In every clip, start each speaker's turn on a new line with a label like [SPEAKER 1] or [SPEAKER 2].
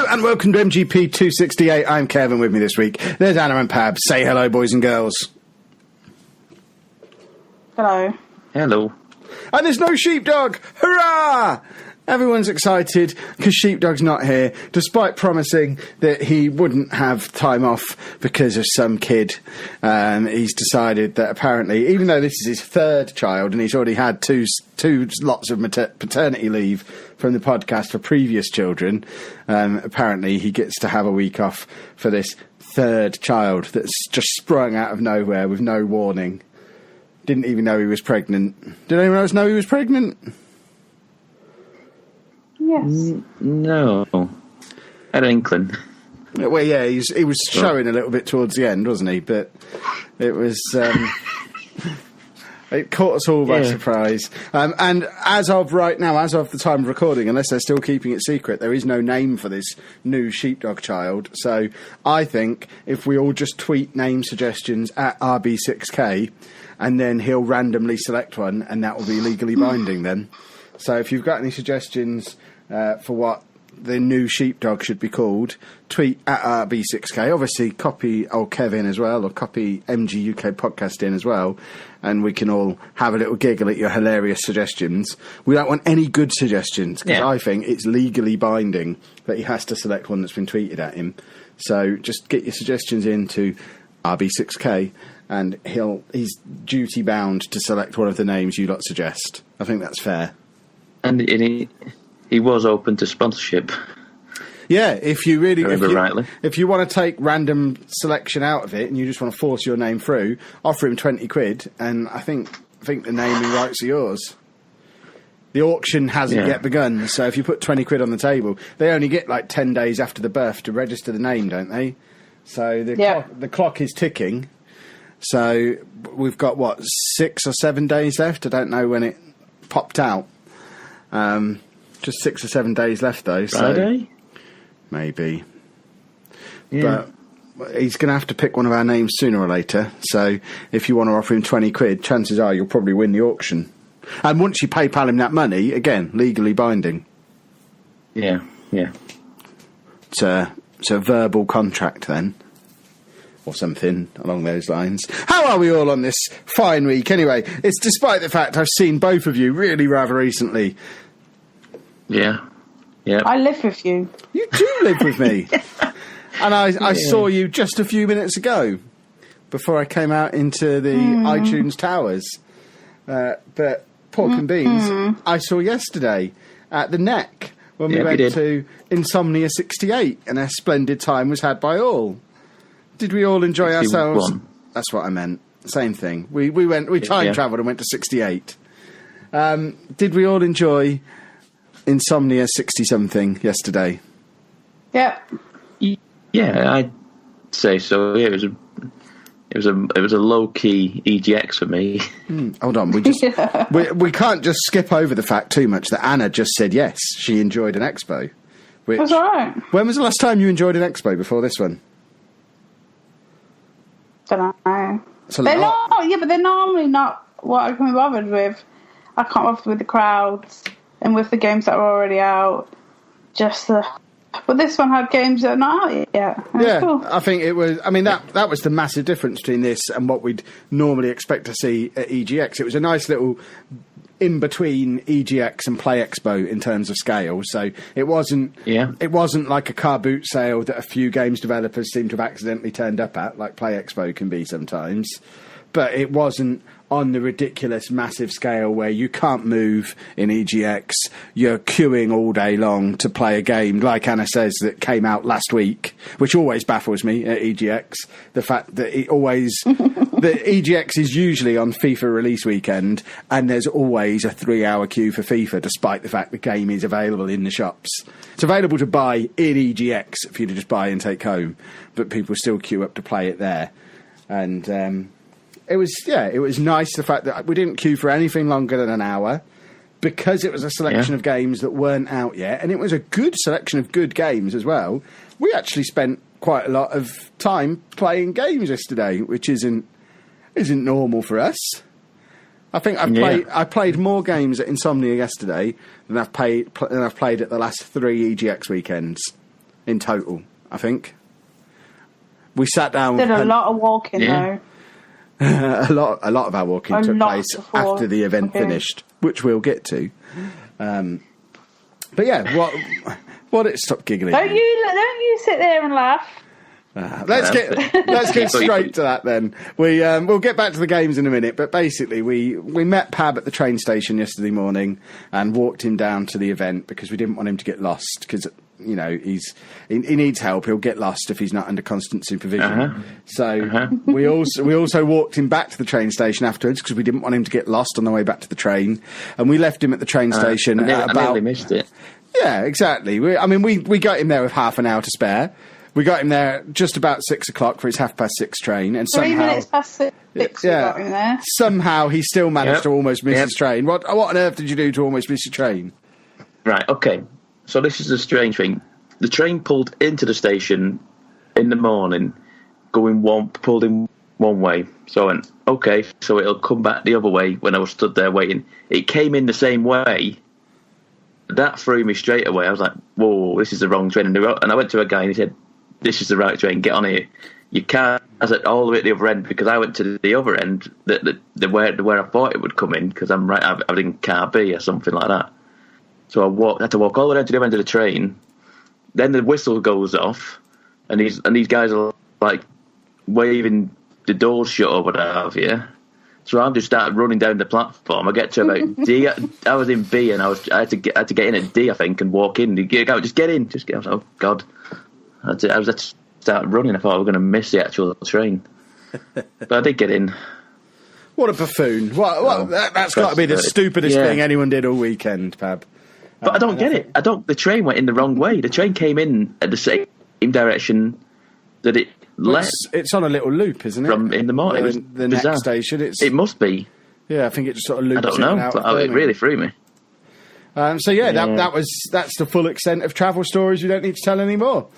[SPEAKER 1] And welcome to MGP268. I'm Kevin. With me this week, there's Anna and Pab. Say hello, boys and girls.
[SPEAKER 2] Hello.
[SPEAKER 3] Hello.
[SPEAKER 1] And there's no Sheepdog. Hurrah! Everyone's excited because Sheepdog's not here, despite promising that he wouldn't have time off because of some kid. He's decided that apparently, even though this is his third child and he's already had two lots of paternity leave from the podcast for previous children, apparently he gets to have a week off for this third child that's just sprung out of nowhere with no warning. Didn't even know he was pregnant. Did anyone else know he was pregnant?
[SPEAKER 2] Yes.
[SPEAKER 3] No. I had an inkling.
[SPEAKER 1] Well, yeah, he was showing a little bit towards the end, wasn't he? But it was... it caught us all by surprise. And as of right now, as of the time of recording, unless they're still keeping it secret, there is no name for this new Sheepdog child. So I think if we all just tweet name suggestions at RB6K, and then he'll randomly select one, and that will be legally binding then. So if you've got any suggestions for what the new Sheepdog should be called, tweet at RB6K. Obviously, copy old Kevin as well, or copy MG UK Podcast in as well, and we can all have a little giggle at your hilarious suggestions. We don't want any good suggestions, because I think it's legally binding that he has to select one that's been tweeted at him. So just get your suggestions in to RB6K, and he's duty bound to select one of the names you lot suggest. I think that's fair. And
[SPEAKER 3] he was open to sponsorship.
[SPEAKER 1] Yeah, if you really...
[SPEAKER 3] rightly.
[SPEAKER 1] If you want to take random selection out of it and you just want to force your name through, offer him 20 quid, and I think the naming rights are yours. The auction hasn't yet begun, so if you put 20 quid on the table, they only get like 10 days after the birth to register the name, don't they? So the clock is ticking. So we've got, 6 or 7 days left? I don't know when it popped out. Just 6 or 7 days left, though.
[SPEAKER 3] Friday?
[SPEAKER 1] So maybe. Yeah. But he's going to have to pick one of our names sooner or later. So if you want to offer him 20 quid, chances are you'll probably win the auction. And once you PayPal him that money, again, legally binding.
[SPEAKER 3] Yeah.
[SPEAKER 1] It's a verbal contract then. Or something along those lines. How are we all on this fine week? Anyway, it's despite the fact I've seen both of you really rather recently.
[SPEAKER 3] Yeah.
[SPEAKER 2] I live with you.
[SPEAKER 1] You do live with me. And I saw you just a few minutes ago, before I came out into the iTunes towers. But Pork and Beans, I saw yesterday at the Neck when we went to Insomnia 68, and a splendid time was had by all. Did we all enjoy ourselves? That's what I meant. Same thing. We time travelled and went to 68. Did we all enjoy Insomnia 60-something yesterday?
[SPEAKER 2] Yep.
[SPEAKER 3] Yeah, I'd say so. Yeah, it was a low key EGX for me.
[SPEAKER 1] Hold on, we can't just skip over the fact too much that Anna just said yes, she enjoyed an expo.
[SPEAKER 2] That's all right.
[SPEAKER 1] When was the last time you enjoyed an expo before this one?
[SPEAKER 2] Don't know. But they're normally not what I can be bothered with. I can't bother with the crowds and with the games that are already out. But this one had games that are not out yet.
[SPEAKER 1] Yeah,
[SPEAKER 2] cool.
[SPEAKER 1] I think it was. I mean, that was the massive difference between this and what we'd normally expect to see at EGX. It was a nice little in between EGX and Play Expo in terms of scale. So it wasn't like a car boot sale that a few games developers seem to have accidentally turned up at, like Play Expo can be sometimes. But it wasn't on the ridiculous massive scale where you can't move in EGX. You're queuing all day long to play a game, like Anna says, that came out last week, which always baffles me at EGX. The fact that it always the EGX is usually on FIFA release weekend, and there's always a 3-hour queue for FIFA, despite the fact the game is available in the shops. It's available to buy in EGX for you to just buy and take home, but people still queue up to play it there. And it was nice, the fact that we didn't queue for anything longer than an hour, because it was a selection of games that weren't out yet, and it was a good selection of good games as well. We actually spent quite a lot of time playing games yesterday, which isn't normal for us. I think I played more games at Insomnia yesterday than I've played at the last 3 EGX weekends in total. I think we sat down.
[SPEAKER 2] Did a lot of walking though.
[SPEAKER 1] a lot of our walking took place after the event finished, which we'll get to. But yeah, what? Stop giggling.
[SPEAKER 2] Don't you sit there and laugh.
[SPEAKER 1] Let's get straight to that then. We'll get back to the games in a minute, but basically we met Pab at the train station yesterday morning and walked him down to the event because we didn't want him to get lost, because he needs help. He'll get lost if he's not under constant supervision. So we also walked him back to the train station afterwards because we didn't want him to get lost on the way back to the train, and we left him at the train station.
[SPEAKER 3] I nearly missed it.
[SPEAKER 1] Yeah, exactly. We got him there with half an hour to spare. We got him there just about 6 o'clock for his 6:30 train, and
[SPEAKER 2] 3 minutes past 6. We got him there.
[SPEAKER 1] Somehow he still managed to almost miss his train. What on earth did you do to almost miss your train?
[SPEAKER 3] Right. Okay. So this is the strange thing. The train pulled into the station in the morning, pulled in one way. So I went, okay, so it'll come back the other way when I was stood there waiting. It came in the same way. That threw me straight away. I was like, whoa, this is the wrong train. And I went to a guy and he said, this is the right train, get on here. You can't, I said, all the way at the other end, because I went to the other end, where I thought it would come in, because I was in car B or something like that. So I had to walk all the way down to the other end of the train. Then the whistle goes off, and these guys are like waving the doors shut or what have you. So I just started running down the platform. I get to about D. I was in B, and I had to get in at D, I think, and walk in. Just get in. I was like, oh God. I had to start running. I thought I was going to miss the actual train, but I did get in.
[SPEAKER 1] What a buffoon! That's got to be the stupidest thing anyone did all weekend, Pab.
[SPEAKER 3] But I don't get it. The train went in the wrong way. The train came in at the same direction that it left.
[SPEAKER 1] It's on a little loop, isn't it?
[SPEAKER 3] From in the morning. It was
[SPEAKER 1] the
[SPEAKER 3] bizarre.
[SPEAKER 1] next station.
[SPEAKER 3] It must be.
[SPEAKER 1] Yeah, I think it just sort of loops.
[SPEAKER 3] I don't know. But it really threw me.
[SPEAKER 1] That's the full extent of travel stories. We don't need to tell any more.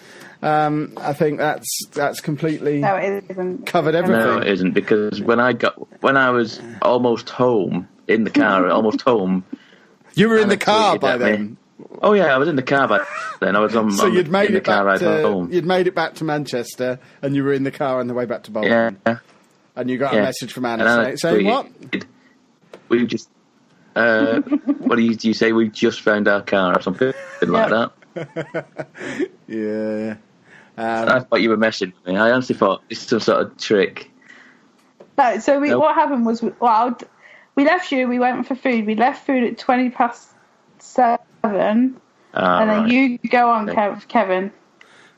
[SPEAKER 1] I think that's completely covered everything.
[SPEAKER 3] No, it isn't, because when I was almost home in the car, almost home.
[SPEAKER 1] You were in the car by then.
[SPEAKER 3] Oh yeah, I was in the car by then. I was on.
[SPEAKER 1] So you'd made it back
[SPEAKER 3] home.
[SPEAKER 1] You'd made it back to Manchester, and you were in the car on the way back to Bolton.
[SPEAKER 3] Yeah.
[SPEAKER 1] And you got a message from Anna saying what?
[SPEAKER 3] We just. What do you say? We just found our car or something like that.
[SPEAKER 1] Yeah.
[SPEAKER 3] I thought you were messing with me. I honestly thought this is some sort of trick.
[SPEAKER 2] No, so what happened was, we left you, we went for food. We left food at 7:20, and then you go on, Kevin.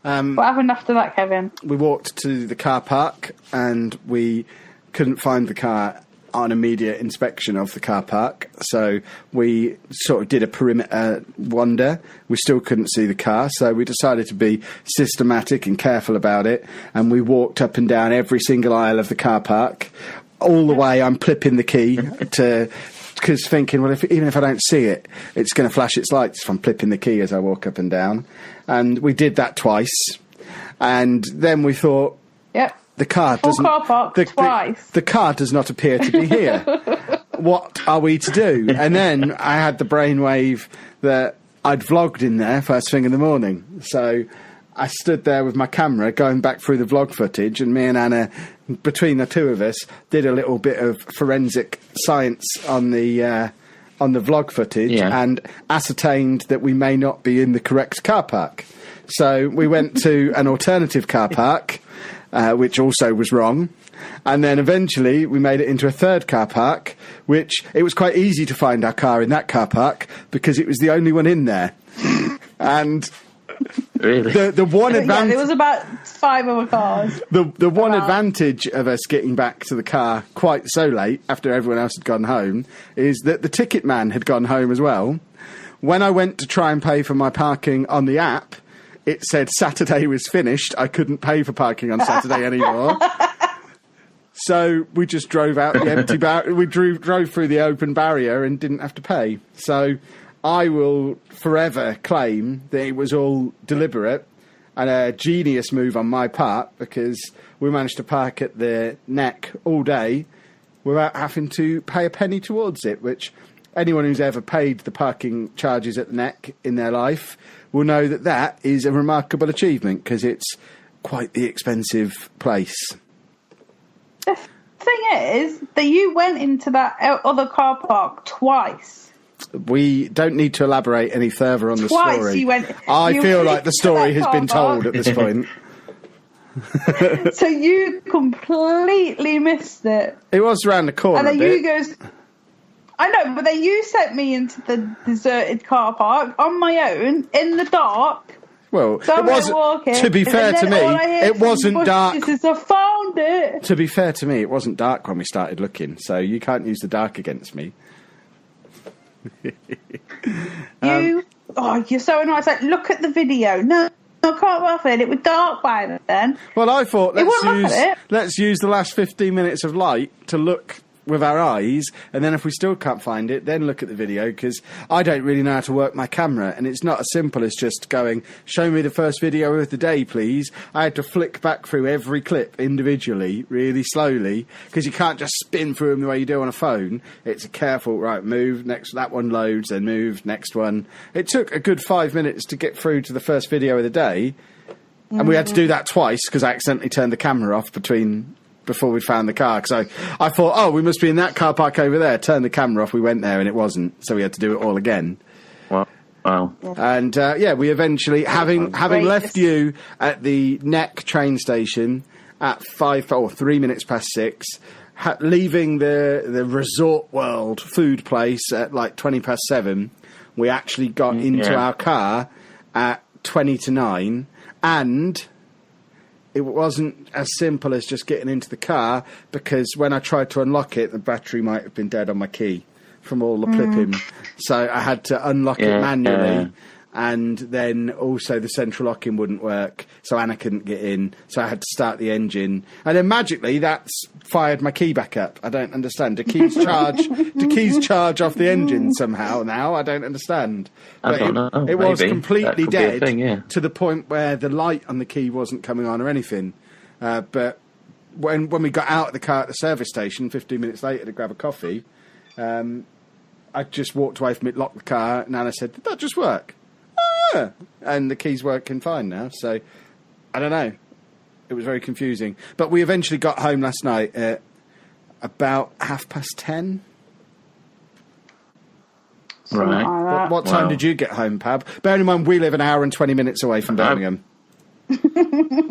[SPEAKER 2] What happened after that, Kevin?
[SPEAKER 1] We walked to the car park, and we couldn't find the car on immediate inspection of the car park, so we sort of did a perimeter wander. We still couldn't see the car, so we decided to be systematic and careful about it, and we walked up and down every single aisle of the car park. All the way I'm clipping the key because thinking, well, even if I don't see it, it's going to flash its lights if I'm clipping the key as I walk up and down. And we did that twice, and then we thought, the car doesn't. The car does not appear to be here. What are we to do? And then I had the brainwave that I'd vlogged in there first thing in the morning. So I stood there with my camera going back through the vlog footage, and me and Anna, between the two of us, did a little bit of forensic science on the vlog footage and ascertained that we may not be in the correct car park. So we went to an alternative car park, which also was wrong. And then eventually we made it into a third car park, which it was quite easy to find our car in that car park because it was the only one in there. And
[SPEAKER 3] Really?
[SPEAKER 1] The one advantage.
[SPEAKER 2] There was about 5 other cars.
[SPEAKER 1] The one advantage of us getting back to the car quite so late after everyone else had gone home is that the ticket man had gone home as well. When I went to try and pay for my parking on the app, it said Saturday was finished. I couldn't pay for parking on Saturday anymore. So we just drove out the empty we drove through the open barrier and didn't have to pay. So I will forever claim that it was all deliberate and a genius move on my part, because we managed to park at the Neck all day without having to pay a penny towards it, which anyone who's ever paid the parking charges at the Neck in their life will know that that is a remarkable achievement, because it's quite the expensive place.
[SPEAKER 2] The thing is that you went into that other car park twice.
[SPEAKER 1] We don't need to elaborate any further on the story.
[SPEAKER 2] I
[SPEAKER 1] feel like the story has been told at this point.
[SPEAKER 2] So you completely missed it.
[SPEAKER 1] It was around the corner.
[SPEAKER 2] And then you goes, I know, but then you sent me into the deserted car park on my own in the dark.
[SPEAKER 1] Well,
[SPEAKER 2] so
[SPEAKER 1] it wasn't.
[SPEAKER 2] Walking,
[SPEAKER 1] to be fair to me, it wasn't dark.
[SPEAKER 2] I found it.
[SPEAKER 1] To be fair to me, it wasn't dark when we started looking, so you can't use the dark against me.
[SPEAKER 2] You're so annoying. It's like, look at the video. No, I can't laugh at it. It was dark by then.
[SPEAKER 1] Well, I thought let's use the last 15 minutes of light to look with our eyes, and then if we still can't find it, then look at the video, because I don't really know how to work my camera, and it's not as simple as just going, show me the first video of the day, please. I had to flick back through every clip individually, really slowly, because you can't just spin through them the way you do on a phone. It's a careful, right, move, next, that one loads, then move, next one. It took a good 5 minutes to get through to the first video of the day, and we had to do that twice, because I accidentally turned the camera off before we found the car, because I thought, we must be in that car park over there. Turned the camera off, we went there, and it wasn't, so we had to do it all again.
[SPEAKER 3] Wow.
[SPEAKER 1] And we eventually, having left you at the Neck train station at 3 minutes past 6, leaving the Resort World food place at like 20 past 7, we actually got into our car at 20 to 9, and it wasn't as simple as just getting into the car, because when I tried to unlock it, the battery might have been dead on my key from all the flipping. So I had to unlock it manually, and then also the central locking wouldn't work, so Anna couldn't get in, so I had to start the engine. And then magically, that's fired my key back up. I don't understand. Do keys charge off the engine somehow now? I don't understand.
[SPEAKER 3] I don't know.
[SPEAKER 1] It was completely dead to the point where the light on the key wasn't coming on or anything. But when we got out of the car at the service station 15 minutes later to grab a coffee, I just walked away from it, locked the car, and Anna said, "Did that just work?" "Oh, yeah." And the key's working fine now, so I don't know. It was very confusing. But we eventually got home last night at about 10:30.
[SPEAKER 3] Right.
[SPEAKER 1] What time did you get home, Pab? Bearing in mind, we live an hour and 20 minutes away from Birmingham.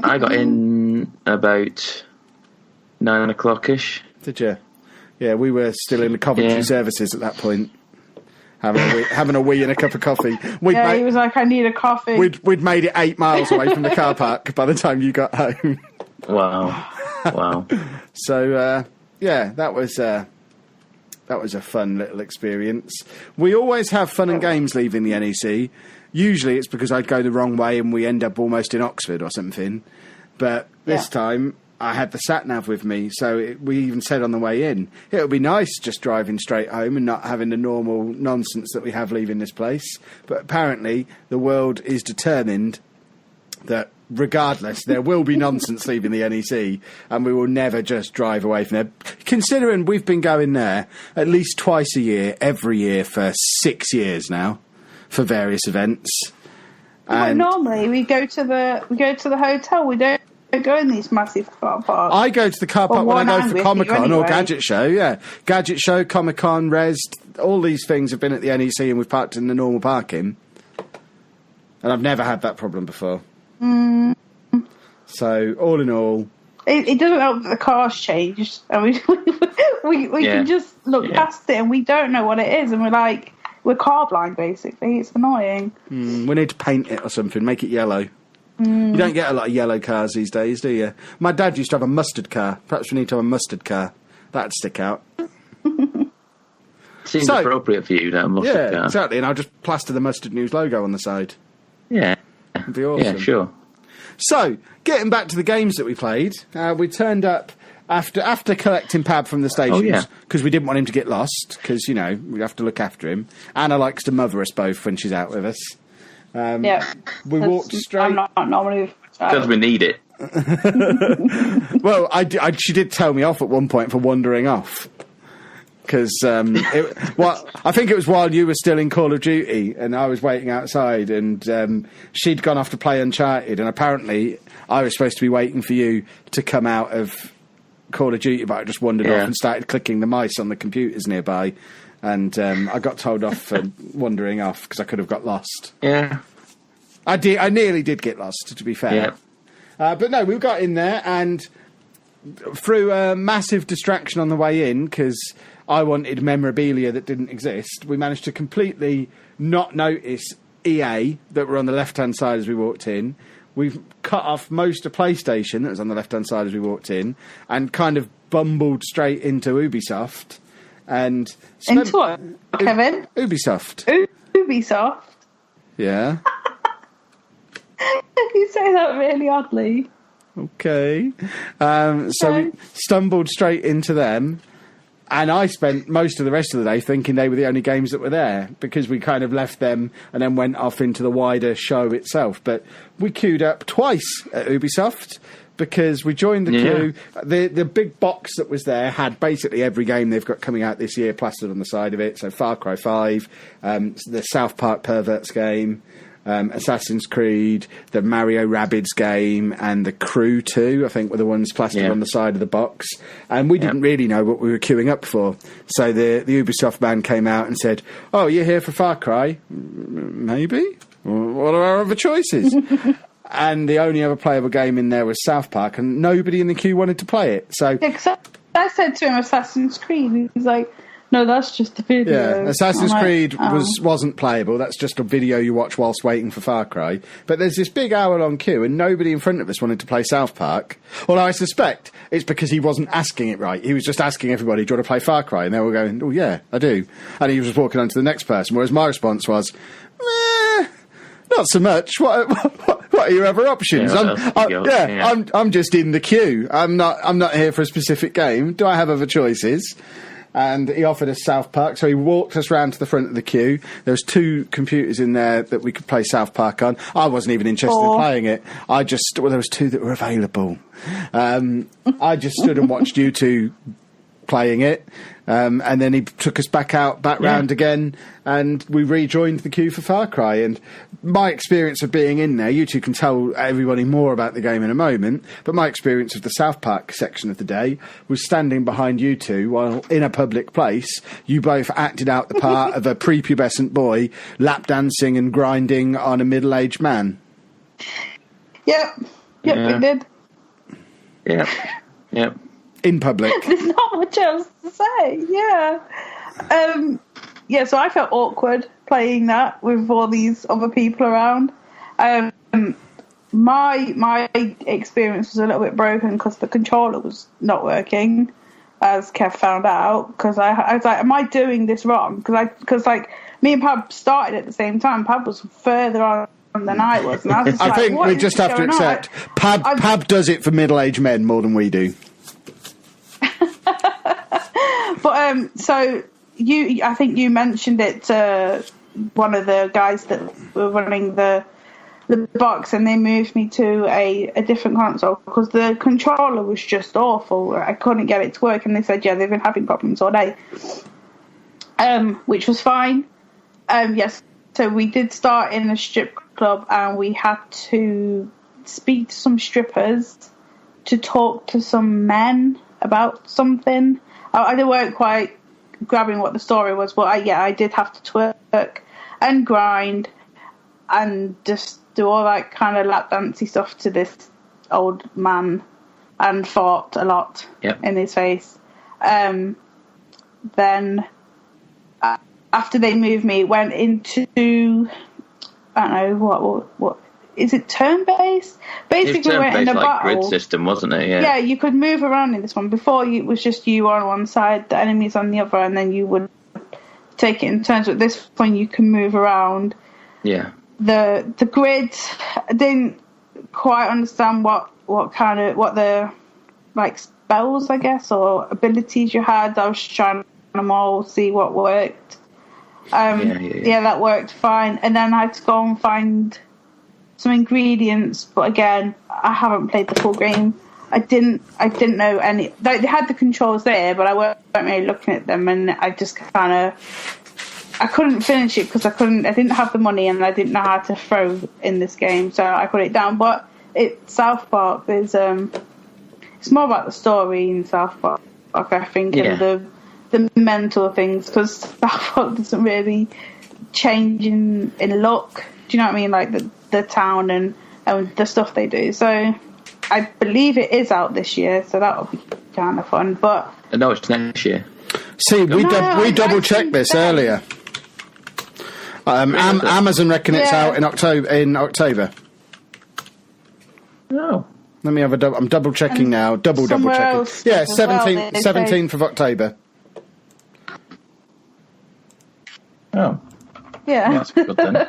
[SPEAKER 3] I got in about 9 o'clock-ish.
[SPEAKER 1] Did you? Yeah, we were still in the Coventry services at that point. Having a wee and a cup of coffee.
[SPEAKER 2] He was like, I need a coffee.
[SPEAKER 1] We'd made it 8 miles away from the car park by the time you got home.
[SPEAKER 3] Wow.
[SPEAKER 1] So, that was a fun little experience. We always have fun and games leaving the NEC. Usually it's because I'd go the wrong way and we end up almost in Oxford or something. But this time I had the sat-nav with me, so we even said on the way in, it would be nice just driving straight home and not having the normal nonsense that we have leaving this place. But apparently the world is determined that regardless, there will be nonsense leaving the NEC, and we will never just drive away from there. Considering we've been going there at least twice a year, every year for 6 years now, for various events.
[SPEAKER 2] But normally we go to the hotel. We don't go in these massive car parks.
[SPEAKER 1] I go to the car park when I go for Comic-Con or Gadget Show, Gadget Show, Comic-Con, Res, all these things have been at the NEC and we've parked in the normal parking. And I've never had that problem before. So, all in all...
[SPEAKER 2] It doesn't help that the car's changed. And we can just look past it and we don't know what it is. And we're car blind, basically. It's annoying.
[SPEAKER 1] We need to paint it or something, make it yellow. You don't get a lot of yellow cars these days, do you? My dad used to have a mustard car. Perhaps we need to have a mustard car. That'd stick out.
[SPEAKER 3] Seems appropriate for you, that mustard car.
[SPEAKER 1] Yeah, exactly. And I'll just plaster the Mustard News logo on the side.
[SPEAKER 3] Yeah.
[SPEAKER 1] It'd be awesome.
[SPEAKER 3] Yeah, sure.
[SPEAKER 1] So, getting back to the games that we played, we turned up after collecting Pab from the stations, because we didn't want him to get lost, because, you know, we have to look after him. Anna likes to mother us both when she's out with us. We walked straight...
[SPEAKER 2] I'm not normally with my child.
[SPEAKER 3] Because we need it.
[SPEAKER 1] Well, she did tell me off at one point for wandering off. Because I think it was while you were still in Call of Duty and I was waiting outside, and she'd gone off to play Uncharted, and apparently I was supposed to be waiting for you to come out of Call of Duty, but I just wandered off and started clicking the mice on the computers nearby, and I got told off for wandering off because I could have got lost.
[SPEAKER 3] Yeah,
[SPEAKER 1] I nearly did get lost, to be fair. But no, we got in there, and through a massive distraction on the way in, because I wanted memorabilia that didn't exist, we managed to completely not notice EA that were on the left-hand side as we walked in. We've cut off most of PlayStation that was on the left-hand side as we walked in, and kind of bumbled straight into Ubisoft. And
[SPEAKER 2] into what, Kevin?
[SPEAKER 1] Ubisoft.
[SPEAKER 2] Ubisoft?
[SPEAKER 1] Yeah.
[SPEAKER 2] You say that really oddly.
[SPEAKER 1] Okay. So we stumbled straight into them. And I spent most of the rest of the day thinking they were the only games that were there, because we kind of left them and then went off into the wider show itself. But we queued up twice at Ubisoft because we joined the queue. The big box that was there had basically every game they've got coming out this year plastered on the side of it. So Far Cry 5, the South Park Perverts game, Assassin's Creed, the Mario Rabbids game, and the Crew 2, I think, were the ones plastered on the side of the box. And we didn't really know what we were queuing up for. So the Ubisoft man came out and said, "Oh, you're here for Far Cry? Maybe? What are our other choices?" And the only other playable game in there was South Park, and nobody in the queue wanted to play it. So
[SPEAKER 2] I said to him, Assassin's Creed. He's like, "No, that's just a video."
[SPEAKER 1] Yeah, Assassin's Creed wasn't playable. That's just a video you watch whilst waiting for Far Cry. But there's this big hour-long queue, and nobody in front of us wanted to play South Park. Well, I suspect it's because he wasn't asking it right. He was just asking everybody, "Do you want to play Far Cry?" And they were going, "Oh, yeah, I do." And he was walking on to the next person, whereas my response was, not so much. What are your other options? I'm just in the queue. I'm not here for a specific game. Do I have other choices? And he offered us South Park, so he walked us round to the front of the queue. There was 2 computers in there that we could play South Park on. I wasn't even interested in playing it. There was 2 that were available. I just stood and watched you 2 playing it. And then he took us back round again, and we rejoined the queue for Far Cry. And my experience of being in there, you 2 can tell everybody more about the game in a moment, but my experience of the South Park section of the day was standing behind you 2 while in a public place. You both acted out the part of a prepubescent boy lap dancing and grinding on a middle-aged man.
[SPEAKER 2] Yep, we did.
[SPEAKER 3] Yep.
[SPEAKER 1] In public.
[SPEAKER 2] There's not much else to say. So I felt awkward playing that with all these other people around. My experience was a little bit broken because the controller was not working, as Kev found out. Because I was like, "Am I doing this wrong?" Because me and Pab started at the same time. Pab was further on than I was, and I was just
[SPEAKER 1] I think we just have to accept Pab does it for middle-aged men more than we do.
[SPEAKER 2] But so I think you mentioned it to one of the guys that were running the box, and they moved me to a different console because the controller was just awful. I couldn't get it to work, and they said, "Yeah, they've been having problems all day," which was fine. Yes, so we did start in a strip club, and we had to speak to some strippers to talk to some men about something. I weren't quite grabbing what the story was, but I did have to twerk and grind and just do all that kind of lap dancey stuff to this old man and fought a lot in his face. Then after they moved me, it went into, I don't know, what is it turn-based? Basically, we're in a battle.
[SPEAKER 3] Grid system, wasn't it?
[SPEAKER 2] Yeah, you could move around in this one. Before, it was just you on one side, the enemies on the other, and then you would take it in turns. But this one, you can move around.
[SPEAKER 3] Yeah.
[SPEAKER 2] The grid, I didn't quite understand what the like spells, I guess, or abilities you had. I was trying them all, see what worked. Yeah, that worked fine. And then I had to go and find some ingredients, but again, I haven't played the full game. I didn't know any. They had the controls there, but I weren't really looking at them, and I just I couldn't finish it because I didn't have the money, and I didn't know how to throw in this game, so I put it down. But South Park, it's more about the story in South Park, I think, and the mental things, because South Park doesn't really change in look. Do you know what I mean? Like the town and the stuff they do. So I believe it is out this year, so that would be kind of fun. But
[SPEAKER 3] no, it's next year.
[SPEAKER 1] See, we double checked this earlier. Amazon reckon it's out in October.
[SPEAKER 3] No.
[SPEAKER 1] Let me have I'm double checking now. Double checking. Yeah, 17th of October.
[SPEAKER 3] Oh.
[SPEAKER 2] Yeah.
[SPEAKER 3] That's good then.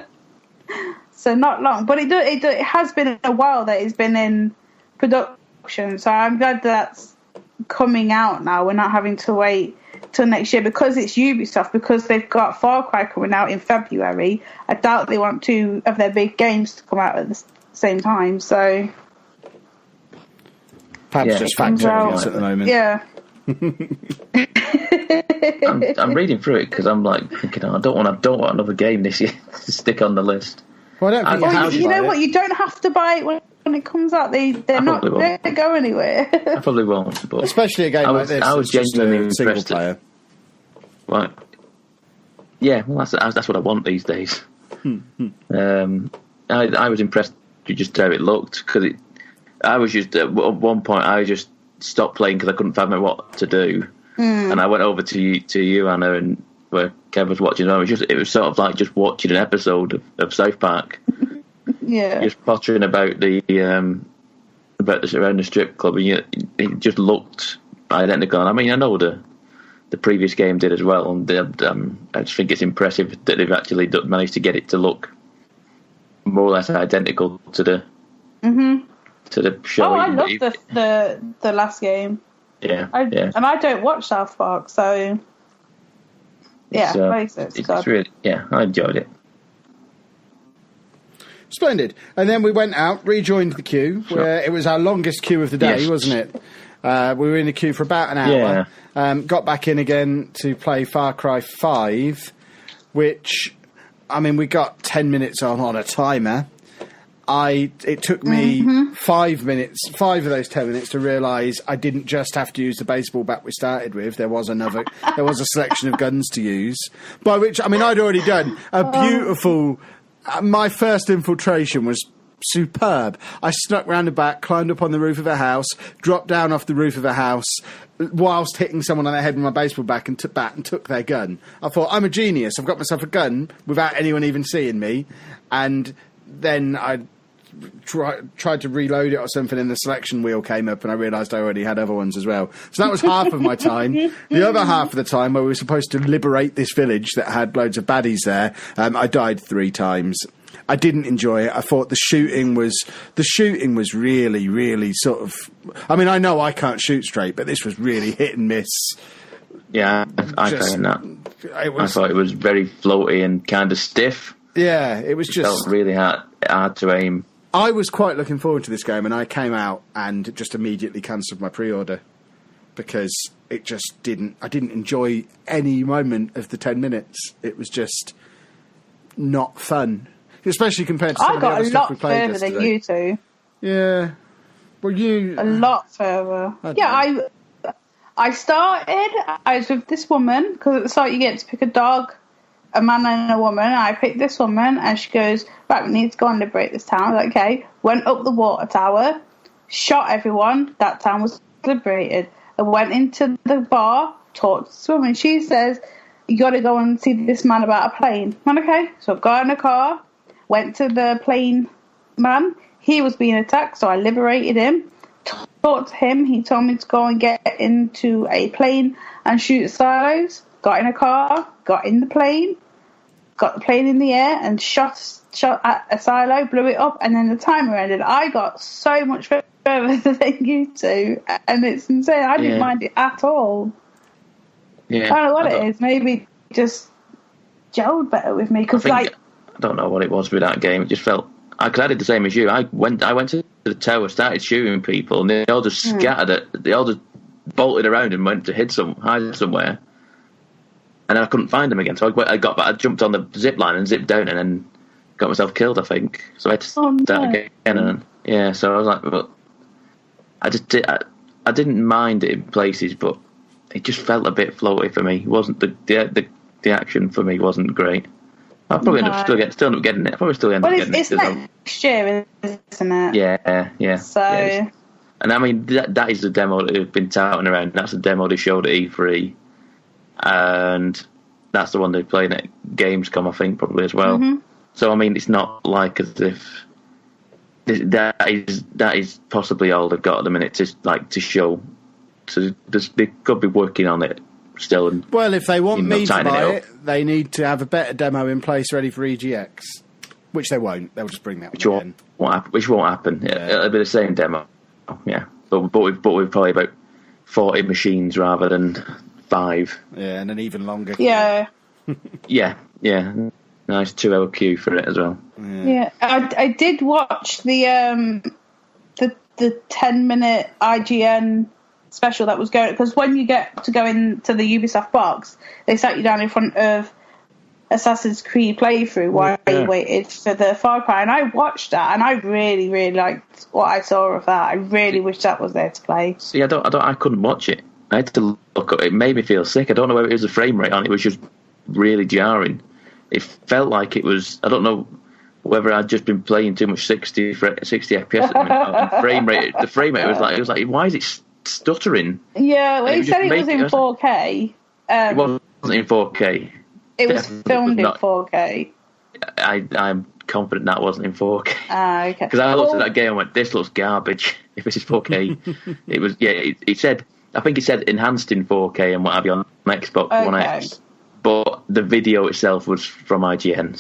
[SPEAKER 2] So not long, but it has been a while that it's been in production. So I'm glad that's coming out now. We're not having to wait till next year because it's Ubisoft, because they've got Far Cry coming out in February. I doubt they want two of their big games to come out at the same time. So
[SPEAKER 1] perhaps just fact-checking us at the moment.
[SPEAKER 2] Yeah.
[SPEAKER 3] I'm reading through it because I'm like thinking, I don't want another game this year to stick on the list.
[SPEAKER 1] Well, I don't think
[SPEAKER 2] you know what? You don't have to buy it when it comes out. They don't go anywhere.
[SPEAKER 3] I probably won't, but
[SPEAKER 1] especially a game like this.
[SPEAKER 3] I was genuinely
[SPEAKER 1] single
[SPEAKER 3] impressed.
[SPEAKER 1] Player.
[SPEAKER 3] Right. Yeah, well, that's what I want these days. I was impressed with just how it looked, because I was just at one point I just stopped playing because I couldn't fathom what to do, and I went over to you, Anna, and where Kev was watching. It was sort of like just watching an episode of South Park.
[SPEAKER 2] Yeah,
[SPEAKER 3] just pottering about the around the strip club, and it just looked identical. I mean, I know the previous game did as well, and I just think it's impressive that they've actually managed to get it to look more or less identical to the show.
[SPEAKER 2] Oh, I love the last game.
[SPEAKER 3] Yeah,
[SPEAKER 2] and I don't watch South Park, so yeah,
[SPEAKER 3] it's really, I enjoyed it.
[SPEAKER 1] Splendid. And then we went out, rejoined the queue, where it was our longest queue of the day, wasn't it? We were in the queue for about an hour. Got back in again to play Far Cry 5, which, I mean, we got 10 minutes on a timer. It took me 5 of those 10 minutes to realise I didn't just have to use the baseball bat we started with. There was a selection of guns to use. By which, I mean, I'd already done a beautiful... my first infiltration was superb. I snuck round the back, climbed up on the roof of a house, dropped down off the roof of a house, whilst hitting someone on the head with my baseball bat and took their gun. I thought, I'm a genius. I've got myself a gun without anyone even seeing me. And then I tried to reload it or something, and the selection wheel came up, and I realised I already had other ones as well. So that was half of my time. The other half of the time, where we were supposed to liberate this village that had loads of baddies there, I died 3 times. I didn't enjoy it. I thought the shooting was really, really sort of... I mean, I know I can't shoot straight, but this was really hit and miss.
[SPEAKER 3] Yeah, I found that. I thought it was very floaty and kind of stiff.
[SPEAKER 1] Yeah, it was just...
[SPEAKER 3] felt really hard to aim.
[SPEAKER 1] I was quite looking forward to this game, and I came out and just immediately cancelled my pre-order because it just didn't... I didn't enjoy any moment of the 10 minutes. It was just not fun. Especially compared to some of the other stuff we played yesterday.
[SPEAKER 2] I got a lot further than you two.
[SPEAKER 1] Yeah. Well, you...
[SPEAKER 2] A lot further. I started... I was with this woman, because at the start you get to pick a dog, a man and a woman. I picked this woman, and she goes, right, we need to go and liberate this town. I was like, okay. Went up the water tower, shot everyone. That town was liberated. I went into the bar, talked to this woman. She says, you got to go and see this man about a plane. I'm like, okay. So I got in a car, went to the plane man. He was being attacked, so I liberated him. Talked to him. He told me to go and get into a plane and shoot silos. Got in a car, got in the plane, got the plane in the air, and shot at a silo, blew it up, and then the timer ended. I got so much further than you two, and it's insane. I didn't mind it at all. Yeah, I don't know what it is. Maybe just gelled better with me because, I
[SPEAKER 3] don't know what it was with that game. It just felt. I did the same as you. I went to the tower, started shooting people, and they all just scattered it. They all just bolted around and went to hide somewhere. And I couldn't find them again. So I jumped on the zip line and zipped down, and then got myself killed, I think. So I had to start again. And so I was like, well, I didn't mind it in places, but it just felt a bit floaty for me. It wasn't the action for me wasn't great. I'll probably end up still not getting it. I'll probably still end up getting it.
[SPEAKER 2] It's next year, isn't it?
[SPEAKER 3] Yeah.
[SPEAKER 2] So,
[SPEAKER 3] and I mean that is the demo that they've been touting around. That's the demo they showed at E3, and that's the one they played at Gamescom, I think, probably as well. Mm-hmm. So I mean, it's not like as if that is possibly all they've got at the minute to show. So they could be working on it still. And,
[SPEAKER 1] well, if they want me to buy it, they need to have a better demo in place ready for EGX, which they won't. They'll just bring that one in.
[SPEAKER 3] Which won't happen. Yeah. It'll be the same demo. Yeah, but we've probably about 40 machines rather than 5.
[SPEAKER 1] Yeah, and an even longer.
[SPEAKER 2] Yeah.
[SPEAKER 3] yeah. Nice 2-hour queue for it as well.
[SPEAKER 2] Yeah, I did watch the 10-minute IGN special that was going, because when you get to go into the Ubisoft box, they sat you down in front of Assassin's Creed playthrough while you waited for the Far Cry, and I watched that, and I really, really liked what I saw of that. I really wish that was there to play.
[SPEAKER 3] See, I couldn't watch it. I had to look up. It made me feel sick. I don't know whether it was the frame rate on it. It was just really jarring. It felt like it was. I don't know whether I'd just been playing too much 60 FPS at the minute. The frame rate was like, why is it stuttering?
[SPEAKER 2] Yeah, well, he said it was in 4K.
[SPEAKER 3] It wasn't in 4K.
[SPEAKER 2] It was filmed in 4K.
[SPEAKER 3] I'm confident that wasn't in 4K.
[SPEAKER 2] Okay.
[SPEAKER 3] Because I looked at that game and went, this looks garbage. If this is 4K, it was. Yeah, it said. I think it said enhanced in 4K and what have you on Xbox One X. But the video itself was from IGN,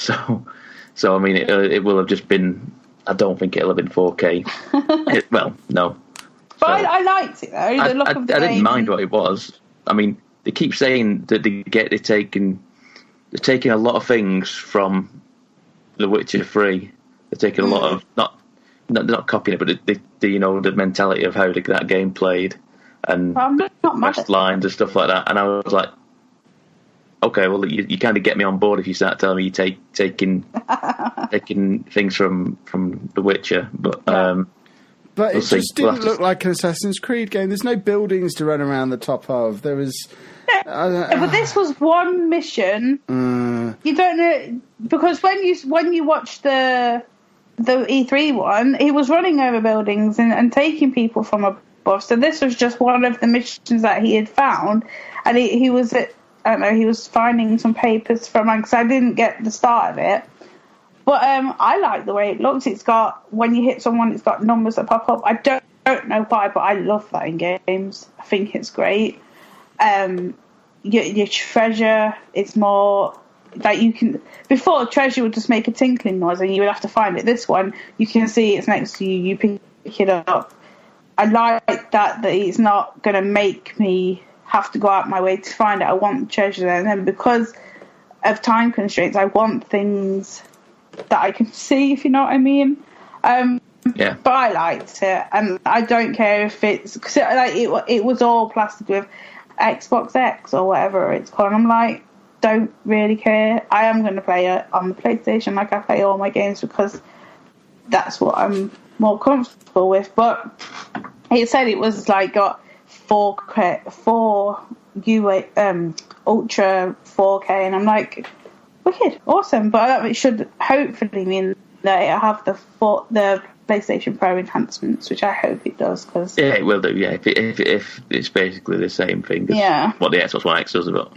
[SPEAKER 3] so I mean, it will have just been. I don't think it'll have been 4K. Well, no.
[SPEAKER 2] But so, I liked it though. The look of the
[SPEAKER 3] I didn't mind what it was. I mean, they keep saying that they're taking a lot of things from The Witcher 3. They're taking a lot of they're not copying it, but the mentality of how that game played and quest lines and stuff like that. And I was like, okay, well, you kind of get me on board if you start telling me you taking things from The Witcher, but
[SPEAKER 1] it just didn't look like an Assassin's Creed game. There's no buildings to run around the top of. There was.
[SPEAKER 2] But this was one mission. You don't know, because when you watch the E3 one, he was running over buildings and taking people from above. So this was just one of the missions that he had found, and he was at. I don't know, he was finding some papers from, because I didn't get the start of it. But I like the way it looks. It's got, when you hit someone, it's got numbers that pop up. I don't know why, but I love that in games. I think it's great. Your treasure is more, like you can, before treasure would just make a tinkling noise and you would have to find it. This one, you can see it's next to you, you pick it up. I like that it's not going to make me have to go out my way to find it. I want the treasure there, and then because of time constraints, I want things that I can see, if you know what I mean.
[SPEAKER 3] Yeah.
[SPEAKER 2] But I liked it, and I don't care if it's, because it was all plastered with Xbox X or whatever it's called. I'm like, don't really care. I am going to play it on the PlayStation like I play all my games, because that's what I'm more comfortable with. But it said it was like got 4 Ultra 4K, and I'm like, wicked, awesome. But it should hopefully mean that it'll have the PlayStation Pro enhancements, which I hope it does. Cause
[SPEAKER 3] yeah, it will do. Yeah, if it's basically the same thing as what the Xbox One X does. But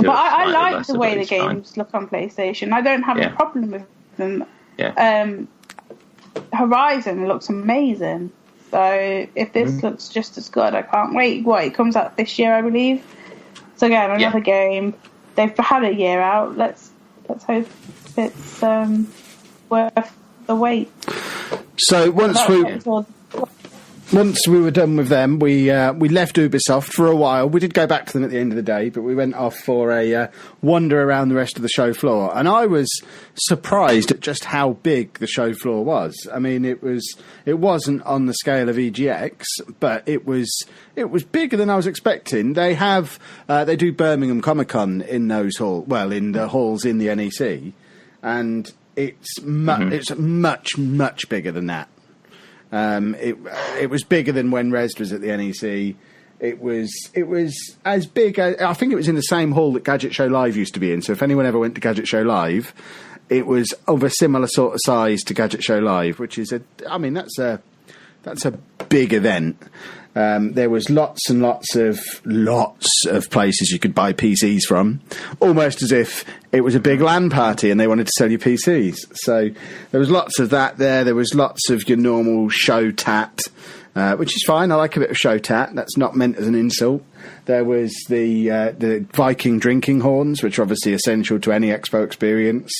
[SPEAKER 2] I like the way the games look on PlayStation. I don't have a problem with them.
[SPEAKER 3] Yeah.
[SPEAKER 2] Horizon looks amazing. So if this looks just as good, I can't wait. It comes out this year, I believe. So again, another game. They've had a year out. Let's hope it's worth the wait.
[SPEAKER 1] So once we were done with them, we left Ubisoft for a while. We did go back to them at the end of the day, but we went off for a wander around the rest of the show floor. And I was surprised at just how big the show floor was. I mean, it wasn't on the scale of EGX, but it was bigger than I was expecting. They do Birmingham Comic Con in those in the halls in the NEC, and it's much bigger than that. It was bigger than when Res was at the NEC. It was as big as, I think it was in the same hall that Gadget Show Live used to be in. So if anyone ever went to Gadget Show Live, it was of a similar sort of size to Gadget Show Live, which is that's a big event. There was lots and lots of places you could buy PCs from, almost as if it was a big LAN party and they wanted to sell you PCs. So there was lots of that there. There was lots of your normal show tat, which is fine. I like a bit of show tat. That's not meant as an insult. There was the Viking drinking horns, which are obviously essential to any expo experience.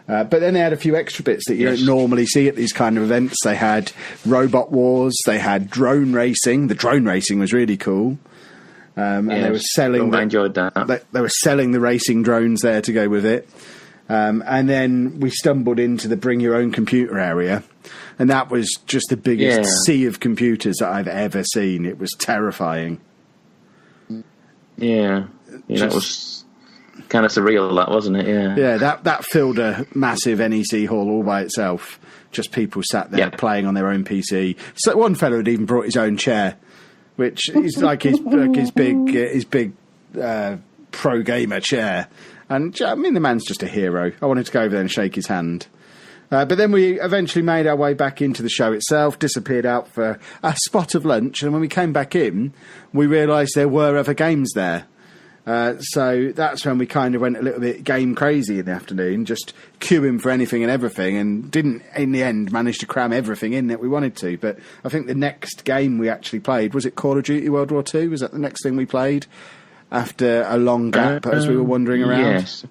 [SPEAKER 1] But then they had a few extra bits that you don't normally see at these kind of events. They had Robot Wars. They had drone racing. The drone racing was really cool. And they were selling.
[SPEAKER 3] I enjoyed that.
[SPEAKER 1] They were selling the racing drones there to go with it. And then we stumbled into the bring your own computer area. And that was just the biggest sea of computers that I've ever seen. It was terrifying.
[SPEAKER 3] Yeah, that was kind of surreal, that, wasn't it? Yeah,
[SPEAKER 1] that filled a massive NEC hall all by itself. Just people sat there playing on their own PC. So one fellow had even brought his own chair, which is like his big pro gamer chair. And I mean, the man's just a hero. I wanted to go over there and shake his hand. But then we eventually made our way back into the show itself, disappeared out for a spot of lunch, and when we came back in, we realised there were other games there. So that's when we kind of went a little bit game crazy in the afternoon, just queuing for anything and everything, and didn't, in the end, manage to cram everything in that we wanted to. But I think the next game we actually played, was it Call of Duty World War II? Was that the next thing we played after a long gap as we were wandering around?
[SPEAKER 3] Yes.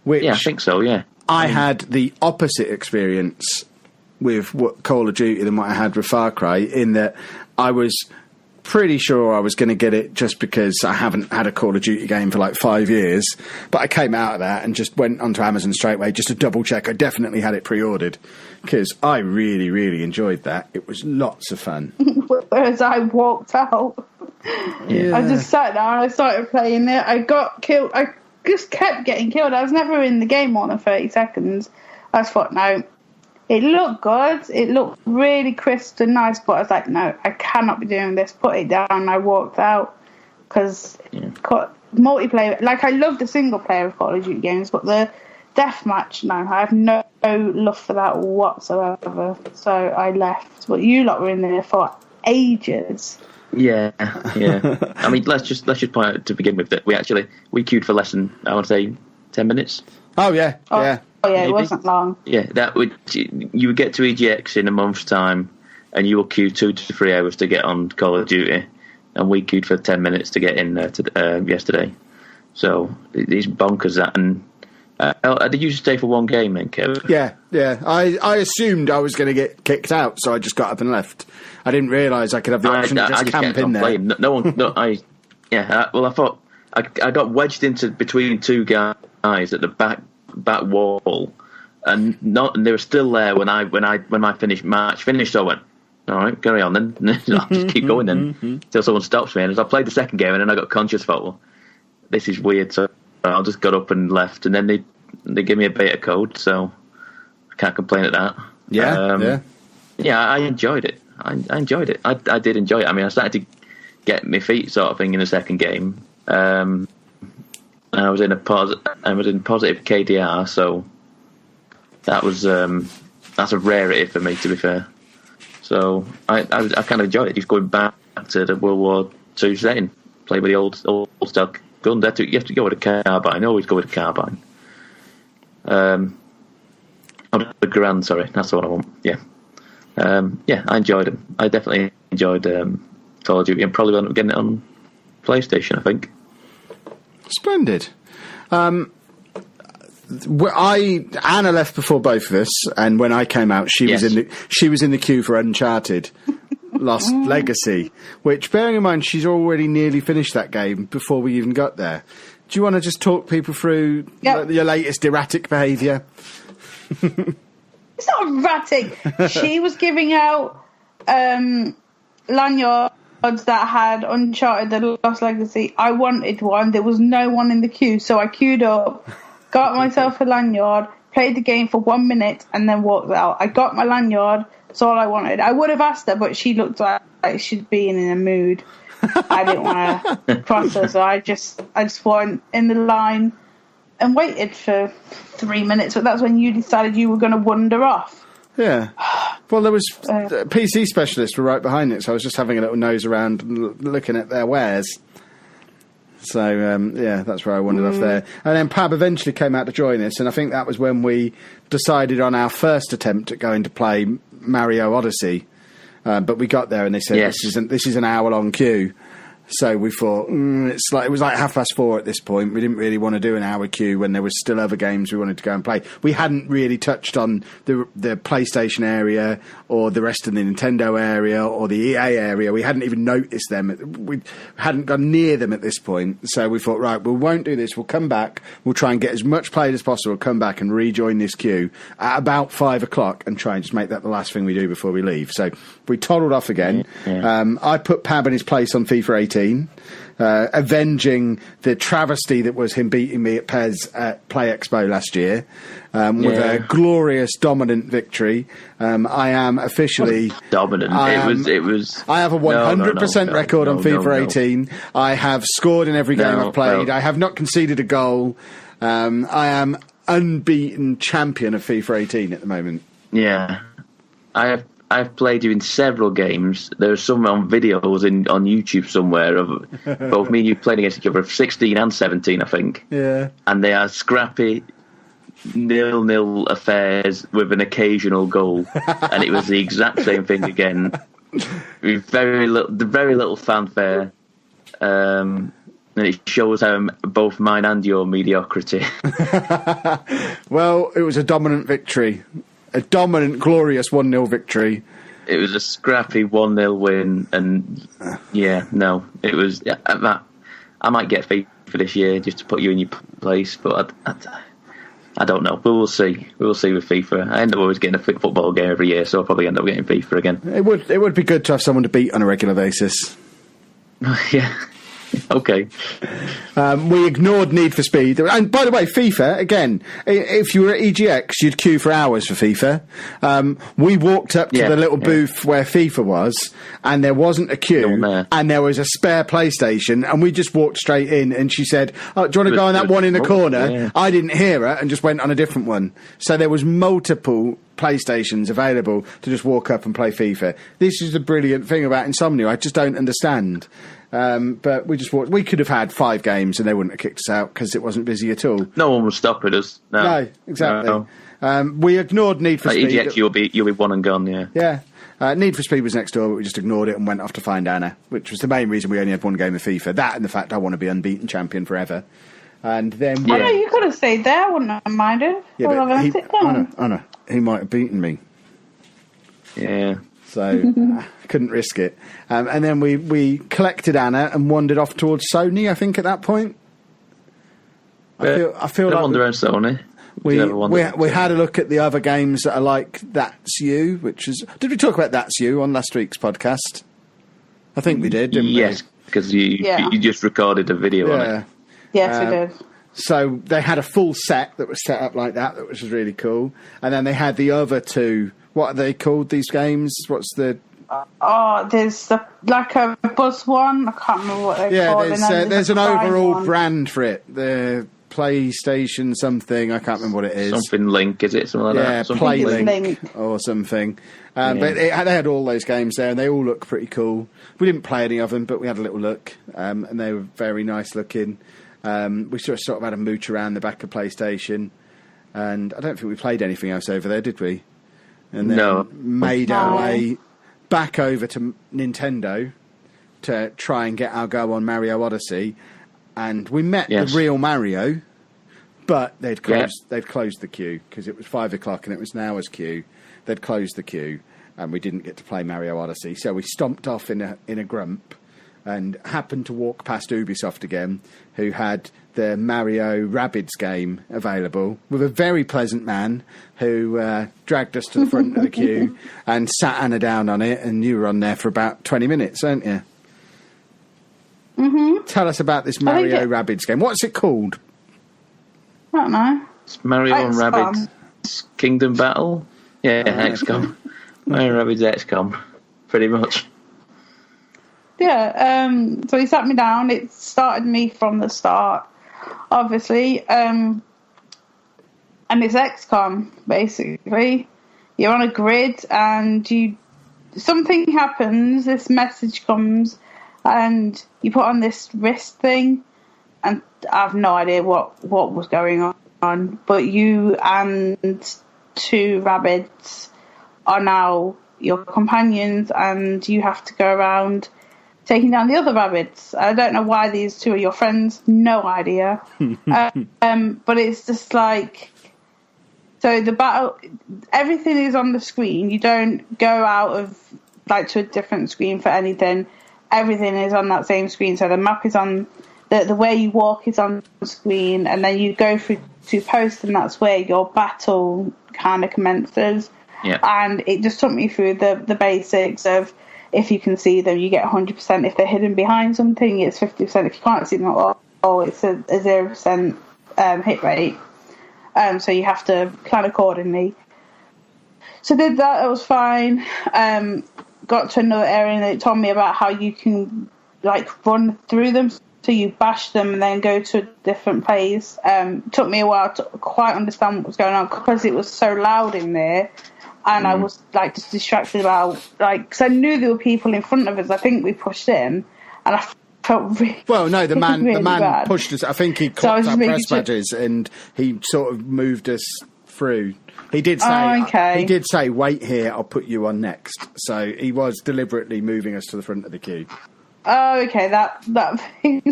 [SPEAKER 3] I think so, yeah.
[SPEAKER 1] I had the opposite experience with Call of Duty than what I had with Far Cry, in that I was pretty sure I was going to get it just because I haven't had a Call of Duty game for like 5 years. But I came out of that and just went onto Amazon straight away just to double check. I definitely had it pre-ordered because I really, really enjoyed that. It was lots of fun.
[SPEAKER 2] Whereas I walked out. Yeah. I just sat down and I started playing it. I got killed. I just kept getting killed. I was never in the game more than 30 seconds. I just thought, no, it looked good. It looked really crisp and nice, but I was like, no, I cannot be doing this. Put it down, and I walked out because multiplayer, like, I love the single player of Call of Duty games, but the deathmatch, no, I have no love for that whatsoever. So I left. But you lot were in there for ages.
[SPEAKER 3] Yeah. I mean, let's just point out to begin with that we queued for less than, I want to say, 10 minutes.
[SPEAKER 1] Oh yeah.
[SPEAKER 2] It wasn't long.
[SPEAKER 3] Yeah, you would get to EGX in a month's time, and you will queue 2 to 3 hours to get on Call of Duty, and we queued for 10 minutes to get in there yesterday. So these bonkers that. And did you stay for one game then, Kev?
[SPEAKER 1] Yeah. I assumed I was going to get kicked out, so I just got up and left. I didn't realise I could have the option to just camp in there.
[SPEAKER 3] Well, I thought I got wedged into between two guys at the back wall, and they were still there when my match finished. So I went, all right, carry on then. I'll just keep going then until someone stops me. And as I played the second game, and then I got conscious, thought, well, this is weird. So I just got up and left, and then they gave me a beta code, so I can't complain at that. Yeah, I enjoyed it. I enjoyed it. I did enjoy it. I mean, I started to get my feet sort of thing in the second game. And I was in positive KDR, so that was that's a rarity for me, to be fair. So I kind of enjoyed it. Just going back to the World War II setting, play with the old style gun. You have to go with a carbine. Always go with a carbine. The Garand, sorry, that's the one I want. Yeah. I enjoyed them. I definitely enjoyed Call of Duty, and probably end up getting it on PlayStation, I think.
[SPEAKER 1] Splendid. Anna left before both of us, and when I came out, she was in the queue for Uncharted Lost Legacy, which, bearing in mind, she's already nearly finished that game before we even got there. Do you want to just talk people through your latest erratic behaviour?
[SPEAKER 2] It's not erratic. She was giving out lanyards that had Uncharted The Lost Legacy. I wanted one. There was no one in the queue, so I queued up, got myself a lanyard, played the game for 1 minute, and then walked out. I got my lanyard. That's all I wanted. I would have asked her, but she looked like she'd been in a mood. I didn't want to cross her, so I just went in the line and waited for 3 minutes. But that's when you decided you were going to wander off.
[SPEAKER 1] Yeah. Well, there was PC specialists were right behind it, so I was just having a little nose around and looking at their wares. So, that's where I wandered off there. And then Pab eventually came out to join us, and I think that was when we decided on our first attempt at going to play Mario Odyssey. But we got there and they said, this is an hour-long queue. So we thought, it was like 4:30 at this point. We didn't really want to do an hour queue when there was still other games we wanted to go and play. We hadn't really touched on the PlayStation area or the rest of the Nintendo area or the EA area. We hadn't even noticed them. We hadn't gone near them at this point. So we thought, right, we won't do this. We'll come back. We'll try and get as much played as possible. Come back and rejoin this queue at about 5 o'clock and try and just make that the last thing we do before we leave. So we toddled off again. Yeah. I put Pab in his place on FIFA 18. Avenging the travesty that was him beating me at PES at Play Expo last year with a glorious dominant victory. I am officially
[SPEAKER 3] dominant. It was.
[SPEAKER 1] I have a 100% record on FIFA 18. I have scored in every game I've played. I have not conceded a goal. I am unbeaten champion of FIFA 18 at the moment.
[SPEAKER 3] Yeah, I've played you in several games. There's some on videos on YouTube somewhere of both me and you playing against each other of 16 and 17, I think.
[SPEAKER 1] Yeah.
[SPEAKER 3] And they are scrappy 0-0 affairs with an occasional goal. And it was the exact same thing again. With very little fanfare. And it shows how both mine and your mediocrity.
[SPEAKER 1] Well, it was a dominant victory. A dominant, glorious 1-0 victory.
[SPEAKER 3] It was a scrappy 1-0 win, and it was. Yeah, I might get FIFA this year just to put you in your place, but I don't know. But we'll see. We will see with FIFA. I end up always getting a football game every year, so I'll probably end up getting FIFA again.
[SPEAKER 1] It would be good to have someone to beat on a regular basis.
[SPEAKER 3] Yeah. Okay.
[SPEAKER 1] We ignored Need for Speed. And by the way, FIFA, again, if you were at EGX, you'd queue for hours for FIFA. We walked up to the little booth where FIFA was, and there wasn't a queue, and there was a spare PlayStation, and we just walked straight in, and she said, "Oh, do you want to go on that one in the corner?" Yeah. I didn't hear her, and just went on a different one. So there was multiple PlayStations available to just walk up and play FIFA. This is the brilliant thing about Insomnia. I just don't understand. But we just walked. We could have had 5 games and they wouldn't have kicked us out because it wasn't busy at all.
[SPEAKER 3] No one was stopping us. No,
[SPEAKER 1] exactly. No. We ignored Need for Speed.
[SPEAKER 3] EGX, you'll be one and gone. Yeah.
[SPEAKER 1] Need for Speed was next door, but we just ignored it and went off to find Anna, which was the main reason we only had one game of FIFA. That and the fact I want to be unbeaten champion forever. And then
[SPEAKER 2] I know you could have stayed there. I wouldn't have minded.
[SPEAKER 1] Yeah, but I know he might have beaten me.
[SPEAKER 3] Yeah.
[SPEAKER 1] So I couldn't risk it. And then we collected Anna and wandered off towards Sony, I think, at that point. I feel like
[SPEAKER 3] wander around Sony.
[SPEAKER 1] We had a look at the other games that are like That's You, which is... Did we talk about That's You on last week's podcast? I think we did, didn't we?
[SPEAKER 3] Yes, because you just recorded a video on it.
[SPEAKER 2] Yes, we did.
[SPEAKER 1] So they had a full set that was set up like that, which was really cool. And then they had the other 2... What are they called, these games? What's the...
[SPEAKER 2] there's like a buzz one. I can't remember what they're called.
[SPEAKER 1] There's an overall brand for it. The PlayStation something. I can't remember what it is.
[SPEAKER 3] Something Link, is it? Something like that?
[SPEAKER 1] Yeah, PlayLink or something. But they had all those games there, and they all look pretty cool. We didn't play any of them, but we had a little look, and they were very nice looking. We sort of had a mooch around the back of PlayStation, and I don't think we played anything else over there, did we? and then made our way back over to Nintendo to try and get our go on Mario Odyssey, and we met the real Mario, but they'd closed the queue because it was 5 o'clock and it was an hour's queue. They'd closed the queue, and we didn't get to play Mario Odyssey, so we stomped off in a grump, and happened to walk past Ubisoft again, who had the Mario Rabbids game available, with a very pleasant man who dragged us to the front of the queue and sat Anna down on it, and you were on there for about 20 minutes, weren't you?
[SPEAKER 2] Mm-hmm.
[SPEAKER 1] Tell us about this Mario Rabbids game. What's it called?
[SPEAKER 2] I don't know.
[SPEAKER 3] It's Mario and Rabbids Kingdom Battle? Yeah, XCOM. Mario Rabbids XCOM, pretty much.
[SPEAKER 2] Yeah, so he sat me down. It started me from the start, obviously. And it's XCOM, basically. You're on a grid and something happens, this message comes, and you put on this wrist thing, and I have no idea what was going on, but you and 2 Rabbids are now your companions, and you have to go around taking down the other Rabbids. I don't know why these 2 are your friends, no idea. But it's just like, so the battle, everything is on the screen. You don't go out of, like, to a different screen for anything. Everything is on that same screen. So the map is on, the way you walk is on the screen, and then you go through 2 posts, and that's where your battle kind of commences.
[SPEAKER 3] Yeah.
[SPEAKER 2] And it just took me through the basics of, if you can see them, you get 100%. If they're hidden behind something, it's 50%. If you can't see them, it's a 0% hit rate. So you have to plan accordingly. So did that. It was fine. Got to another area, and it told me about how you can, like, run through them. So you bash them and then go to a different place. Took me a while to quite understand what was going on, because it was so loud in there. And I was, like, just distracted about, like, because I knew there were people in front of us. I think we pushed in, and I felt really,
[SPEAKER 1] well, no, the man
[SPEAKER 2] bad.
[SPEAKER 1] pushed us. I think he clocked our press badges, and he sort of moved us through. He did say, He did say, "Wait here, I'll put you on next." So he was deliberately moving us to the front of the queue.
[SPEAKER 2] Oh, okay. That it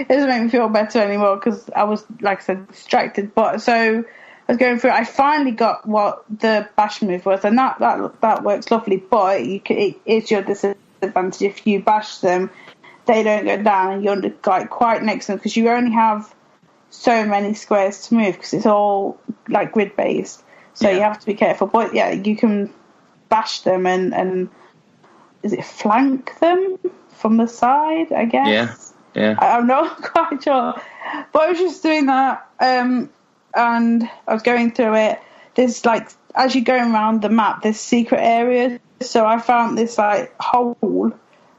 [SPEAKER 2] doesn't make me feel better anymore, because I was, like I said, distracted. But so I was going through. I finally got what the bash move was, and that works lovely. But it's your disadvantage if you bash them, they don't go down, and you're, like, quite next to them, because you only have so many squares to move, because it's all, like, grid based. So you have to be careful. But yeah, you can bash them and is it flank them from the side? I guess.
[SPEAKER 3] Yeah.
[SPEAKER 2] I'm not quite sure, but I was just doing that. And I was going through it. There's, like, as you're going around the map, there's secret areas. So I found this, like, hole.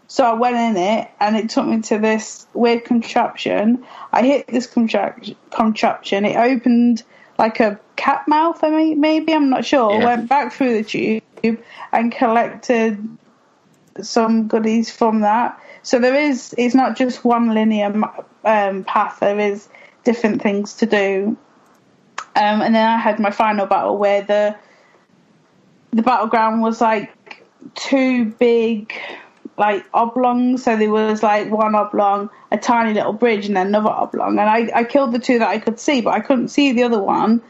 [SPEAKER 2] So I went in it, and it took me to this weird contraption. I hit this contraption. It opened like a cat mouth, maybe, I'm not sure.
[SPEAKER 3] Yeah.
[SPEAKER 2] Went back through the tube and collected some goodies from that. So it's not just one linear path. There is different things to do. And then I had my final battle, where the battleground was, like, 2 big, like, oblongs. So there was, like, one oblong, a tiny little bridge, and then another oblong. And I killed the 2 that I could see, but I couldn't see the other one,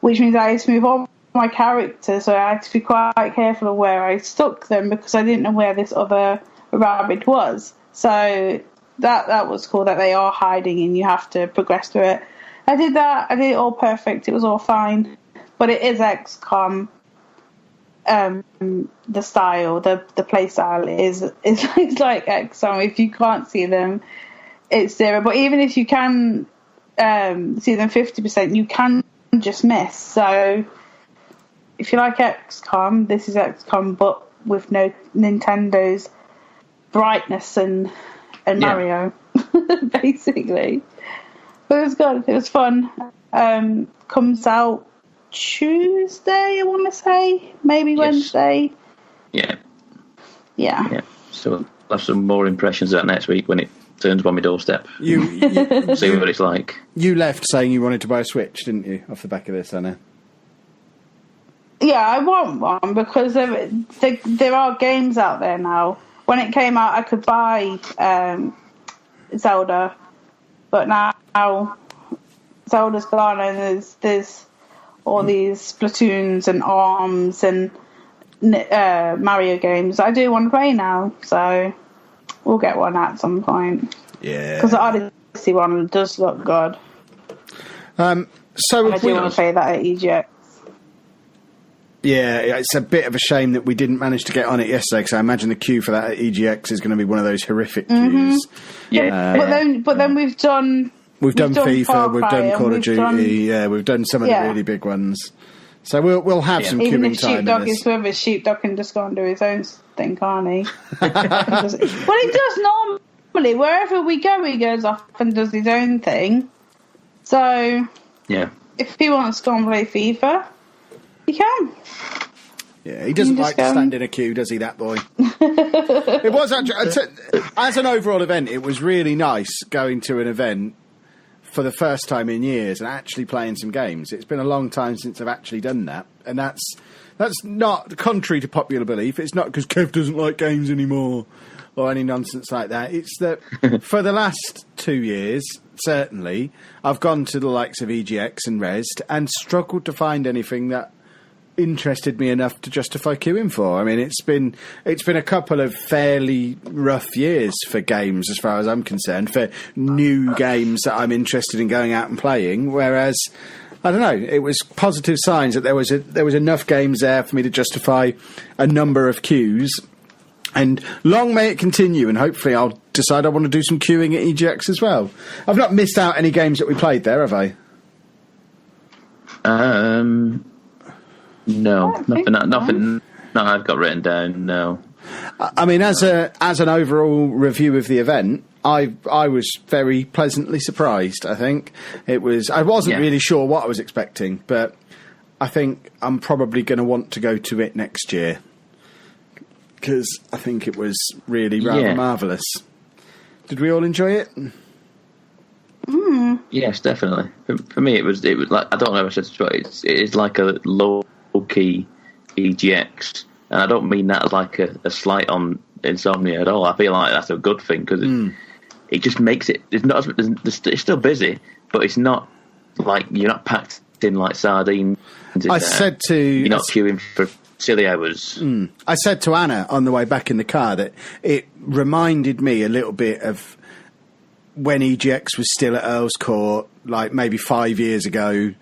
[SPEAKER 2] which means I had to move on my character. So I had to be quite careful of where I stuck them, because I didn't know where this other rabbit was. So that was cool, that they are hiding and you have to progress through it. I did that. I did it all perfect. It was all fine. But it is XCOM. The style, the play style is like XCOM. If you can't see them, it's 0. But even if you can see them 50%, you can just miss. So if you like XCOM, this is XCOM, but with no Nintendo's brightness and Mario, basically. But it was good. It was fun. Comes out Tuesday, I want to say, maybe Wednesday.
[SPEAKER 3] Yeah. So we'll have some more impressions of that next week when it turns up on my doorstep. You see what it's like.
[SPEAKER 1] You left saying you wanted to buy a Switch, didn't you, off the back of this, Anna?
[SPEAKER 2] Yeah, I want one because there are games out there now. When it came out, I could buy Zelda, but now Zelda's gone and there's all these Splatoons and ARMS and Mario games. I do want to play now, so we'll get one at some point.
[SPEAKER 1] Yeah.
[SPEAKER 2] Because the Odyssey one does look good.
[SPEAKER 1] So
[SPEAKER 2] I do want to play that at EGX.
[SPEAKER 1] Yeah, it's a bit of a shame that we didn't manage to get on it yesterday, because I imagine the queue for that at EGX is going to be one of those horrific queues.
[SPEAKER 3] Yeah.
[SPEAKER 2] But then we've done
[SPEAKER 1] FIFA, we've done Call of Duty, we've done some of the really big ones. So we'll have some
[SPEAKER 2] even
[SPEAKER 1] queuing
[SPEAKER 2] if
[SPEAKER 1] time.
[SPEAKER 2] Sheepdog is with us, Sheepdog can just go and do his own thing, can't he? Well, he does normally. Wherever we go, he goes off and does his own thing. So, if he wants to go and play FIFA, he can.
[SPEAKER 1] Yeah, he doesn't like to stand in a queue, does he, that boy? It was actually, as an overall event, it was really nice going to an event for the first time in years and actually playing some games. It's been a long time since I've actually done that, and that's not contrary to popular belief. It's not because Kev doesn't like games anymore or any nonsense like that. It's that for the last 2 years, certainly, I've gone to the likes of EGX and Rezzed and struggled to find anything that interested me enough to justify queuing for. I mean, it's been a couple of fairly rough years for games, as far as I'm concerned, for new games that I'm interested in going out and playing. Whereas, I don't know, it was positive signs that there was enough games there for me to justify a number of queues. And long may it continue, and hopefully I'll decide I want to do some queuing at EGX as well. I've not missed out any games that we played there, have I?
[SPEAKER 3] No, nothing I've got written down, no.
[SPEAKER 1] I mean, as an overall review of the event, I was very pleasantly surprised, I think. I wasn't really sure what I was expecting, but I think I'm probably going to want to go to it next year, because I think it was really rather marvellous. Did we all enjoy it?
[SPEAKER 3] Yes, definitely. For me, it was like, I don't know if I said it is like a low-key EGX, and I don't mean that as like a slight on Insomnia at all. I feel like that's a good thing, because it just makes it. It's still busy, but it's not like you're not packed in like sardines. You're not queuing for silly hours.
[SPEAKER 1] I said to Anna on the way back in the car that it reminded me a little bit of when EGX was still at Earl's Court, like maybe 5 years ago,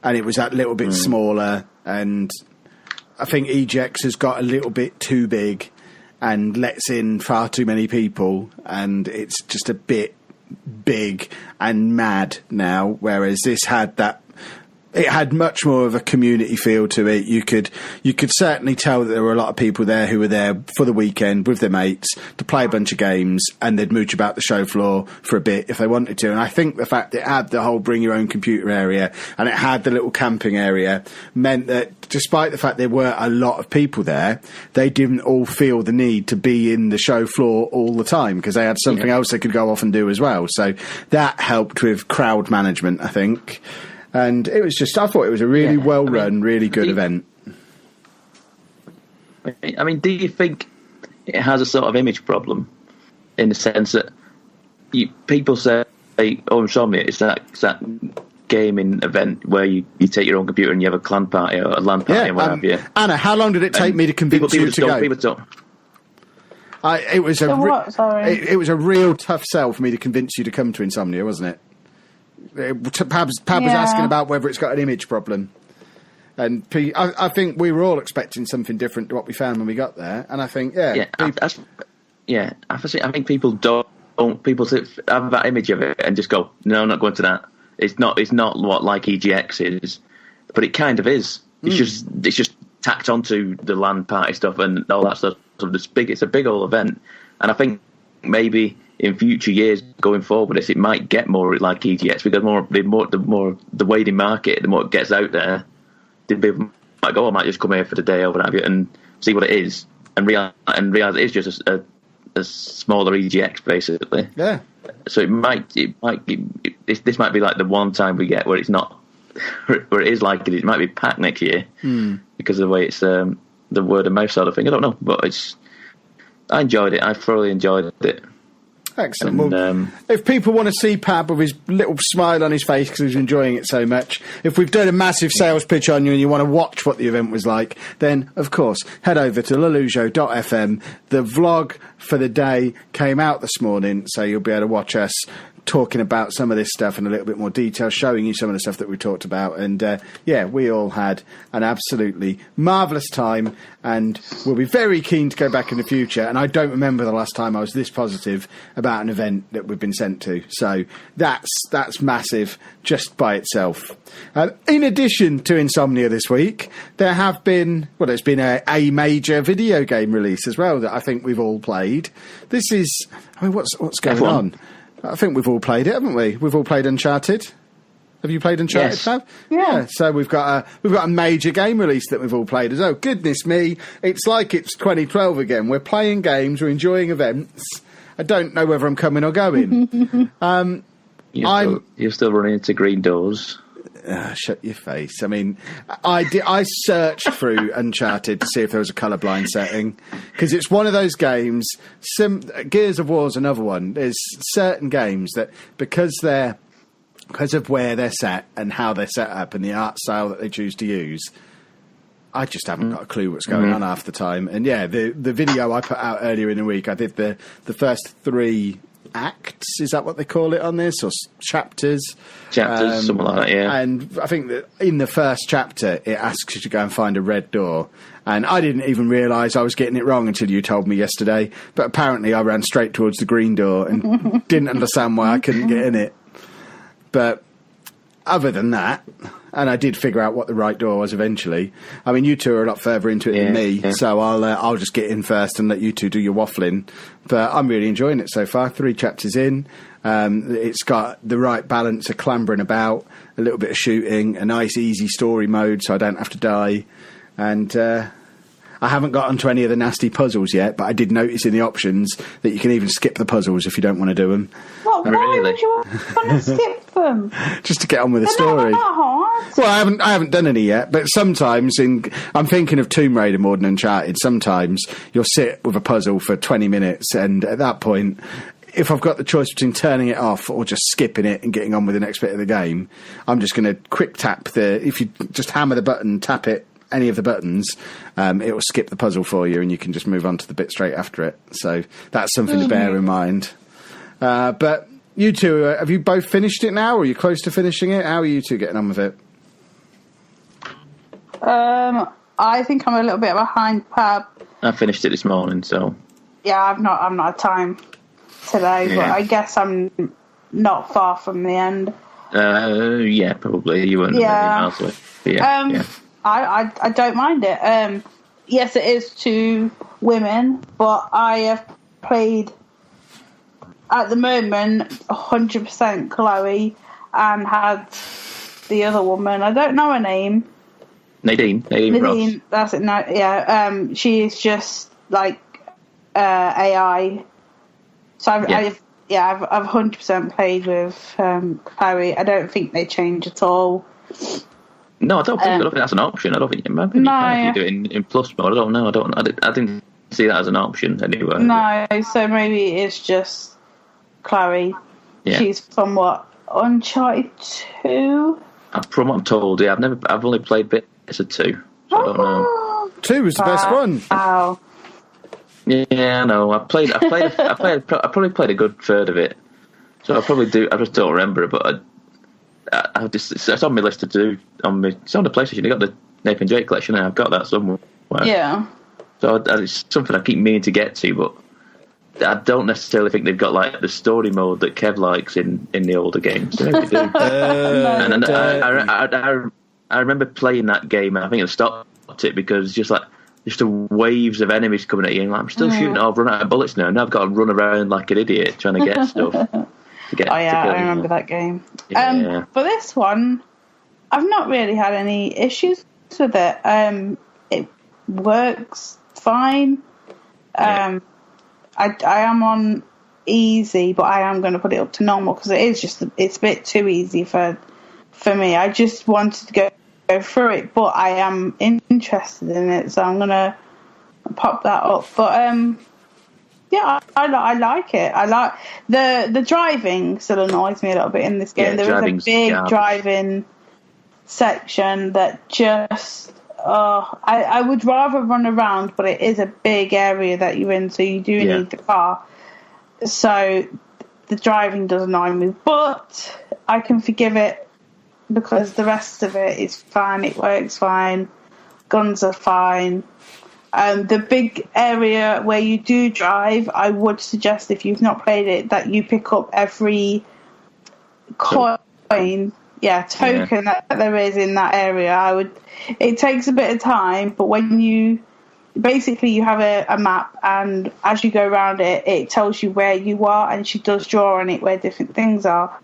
[SPEAKER 1] and it was that little bit smaller, and I think EGX has got a little bit too big and lets in far too many people, and it's just a bit big and mad now, whereas this had that. It had much more of a community feel to it. You could certainly tell that there were a lot of people there who were there for the weekend with their mates to play a bunch of games, and they'd mooch about the show floor for a bit if they wanted to. And I think the fact that it had the whole bring your own computer area and it had the little camping area meant that despite the fact there were a lot of people there, they didn't all feel the need to be in the show floor all the time, because they had something else they could go off and do as well. So that helped with crowd management, I think. And it was I thought it was a really well-run, really good event.
[SPEAKER 3] I mean, do you think it has a sort of image problem in the sense that people say, oh, Insomnia, it's that gaming event where you take your own computer and you have a clan party or a LAN party and what have you.
[SPEAKER 1] Anna, how long did it take me to convince you to go?
[SPEAKER 3] People don't.
[SPEAKER 1] It was a real tough sell for me to convince you to come to Insomnia, wasn't it? Pab was asking about whether it's got an image problem, and I think we were all expecting something different to what we found when we got there, and I think I think people don't people have that image of it and just go, no, I'm not going to that. It's not what like EGX is, but it kind of is. It's just tacked onto the LAN party stuff and all that stuff. So it's a big old event, and I think maybe in future years going forward, it might get more like EGX, because the way they market, the more it gets out there, the people might go, I might just come here for the day or what have you and see what it is, and realize it is just a smaller EGX basically. Yeah. So this might be like the one time we get where it's not, where it is like it might be packed next year,
[SPEAKER 3] because of the way it's the word of mouth sort of thing. I don't know, but I enjoyed it. I thoroughly enjoyed it.
[SPEAKER 1] Excellent. Well, if people want to see Pab with his little smile on his face because he's enjoying it so much, if we've done a massive sales pitch on you and you want to watch what the event was like, then, of course, head over to lelujo.fm. The vlog for the day came out this morning, so you'll be able to watch us talking about some of this stuff in a little bit more detail, showing you some of the stuff that we talked about. And, we all had an absolutely marvellous time, and we'll be very keen to go back in the future. And I don't remember the last time I was this positive about an event that we've been sent to. So that's massive just by itself. In addition to Insomnia this week, there have been, there's been a major video game release as well that I think we've all played. This is, what's going on? I think we've all played it, haven't we? We've all played Uncharted. Have you played Uncharted, Fab?
[SPEAKER 2] Yeah.
[SPEAKER 1] So we've got a major game release that we've all played as well. Goodness me, it's like it's 2012 again. We're playing games, we're enjoying events. I don't know whether I'm coming or going.
[SPEAKER 3] You're still running into green doors.
[SPEAKER 1] Shut your face. I mean, I searched through Uncharted to see if there was a colourblind setting, because it's one of those games. Gears of War is another one. There's certain games that, because of where they're set and how they're set up and the art style that they choose to use, I just haven't got a clue what's going on half the time. And the video I put out earlier in the week, I did the first 3 acts, is that what they call it on this, or chapters,
[SPEAKER 3] something like that, yeah.
[SPEAKER 1] And I think that in the first chapter it asks you to go and find a red door, and I didn't even realise I was getting it wrong until you told me yesterday, but apparently I ran straight towards the green door and didn't understand why I couldn't get in it. But other than that, and I did figure out what the right door was eventually. I mean, you two are a lot further into it than me, so I'll just get in first and let you two do your waffling. But I'm really enjoying it so far. 3 chapters in. It's got the right balance of clambering about, a little bit of shooting, a nice easy story mode so I don't have to die. And I haven't got onto any of the nasty puzzles yet, but I did notice in the options that you can even skip the puzzles if you don't want to do them.
[SPEAKER 2] Well, why would you want to skip them?
[SPEAKER 1] Just to get on with the story.
[SPEAKER 2] They're not hard.
[SPEAKER 1] Well, I haven't done any yet, but sometimes I'm thinking of Tomb Raider more than Uncharted. Sometimes you'll sit with a puzzle for 20 minutes, and at that point, if I've got the choice between turning it off or just skipping it and getting on with the next bit of the game, I'm just going to quick tap if you just hammer the button, tap it, any of the buttons, it will skip the puzzle for you and you can just move on to the bit straight after it. So that's something to bear in mind. But you two, have you both finished it now, or are you close to finishing it? How are you two getting on with it?
[SPEAKER 2] I think I'm a little bit behind Pab.
[SPEAKER 3] I finished it this morning, so...
[SPEAKER 2] Yeah, I've not had time today, but I guess I'm not far from the end.
[SPEAKER 3] Yeah, probably. You weren't really miles away. Yeah.
[SPEAKER 2] I don't mind it. Yes, it is 2 women, but I have played at the moment 100% Chloe and had the other woman. I don't know her name.
[SPEAKER 3] Nadine Ross.
[SPEAKER 2] That's it. No, yeah. She is just like AI. So I've 100% played with Chloe. I don't think they change at all.
[SPEAKER 3] No, I don't think that's an option. I don't think you can if you do it in plus mode. I don't know. I didn't see that as an option anywhere.
[SPEAKER 2] No, so maybe it's just Chloe. Yeah. She's from what, Uncharted 2?
[SPEAKER 3] From what I'm told, yeah. I've only played bits of 2. So I don't know.
[SPEAKER 1] 2 was the best one.
[SPEAKER 2] Wow.
[SPEAKER 3] Yeah, I know. I probably played a good third of it. So I probably do. I just don't remember it, but it's on my list to do. It's on the PlayStation. You got the Nathan Drake collection, and I've got that somewhere.
[SPEAKER 2] Yeah. So
[SPEAKER 3] it's something I keep meaning to get to, but I don't necessarily think they've got like the story mode that Kev likes in the older games. Maybe they do. And I remember playing that game, and I think I stopped it because just the waves of enemies coming at you, and I'm still shooting. I've run out of bullets now, and I've got to run around like an idiot trying to get stuff.
[SPEAKER 2] I remember that game.
[SPEAKER 3] Yeah.
[SPEAKER 2] For this one, I've not really had any issues with it. It works fine. I am on easy, but I am going to put it up to normal because it's a bit too easy for me. I just wanted to go through it, but I am interested in it, so I'm gonna pop that up. But yeah, I like it. I like the driving still annoys me a little bit in this game.
[SPEAKER 3] Yeah,
[SPEAKER 2] there is a big driving section that just I would rather run around, but it is a big area that you're in, so you do need the car. So the driving does annoy me, but I can forgive it because the rest of it is fine. It works fine. Guns are fine. The big area where you do drive, I would suggest, if you've not played it, that you pick up every coin, token that there is in that area. It takes a bit of time, but when you have a map, and as you go around it, it tells you where you are, and she does draw on it where different things are.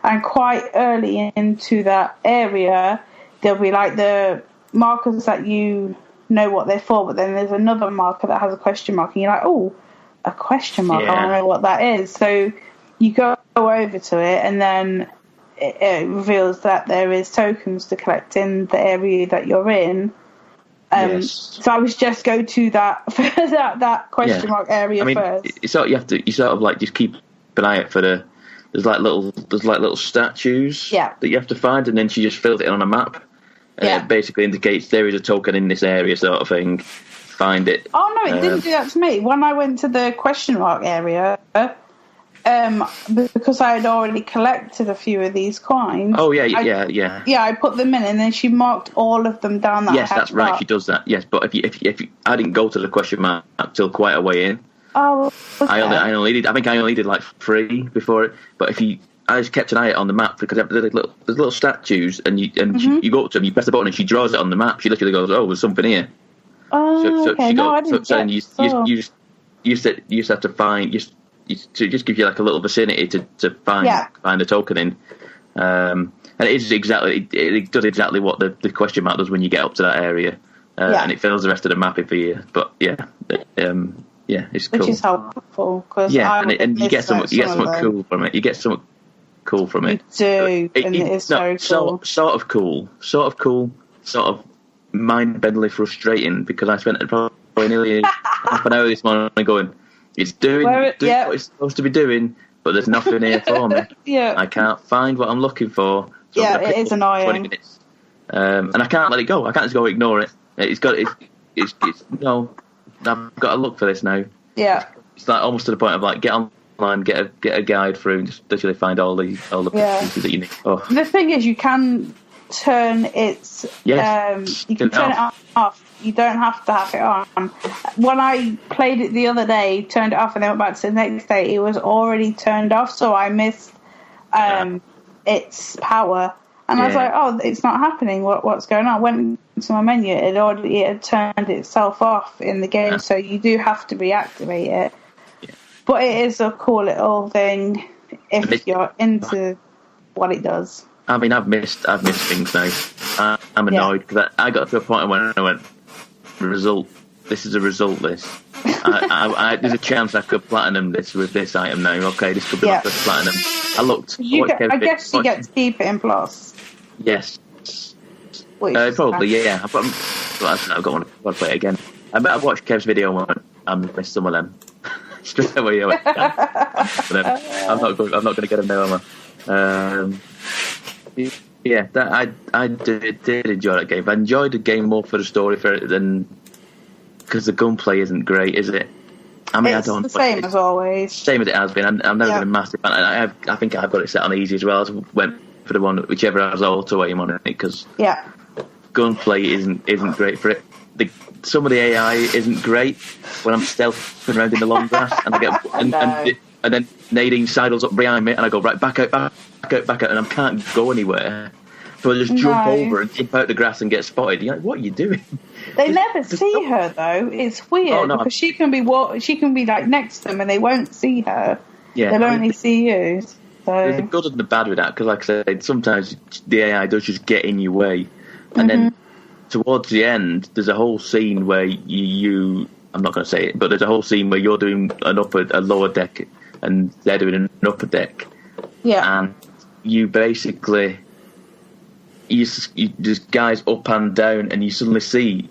[SPEAKER 2] And quite early into that area, there'll be like the markers that you know what they're for, but then there's another marker that has a question mark, and you're like, oh, a question mark, I want to know what that is. So you go over to it, and then it reveals that there is tokens to collect in the area that you're in. So I would just go to that that question mark area first.
[SPEAKER 3] You have to just keep an eye out for there's like little statues that you have to find, and then she just fills it in on a map. It basically indicates there is a token in this area, sort of thing. Find it.
[SPEAKER 2] Oh no, it didn't do that to me. When I went to the question mark area, because I had already collected a few of these coins.
[SPEAKER 3] Oh yeah.
[SPEAKER 2] I put them in, and then she marked all of them down.
[SPEAKER 3] Yes, that's right. She does that. Yes, but if you, I didn't go to the question mark till quite a way in. Oh, okay. I only did like 3 before it. But I just kept an eye on the map because there's little statues, and you go up to them, you press the button, and she draws it on the map. She literally goes, "Oh, there's something here."
[SPEAKER 2] Oh, okay. I didn't.
[SPEAKER 3] So then you just have to find. It just gives you like a little vicinity to find the token in, and it does exactly what the question mark does when you get up to that area, and it fills the rest of the map in for you. But it's cool.
[SPEAKER 2] Which is helpful because
[SPEAKER 3] and you get something cool from it. You get something cool from it.
[SPEAKER 2] You do, and it is very cool.
[SPEAKER 3] Sort of cool, sort of mind-bendingly frustrating because I spent probably nearly half an hour this morning going, it's doing what it's supposed to be doing, but there's nothing here for me. I can't find what I'm looking for. So
[SPEAKER 2] it is annoying.
[SPEAKER 3] 20 minutes. And I can't let it go. I can't just go ignore it. It's no, I've got to look for this now.
[SPEAKER 2] Yeah.
[SPEAKER 3] It's like almost to the point of like get online, get a guide through, and just literally find all the pieces that you need. Oh.
[SPEAKER 2] The thing is, you can turn its you can turn it off. You don't have to have it on. When I played it the other day, turned it off, and then went back to the next day, it was already turned off, so I missed its power. And I was like, oh, it's not happening. What's going on? I went into my menu. It had turned itself off in the game, so you do have to reactivate it. Yeah. But it is a cool little thing if you're into what it does.
[SPEAKER 3] I mean, I've missed things now. I'm annoyed because I got to a point when I went, result. This is a result list. There's a chance I could platinum this with this item now. Okay, this could be my first platinum. I looked.
[SPEAKER 2] I guess you get to keep it in plus.
[SPEAKER 3] Yes. Probably, yeah. I've got to play it again. I bet I've watched Kev's video and I missed some of them. Straight away, I'm not going to get them now, am I? I did enjoy that game. I enjoyed the game more for the story than because the gunplay isn't great, is it? I mean,
[SPEAKER 2] it's the same as always.
[SPEAKER 3] Same as it has been. I've never been a massive fan. I think I've got it set on easy as well. I went for the one whichever has auto aim on it because gunplay isn't great for it. Some of the AI isn't great when I'm stealthing around in the long grass and I get and then Nadine sidles up behind me and I go right back out, and I can't go anywhere. So I just jump over and dip out the grass and get spotted. You're like, what are you doing?
[SPEAKER 2] They never see her though. It's weird because she can be like next to them and they won't see her. Yeah, they'll only see you. So.
[SPEAKER 3] There's the good and the bad with that because, like I said, sometimes the AI does just get in your way, and then towards the end, there's a whole scene where you I'm not going to say it, but there's a whole scene where you're doing a lower deck and they're doing an upper deck. Yeah, and you basically you just guys up and down, and you suddenly see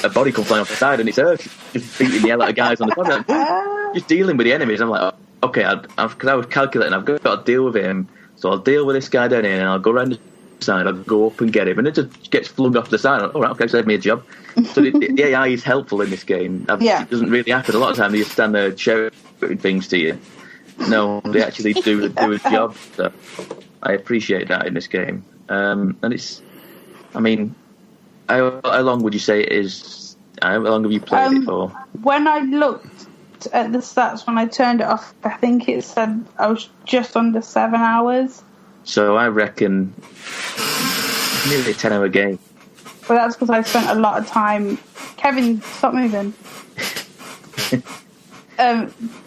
[SPEAKER 3] a body come flying off the side, and it's Earth just beating the hell out of guys on the side. Like, just dealing with the enemies. I'm like, okay, because I was calculating, I've got to deal with him, so I'll deal with this guy down here, and I'll go around the side, I'll go up and get him, and it just gets flung off the side. All right, okay, save me a job. So the AI is helpful in this game. It doesn't really happen a lot of time. They just stand there shouting things to you. No, they actually do a job. So I appreciate that in this game. And it's, I mean, how long would you say it is? How long have you played it for?
[SPEAKER 2] When I looked at the stats when I turned it off, I think it said I was just under 7 hours.
[SPEAKER 3] So I reckon nearly a 10-hour game.
[SPEAKER 2] But that's because I spent a lot of time. Kevin, stop moving.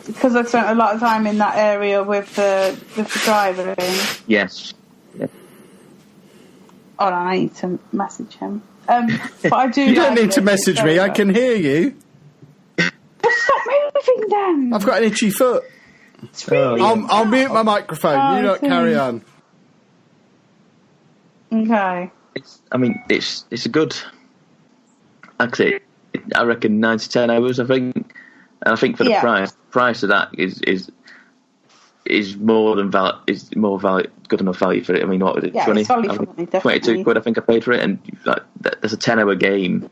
[SPEAKER 2] Because I spent a lot of time in that area with the driver.
[SPEAKER 3] Yes. Yeah.
[SPEAKER 2] Hold on, I need to message him. But I do.
[SPEAKER 1] You don't need to message me. I can hear you.
[SPEAKER 2] Well, stop moving, then.
[SPEAKER 1] I've got an itchy foot. I'll mute my microphone. You don't carry on.
[SPEAKER 2] Okay.
[SPEAKER 3] It's a good. Actually, I reckon 9 to 10 hours. I think, and I think for the price of that is more than valid. Is more valid, good enough value for it. I mean, what was it? 20,
[SPEAKER 2] it's value for money, definitely.
[SPEAKER 3] 22 quid. I think I paid for it, and that's a 10-hour game.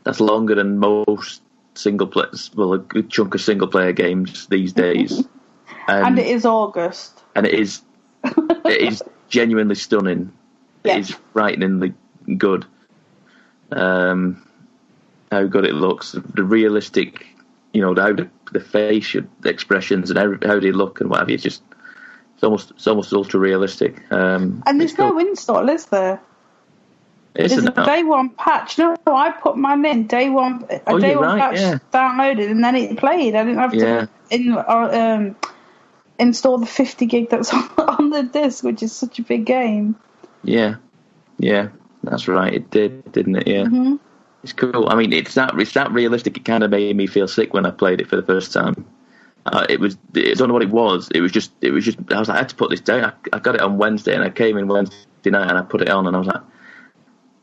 [SPEAKER 3] That's longer than most single players. Well, a good chunk of single player games these days.
[SPEAKER 2] And it is August.
[SPEAKER 3] And it is genuinely stunning.
[SPEAKER 2] Yeah.
[SPEAKER 3] It is frighteningly good. How good it looks, the realistic, how the facial expressions and how they look and what have you. It's almost ultra realistic.
[SPEAKER 2] And there's no install, is there? There's a day one patch. No, I put mine in day one. Day one patch downloaded, and then it played. I didn't have to install the 50 gig that's on the disc, which is such a big game. Yeah,
[SPEAKER 3] that's right. It did, didn't it? Yeah, It's cool. I mean, it's that realistic. It kind of made me feel sick when I played it for the first time. I don't know what it was. It was just. I was like, I had to put this down. I got it on Wednesday, and I came in Wednesday night, and I put it on, and I was like,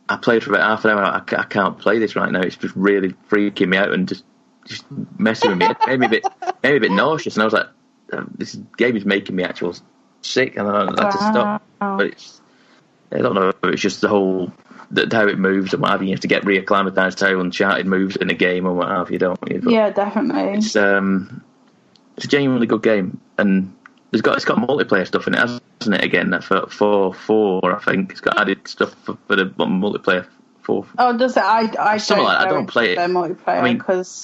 [SPEAKER 3] I played for about half an hour. I can't play this right now. It's just really freaking me out and just messing with me. It made me a bit nauseous, and I was like, this game is making me actual sick, and I had to stop. But I don't know if it's just the whole how it moves and what have you. You have to get reacclimatized to how Uncharted moves in a game and what have you, don't you? But
[SPEAKER 2] yeah, definitely.
[SPEAKER 3] It's a genuinely good game, and it's got multiplayer stuff in it, hasn't it? Again, for 4, I think it's got added stuff for the multiplayer. 4.
[SPEAKER 2] Oh, does it? I
[SPEAKER 3] don't play it.
[SPEAKER 2] Multiplayer,
[SPEAKER 3] I mean,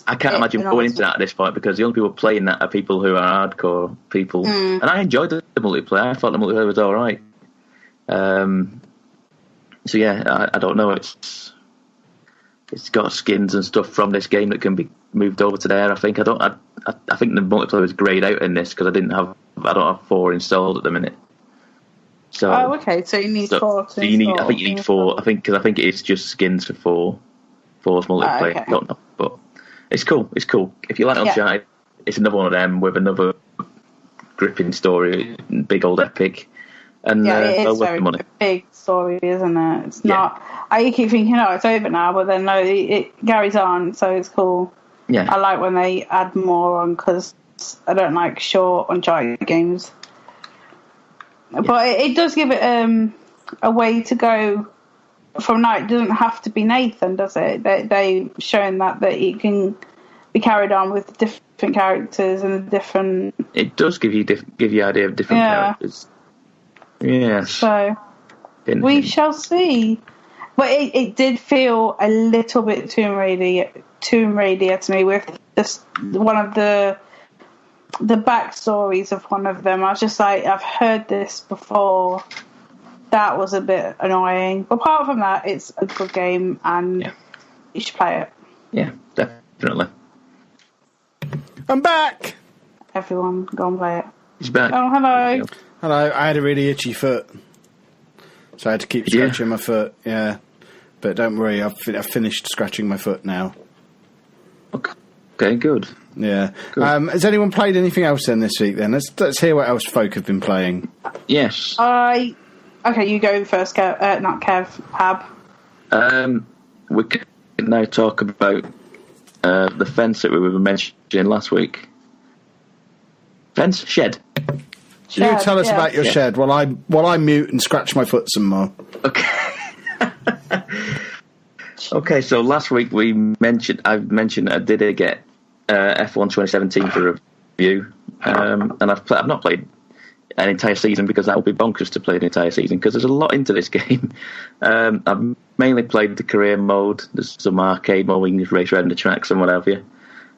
[SPEAKER 3] I can't imagine going into that at this point, because the only people playing that are people who are hardcore people, and I enjoyed the multiplayer. I thought the multiplayer was all right. So yeah, I don't know. It's got skins and stuff from this game that can be moved over to there. I think I think the multiplayer was grayed out in this because I don't have 4 installed at the minute. So
[SPEAKER 2] okay. So you need 4.
[SPEAKER 3] So you need. I think you need 4. I think it is just skins for 4's multiplayer.
[SPEAKER 2] Okay.
[SPEAKER 3] I don't know, but it's cool. It's cool. If you like Uncharted, it's another one of them with another gripping story, big old epic. And
[SPEAKER 2] it is very big story, isn't it? It's not. I keep thinking, it's over now, but then no, it carries on, so it's cool.
[SPEAKER 3] Yeah,
[SPEAKER 2] I like when they add more on, because I don't like short Uncharted games. Yeah. But it does give it a way to go from now. It doesn't have to be Nathan, does it? They showing that it can be carried on with different characters and different. It
[SPEAKER 3] does give you idea of different characters. Yes.
[SPEAKER 2] So we shall see. But it did feel a little bit Tomb Raider to me, with just one of the backstories of one of them. I was just like, I've heard this before. That was a bit annoying. But apart from that, it's a good game, and you should play it.
[SPEAKER 3] Yeah, definitely.
[SPEAKER 1] I'm back!
[SPEAKER 2] Everyone, go and play it.
[SPEAKER 3] He's back.
[SPEAKER 2] Oh, hello.
[SPEAKER 1] Hello, I had a really itchy foot, so I had to keep scratching my foot, But don't worry, I've finished scratching my foot now.
[SPEAKER 3] Okay, good.
[SPEAKER 1] Yeah. Good. Has anyone played anything else then this week then? Let's hear what else folk have been playing.
[SPEAKER 3] Yes.
[SPEAKER 2] I Okay, you go first, Kev. Not Kev, Hab.
[SPEAKER 3] We can now talk about the fence that we were mentioning last week. Fence? Shed.
[SPEAKER 1] You tell us about your shed while I mute and scratch my foot some more.
[SPEAKER 3] Okay. Okay, so last week I mentioned I did get F1 2017 for review, and I've not played an entire season because that would be bonkers to play an entire season because there's a lot into this game. I've mainly played the career mode. There's some arcade mode where you can just race around the tracks and what have you.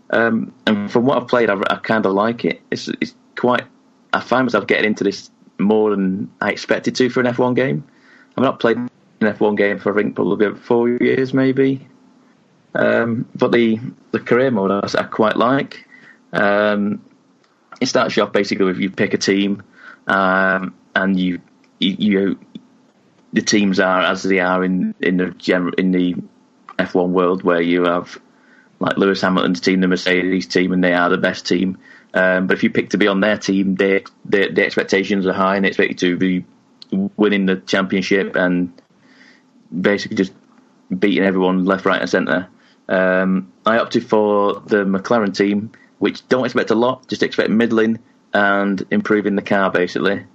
[SPEAKER 3] And from what I've played, I kind of like it. It's quite. I find myself getting into this more than I expected to for an F1 game. I've not played an F1 game for I think probably about 4 years maybe. But the career mode I quite like. It starts you off basically with you pick a team, and you the teams are as they are in the F1 world, where you have like Lewis Hamilton's team, the Mercedes team, and they are the best team. But if you pick to be on their team, the expectations are high, and they expect you to be winning the championship and basically just beating everyone left, right, and centre. I opted for the McLaren team, which don't expect a lot, just expect middling and improving the car basically.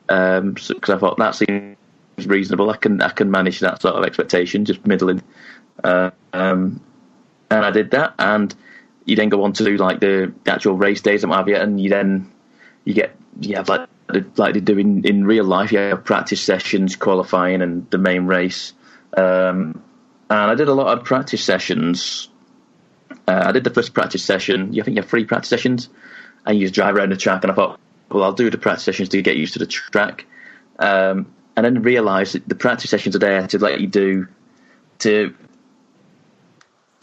[SPEAKER 3] Because I thought that seems reasonable. I can manage that sort of expectation, just middling. And I did that, and you then go on to do like the actual race days and what have you, and you have like they do in real life. You have practice sessions, qualifying, and the main race. And I did a lot of practice sessions. I did the first practice session. I think you have 3 practice sessions, and you just drive around the track. And I thought, well, I'll do the practice sessions to get used to the track. And then realised that the practice sessions are there to let you do to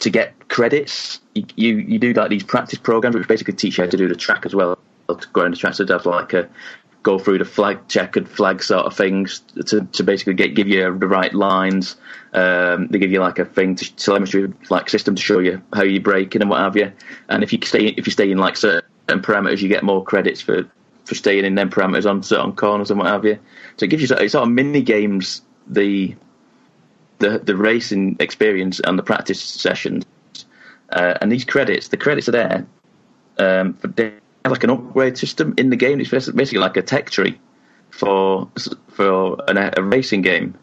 [SPEAKER 3] get credits. You do like these practice programs, which basically teach you how to do the track as well, to go around the track. So they have like go through the checkered flag sort of things to basically give you the right lines. They give you like a thing to telemetry like system to show you how you're braking and what have you. And if you stay in like certain parameters, you get more credits for staying in them parameters on certain corners and what have you. So it gives you sort of mini games the racing experience and the practice sessions. And these credits, the credits are there. They have like an upgrade system in the game. It's basically like a tech tree for a racing game.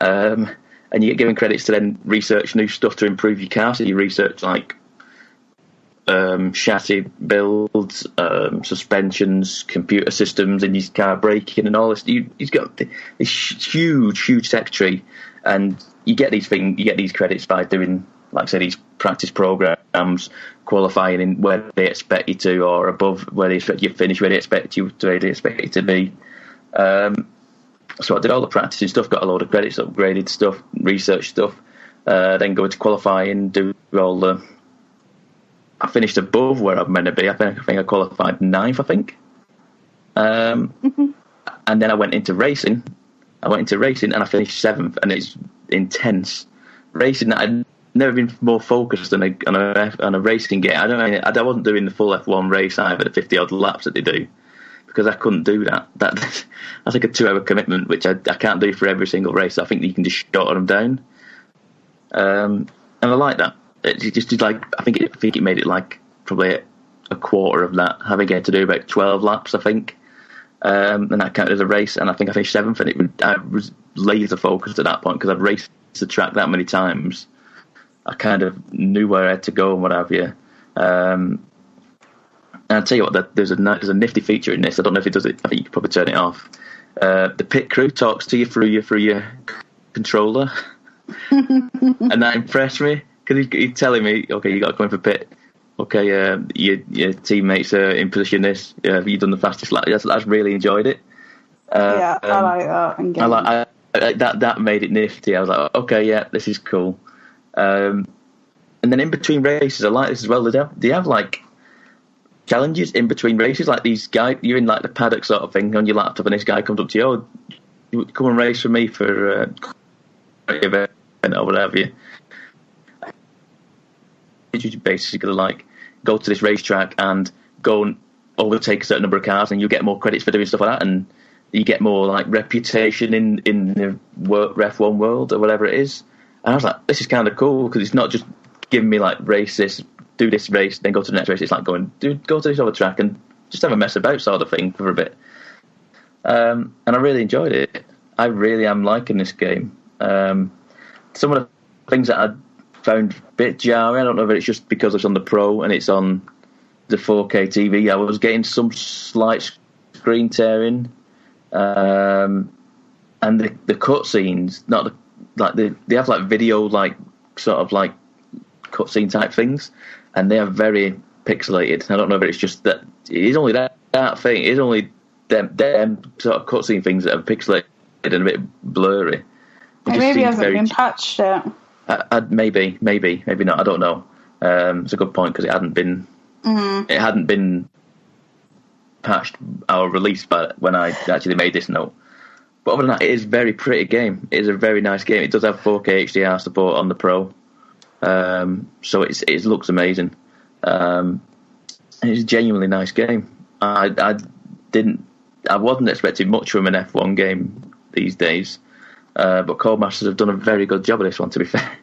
[SPEAKER 3] And you get given credits to then research new stuff to improve your car. So you research like chassis builds, suspensions, computer systems, and your car braking and all this. He's got this huge tech tree, and you get these credits by doing, like I say, these practice programs, qualifying in where they expect you to, or above where they expect you to finish, where they expect you to be. So I did all the practicing stuff, got a load of credits, upgraded stuff, research stuff. Then go into qualifying, do all the. I finished above where I'm meant to be. I think I qualified 9th, I think. And then I went into racing. And I finished 7th, and it's intense. Racing, I'd never been more focused on a racing game. I wasn't doing the full F1 race either, the 50 odd laps that they do, because I couldn't do that. That's like a 2-hour commitment, which I can't do for every single race. I think you can just shorten them down. And I like that. It just like I think it made it like probably a quarter of that, having to do about 12 laps, I think. And that counted as a race, and I think I finished 7th, and I was laser focused at that point because I'd raced the track that many times. I kind of knew where I had to go and what have you. And I'll tell you what, there's a nifty feature in this. I don't know if it does it. I think you could probably turn it off. The pit crew talks to you through your controller, and that impressed me because he's telling me, okay, you got to come in for pit. Okay, your teammates are in position. This, have you done the fastest lap? I've really enjoyed it.
[SPEAKER 2] I like that.
[SPEAKER 3] That made it nifty. I was like, okay, yeah, this is cool. And then in between races, I like this as well. They have like challenges in between races, like these guys. You're in like the paddock sort of thing on your laptop, and this guy comes up to you, oh, you come and race for me for event or whatever. You're basically gonna like go to this racetrack and go and overtake a certain number of cars, and you get more credits for doing stuff like that. And you get more like reputation in the F1 world or whatever it is. And I was like, this is kind of cool because it's not just giving me like race this, do this race, then go to the next race. It's like going, dude, go to this other track and just have a mess about sort of thing for a bit. And I really enjoyed it. I really am liking this game. Some of the things that I found a bit jarring, I don't know if it's just because it's on the Pro and it's on the 4K TV. I was getting some slight screen tearing. And the cutscenes, they have like video, like sort of like cutscene type things, and they are very pixelated. I don't know if it's just that it is only that thing. It is only them sort of cutscene things that are pixelated and a bit blurry.
[SPEAKER 2] Maybe it hasn't been patched yet.
[SPEAKER 3] Maybe not. I don't know. It's a good point because it hadn't been patched or released but when I actually made this note. But other than that, it is a very pretty game. It is a very nice game. It does have 4K HDR support on the Pro, so it looks amazing. It's a genuinely nice game. I wasn't expecting much from an F1 game these days, but Codemasters have done a very good job of this one, to be fair.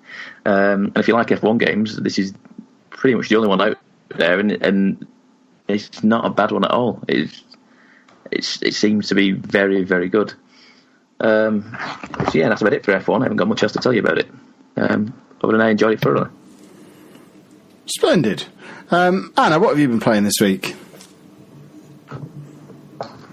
[SPEAKER 3] And if you like F1 games, this is pretty much the only one out there, and it's not a bad one at all. It seems to be very, very good. So yeah, that's about it for F1. I haven't got much else to tell you about it. Other than I enjoyed it thoroughly.
[SPEAKER 1] Splendid. Anna, what have you been playing this week?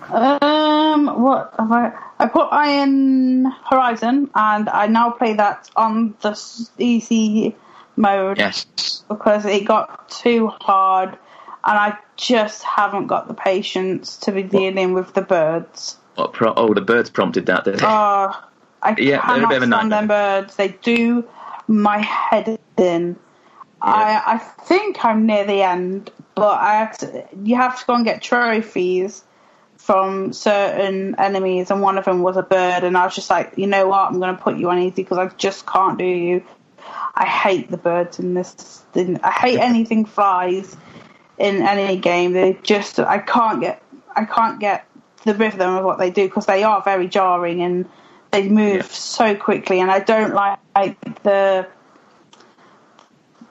[SPEAKER 2] What have I put Iron Horizon, and I now play that on the easy mode.
[SPEAKER 3] Yes.
[SPEAKER 2] Because it got too hard, and I just haven't got the patience to be dealing with the birds.
[SPEAKER 3] The birds prompted that, did they?
[SPEAKER 2] I cannot stand them birds. They do my head in. Yeah. I think I'm near the end, but you have to go and get trophies from certain enemies, and one of them was a bird, and I was just like, you know what, I'm going to put you on easy because I just can't do you. I hate the birds in this. I hate anything flies in any game. I can't get the rhythm of what they do because they are very jarring and they move so quickly, and I don't like the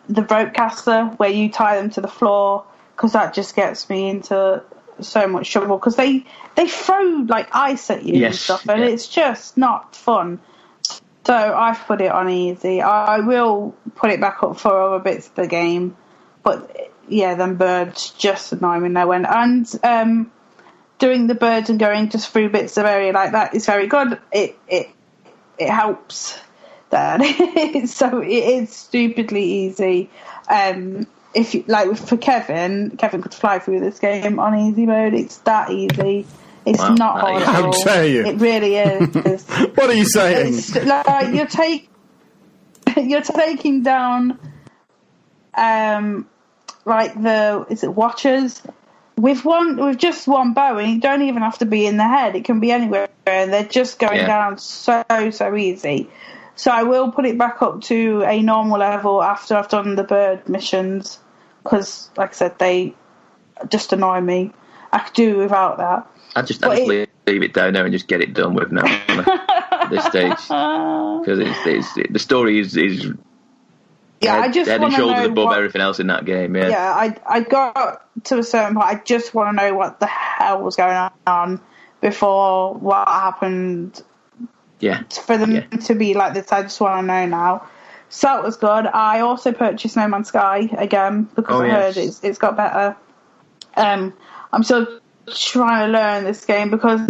[SPEAKER 2] rope caster where you tie them to the floor because that just gets me into so much trouble because they throw like ice at you and stuff, and it's just not fun. So I've put it on easy. I will put it back up for other bits of the game, but yeah, them birds just annoy me no end. And doing the birds and going just through bits of area like that is very good. It helps that. So it is stupidly easy. If you like, for Kevin could fly through this game on easy mode. It's that easy. It's not hard.
[SPEAKER 1] How dare you?
[SPEAKER 2] It really is.
[SPEAKER 1] What are you saying?
[SPEAKER 2] It's like you're taking down like is it Watchers with just one bow, and you don't even have to be in the head. It can be anywhere, and they're just going down so easy. So I will put it back up to a normal level after I've done the bird missions, because, like I said, they just annoy me. I could do without that.
[SPEAKER 3] I just leave it down there and just get it done with now at this stage, because the story is
[SPEAKER 2] I just
[SPEAKER 3] head and shoulders above everything else in that game.
[SPEAKER 2] I got to a certain point. I just want to know what the hell was going on before what happened.
[SPEAKER 3] Yeah,
[SPEAKER 2] for them to be like this, I just want to know now. So that was good. I also purchased No Man's Sky again because I heard it's got better. I'm still trying to learn this game because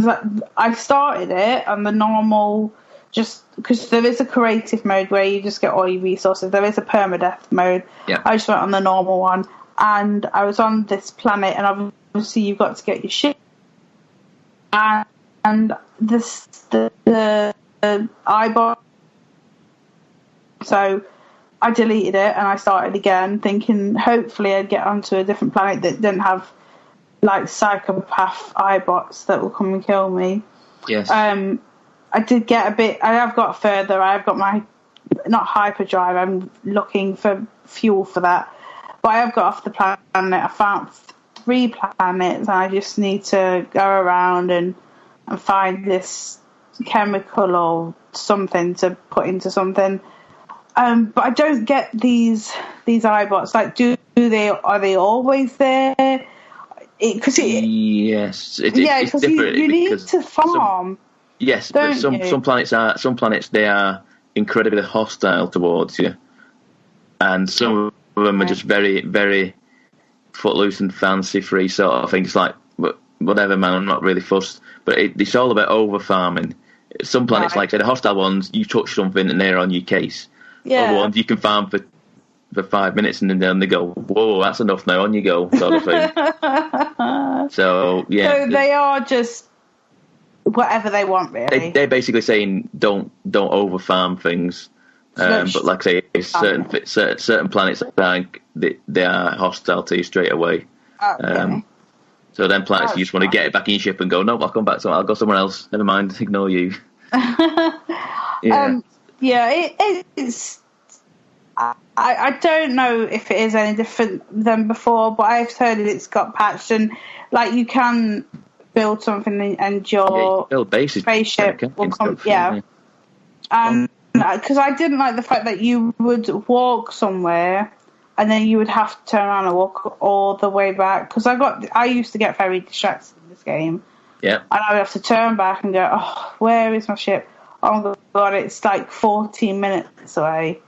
[SPEAKER 2] I started it on the normal, just because there is a creative mode where you just get all your resources. There is a permadeath mode.
[SPEAKER 3] Yeah.
[SPEAKER 2] I just went on the normal one, and I was on this planet, and obviously you've got to get your ship. And the iBot. So I deleted it and I started again, thinking hopefully I'd get onto a different planet that didn't have like psychopath iBots that will come and kill me.
[SPEAKER 3] Yes.
[SPEAKER 2] I did get a bit. I have got further. I have got my not hyperdrive. I'm looking for fuel for that, but I have got off the planet. I found 3 planets, and I just need to go around and and find this chemical or something to put into something. But I don't get these iBots. Like, are they always there?
[SPEAKER 3] Yes,
[SPEAKER 2] it's because you need to farm.
[SPEAKER 3] Some planets they are incredibly hostile towards you, and some of them are just very, very footloose and fancy free sort of things. Like, whatever, man, I'm not really fussed. But it's all about over farming. Some planets, like I said, the hostile ones, you touch something and they're on your case.
[SPEAKER 2] Yeah.
[SPEAKER 3] Other ones you can farm for 5 minutes and then they go, whoa, that's enough now, on you go, sort of thing. So
[SPEAKER 2] they are just whatever they want, really.
[SPEAKER 3] They're basically saying don't over farm things. But like I say, certain planets, they are hostile to you straight away.
[SPEAKER 2] Okay.
[SPEAKER 3] So then planets, you just want to get it back in your ship and go, no, I'll come back. I'll go somewhere else. Never mind, ignore you.
[SPEAKER 2] It's. I don't know if it is any different than before, but I've heard it's got patched and like you can build something and your spaceship will come. And because I didn't like the fact that you would walk somewhere and then you would have to turn around and walk all the way back. Because I used to get very distracted in this game.
[SPEAKER 3] Yeah.
[SPEAKER 2] And I would have to turn back and go, oh, where is my ship? Oh my God, it's like 14 minutes away.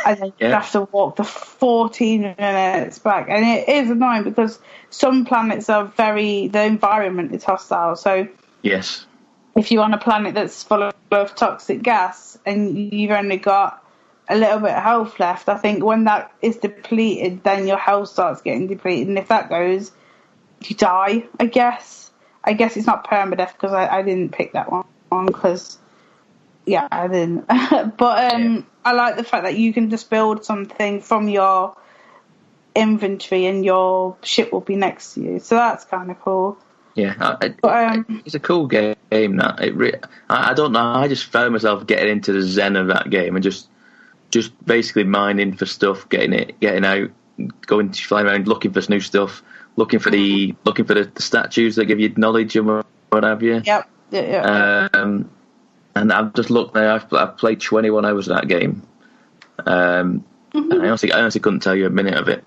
[SPEAKER 2] And then you have to walk the 14 minutes back. And it is annoying because some planets are the environment is hostile. So
[SPEAKER 3] yes,
[SPEAKER 2] if you're on a planet that's full of toxic gas and you've only got a little bit of health left, I think when that is depleted, then your health starts getting depleted. And if that goes, you die, I guess. I guess it's not permadeath because I didn't pick that one because... Yeah, I didn't. But I like the fact that you can just build something from your inventory and your ship will be next to you. So that's kind of cool.
[SPEAKER 3] Yeah, it's a cool game. That I don't know. I just found myself getting into the zen of that game and just basically mining for stuff, getting out, flying around, looking for new stuff, looking for the statues that give you knowledge and what have you.
[SPEAKER 2] Yep. Yeah.
[SPEAKER 3] And I've just looked now. I've played 21 hours of that game. And I honestly couldn't tell you a minute of it.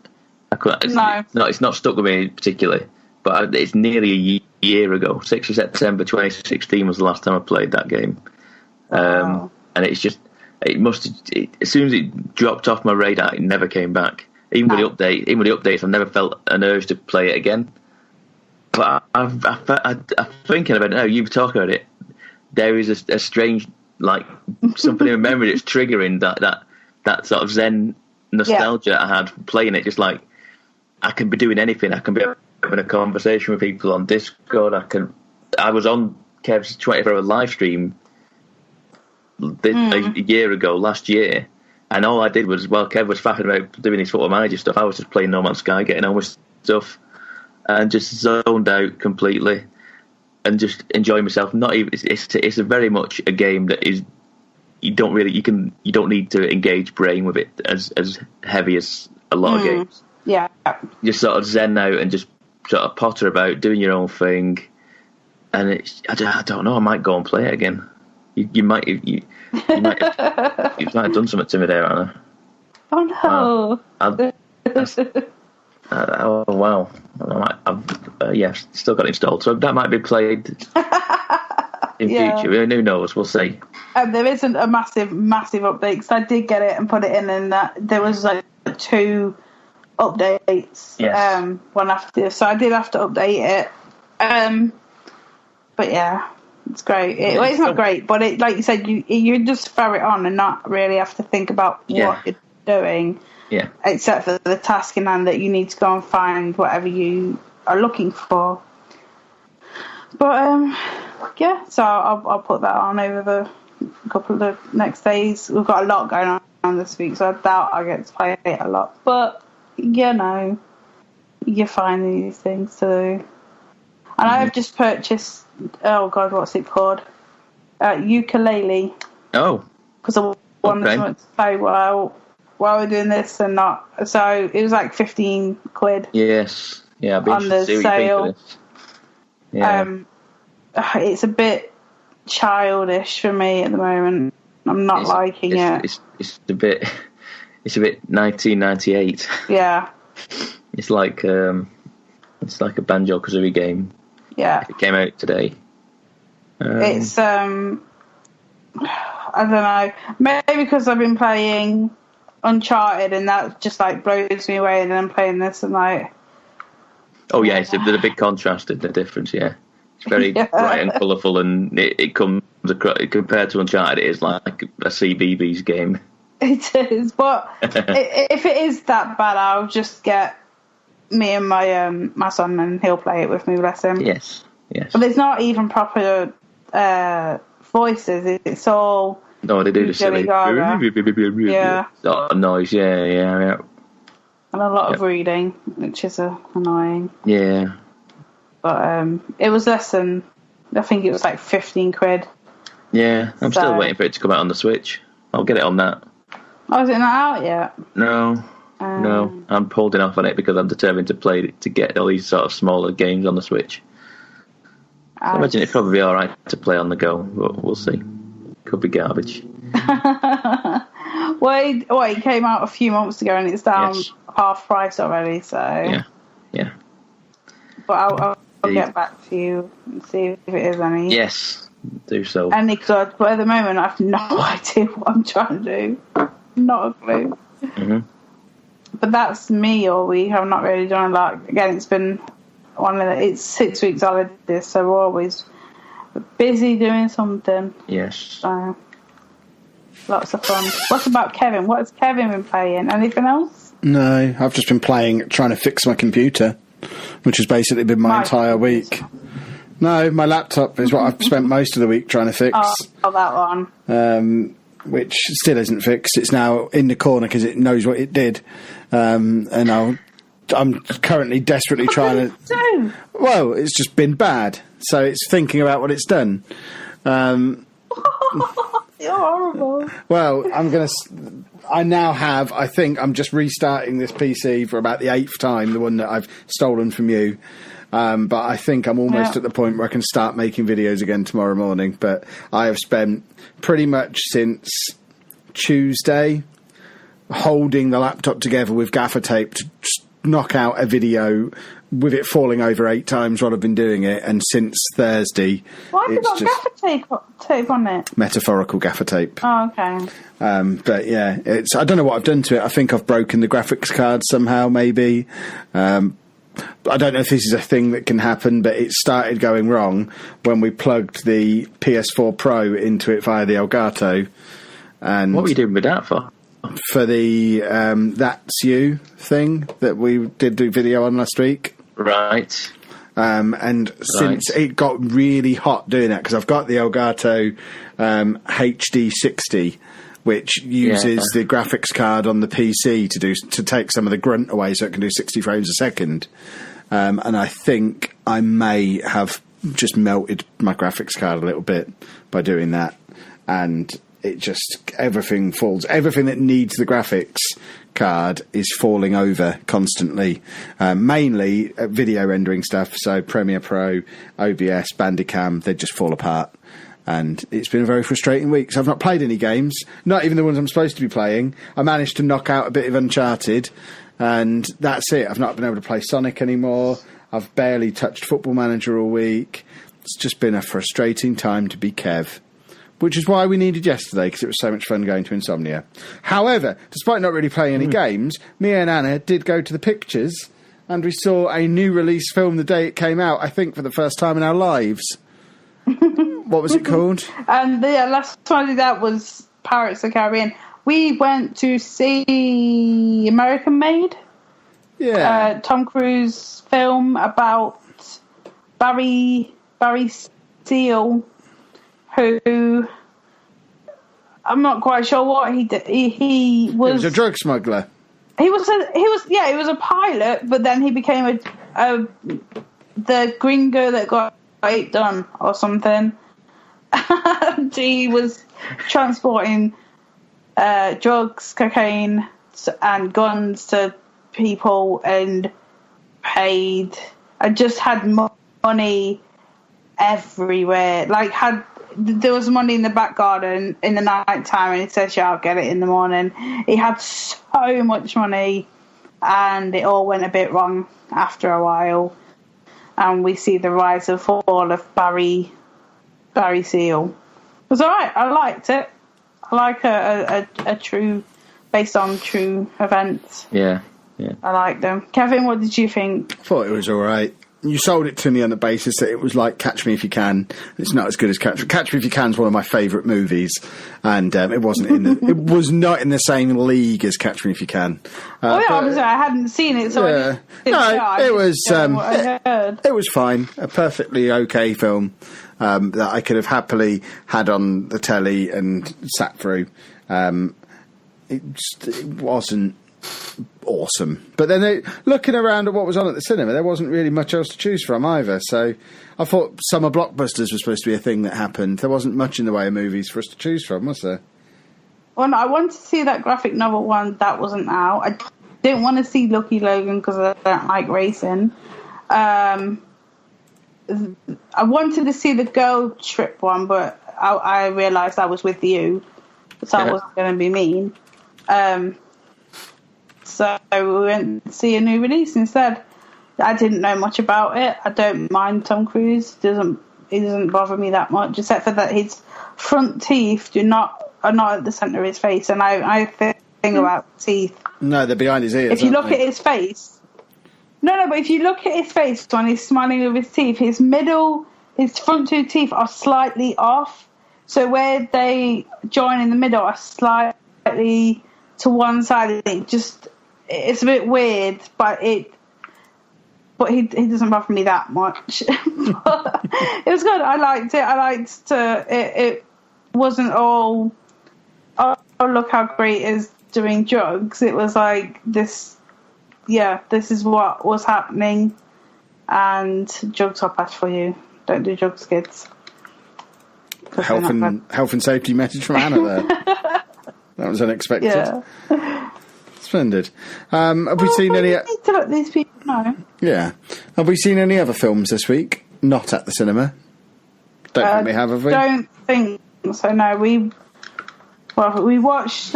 [SPEAKER 3] It's not stuck with me particularly. But it's nearly a year ago. 6th of September 2016 was the last time I played that game.
[SPEAKER 2] Wow.
[SPEAKER 3] And it's just as soon as it dropped off my radar, it never came back. Even with the updates, I've never felt an urge to play it again. But I'm thinking about it now. You've talked about it. There is a strange, like, something in memory that's triggering that sort of zen nostalgia I had playing it. Just like, I can be doing anything. I can be having a conversation with people on Discord. I was on Kev's 24-hour live stream a year ago, last year, and all I did was, while Kev was faffing about doing his Football Manager stuff, I was just playing No Man's Sky, getting on with stuff, and just zoned out completely. And just enjoy myself. Not even. It's a very much a game that is. You don't need to engage brain with it as heavy as a lot of games.
[SPEAKER 2] Yeah.
[SPEAKER 3] Just sort of zen out and just sort of potter about, doing your own thing. And I don't know. I might go and play it again. You might have done something to me there, Anna.
[SPEAKER 2] Oh no.
[SPEAKER 3] Oh wow! I've still got it installed, so that might be played in future. Who knows? We'll see.
[SPEAKER 2] There isn't a massive update because I did get it and put it in, and there was like 2 updates.
[SPEAKER 3] Yes.
[SPEAKER 2] One after, so I did have to update it. But yeah, it's great. It's not great, but it, like you said, you just throw it on and not really have to think about what you're doing.
[SPEAKER 3] Yeah.
[SPEAKER 2] Except for the task in hand that you need to go and find whatever you are looking for. But so I'll put that on over the couple of the next days. We've got a lot going on this week, so I doubt I get to play it a lot. But you find these things to do. And I have just purchased. Oh God, what's it called? Ukulele.
[SPEAKER 3] Oh.
[SPEAKER 2] Because I wanted something to play while we're doing this and not. So it was like 15 quid.
[SPEAKER 3] Yes. Yeah, I've been
[SPEAKER 2] on the
[SPEAKER 3] to see
[SPEAKER 2] sale.
[SPEAKER 3] what you think of this. Yeah.
[SPEAKER 2] It's a bit childish for me at the moment. I'm not liking it.
[SPEAKER 3] It's a bit 1998.
[SPEAKER 2] Yeah.
[SPEAKER 3] It's like a Banjo-Kazooie game.
[SPEAKER 2] Yeah.
[SPEAKER 3] If it came out today.
[SPEAKER 2] It's I don't know. Maybe because I've been playing Uncharted and that just like blows me away, and then I'm playing this and like.
[SPEAKER 3] Oh yeah, there's a big contrast in the difference. Yeah, it's very bright and colourful, and it comes across, compared to Uncharted, it is like a CBeebies game.
[SPEAKER 2] It is, but if it is that bad, I'll just get me and my son, and he'll play it with me. Bless him.
[SPEAKER 3] Yes.
[SPEAKER 2] But it's not even proper voices. It's all.
[SPEAKER 3] No, they do the silly.
[SPEAKER 2] Yeah.
[SPEAKER 3] Noise. Yeah.
[SPEAKER 2] And a lot of reading, which is annoying.
[SPEAKER 3] Yeah.
[SPEAKER 2] But it was less than, I think it was like 15 quid.
[SPEAKER 3] Yeah, I'm still waiting for it to come out on the Switch. I'll get it on that.
[SPEAKER 2] Oh, is it not out yet?
[SPEAKER 3] No, I'm holding off on it because I'm determined to get all these sort of smaller games on the Switch. I imagine it'd probably be alright to play on the go, but we'll see. Could be garbage.
[SPEAKER 2] Well, it came out a few months ago and it's down half price already, so...
[SPEAKER 3] Yeah.
[SPEAKER 2] But I'll get back to you and see if it is any.
[SPEAKER 3] Yes, do so.
[SPEAKER 2] Any good, but at the moment I have no idea what I'm trying to do. Not a clue.
[SPEAKER 3] Mm-hmm.
[SPEAKER 2] But that's me all week. I've not really done a lot. Again, it's been it's 6 weeks holidays, so we're always busy doing something.
[SPEAKER 3] Yes.
[SPEAKER 2] So, lots of fun. What about Kevin? What has Kevin been playing? Anything else?
[SPEAKER 1] No, I've just been trying to fix my computer, which has basically been my entire week. No, my laptop is what I've spent most of the week trying to fix.
[SPEAKER 2] Oh, that one.
[SPEAKER 1] Which still isn't fixed. It's now in the corner because it knows what it did. And I'm currently desperately trying to... Well, it's just been bad. So it's thinking about what it's done.
[SPEAKER 2] You're horrible.
[SPEAKER 1] Well, I now have... I think I'm just restarting this PC for about the 8th time, the one that I've stolen from you. But I think I'm almost at the point where I can start making videos again tomorrow morning. But I have spent pretty much since Tuesday holding the laptop together with gaffer tape to knock out a video with it falling over 8 times while I've been doing it. And since Thursday...
[SPEAKER 2] Why have you got gaffer tape on it?
[SPEAKER 1] Metaphorical gaffer tape.
[SPEAKER 2] Oh, okay.
[SPEAKER 1] But yeah, I don't know what I've done to it. I think I've broken the graphics card somehow, maybe. I don't know if this is a thing that can happen, but it started going wrong when we plugged the PS4 Pro into it via the Elgato. And
[SPEAKER 3] what were you doing with that for?
[SPEAKER 1] For the That's You thing that we did do video on last week.
[SPEAKER 3] Right.
[SPEAKER 1] And since it got really hot doing that, because I've got the Elgato HD60, which uses the graphics card on the PC to take some of the grunt away so it can do 60 frames a second. And I think I may have just melted my graphics card a little bit by doing that. And it just, everything falls. Everything that needs the graphics card is falling over constantly. Mainly video rendering stuff. So Premiere Pro, OBS, Bandicam, they just fall apart. And it's been a very frustrating week. So I've not played any games, not even the ones I'm supposed to be playing. I managed to knock out a bit of Uncharted, and that's it. I've not been able to play Sonic anymore. I've barely touched Football Manager all week. It's just been a frustrating time to be Kev, which is why we needed yesterday, because it was so much fun going to Insomnia. However, despite not really playing any games, me and Anna did go to the pictures, and we saw a new release film the day it came out, I think for the first time in our lives. What was it called?
[SPEAKER 2] And the last one I did that was Pirates of the Caribbean. We went to see American Made.
[SPEAKER 1] Yeah.
[SPEAKER 2] Tom Cruise film about Barry Seal, who I'm not quite sure what he did. He was
[SPEAKER 1] a drug smuggler.
[SPEAKER 2] He was a pilot, but then he became the gringo that got it done or something. And he was transporting drugs, cocaine, and guns to people, and paid. I just had money everywhere. Like, had there was money in the back garden in the night time, and he says, "Yeah, I'll get it in the morning." He had so much money, and it all went a bit wrong after a while, and we see the rise and fall of Barry Seal. It was alright. I liked it. I like a true, based on true events.
[SPEAKER 3] Yeah.
[SPEAKER 2] I like them. Kevin, what did you think?
[SPEAKER 1] I thought it was alright. You sold it to me on the basis that it was like Catch Me If You Can. It's not as good as Catch Me If You Can is one of my favourite movies, and it was not in the same league as Catch Me If You Can.
[SPEAKER 2] Obviously I hadn't seen it, so
[SPEAKER 1] yeah. It was fine. A perfectly okay film that I could have happily had on the telly and sat through. It wasn't awesome, but then looking around at what was on at the cinema, there wasn't really much else to choose from either, so I thought summer blockbusters was supposed to be a thing that happened. There wasn't much in the way of movies for us to choose from, was there?
[SPEAKER 2] Well, no, I wanted to see that graphic novel one that wasn't out. I didn't want to see Lucky Logan because I don't like racing. I wanted to see the girl trip one, but I realised I was with you, so I wasn't going to be mean. So we went to see a new release instead. I didn't know much about it. I don't mind Tom Cruise. He doesn't bother me that much, except for that his front teeth are not at the centre of his face. And I think about teeth.
[SPEAKER 1] No, they're behind his ears.
[SPEAKER 2] If you look at his face, but if you look at his face when he's smiling with his teeth, his front two teeth are slightly off. So where they join in the middle are slightly to one side. It's a bit weird, but he doesn't bother me that much. But it was good. I liked it. It wasn't all, oh, look how great it is doing drugs. It was like this is what was happening, and drugs are bad for you. Don't do drugs, kids.
[SPEAKER 1] Health and safety message from Anna there. That was unexpected.
[SPEAKER 2] Yeah.
[SPEAKER 1] Splendid. Have we seen any?
[SPEAKER 2] Need to let these people know.
[SPEAKER 1] Yeah. Have we seen any other films this week? Not at the cinema. Don't think we have we?
[SPEAKER 2] Don't think so. No, we watched.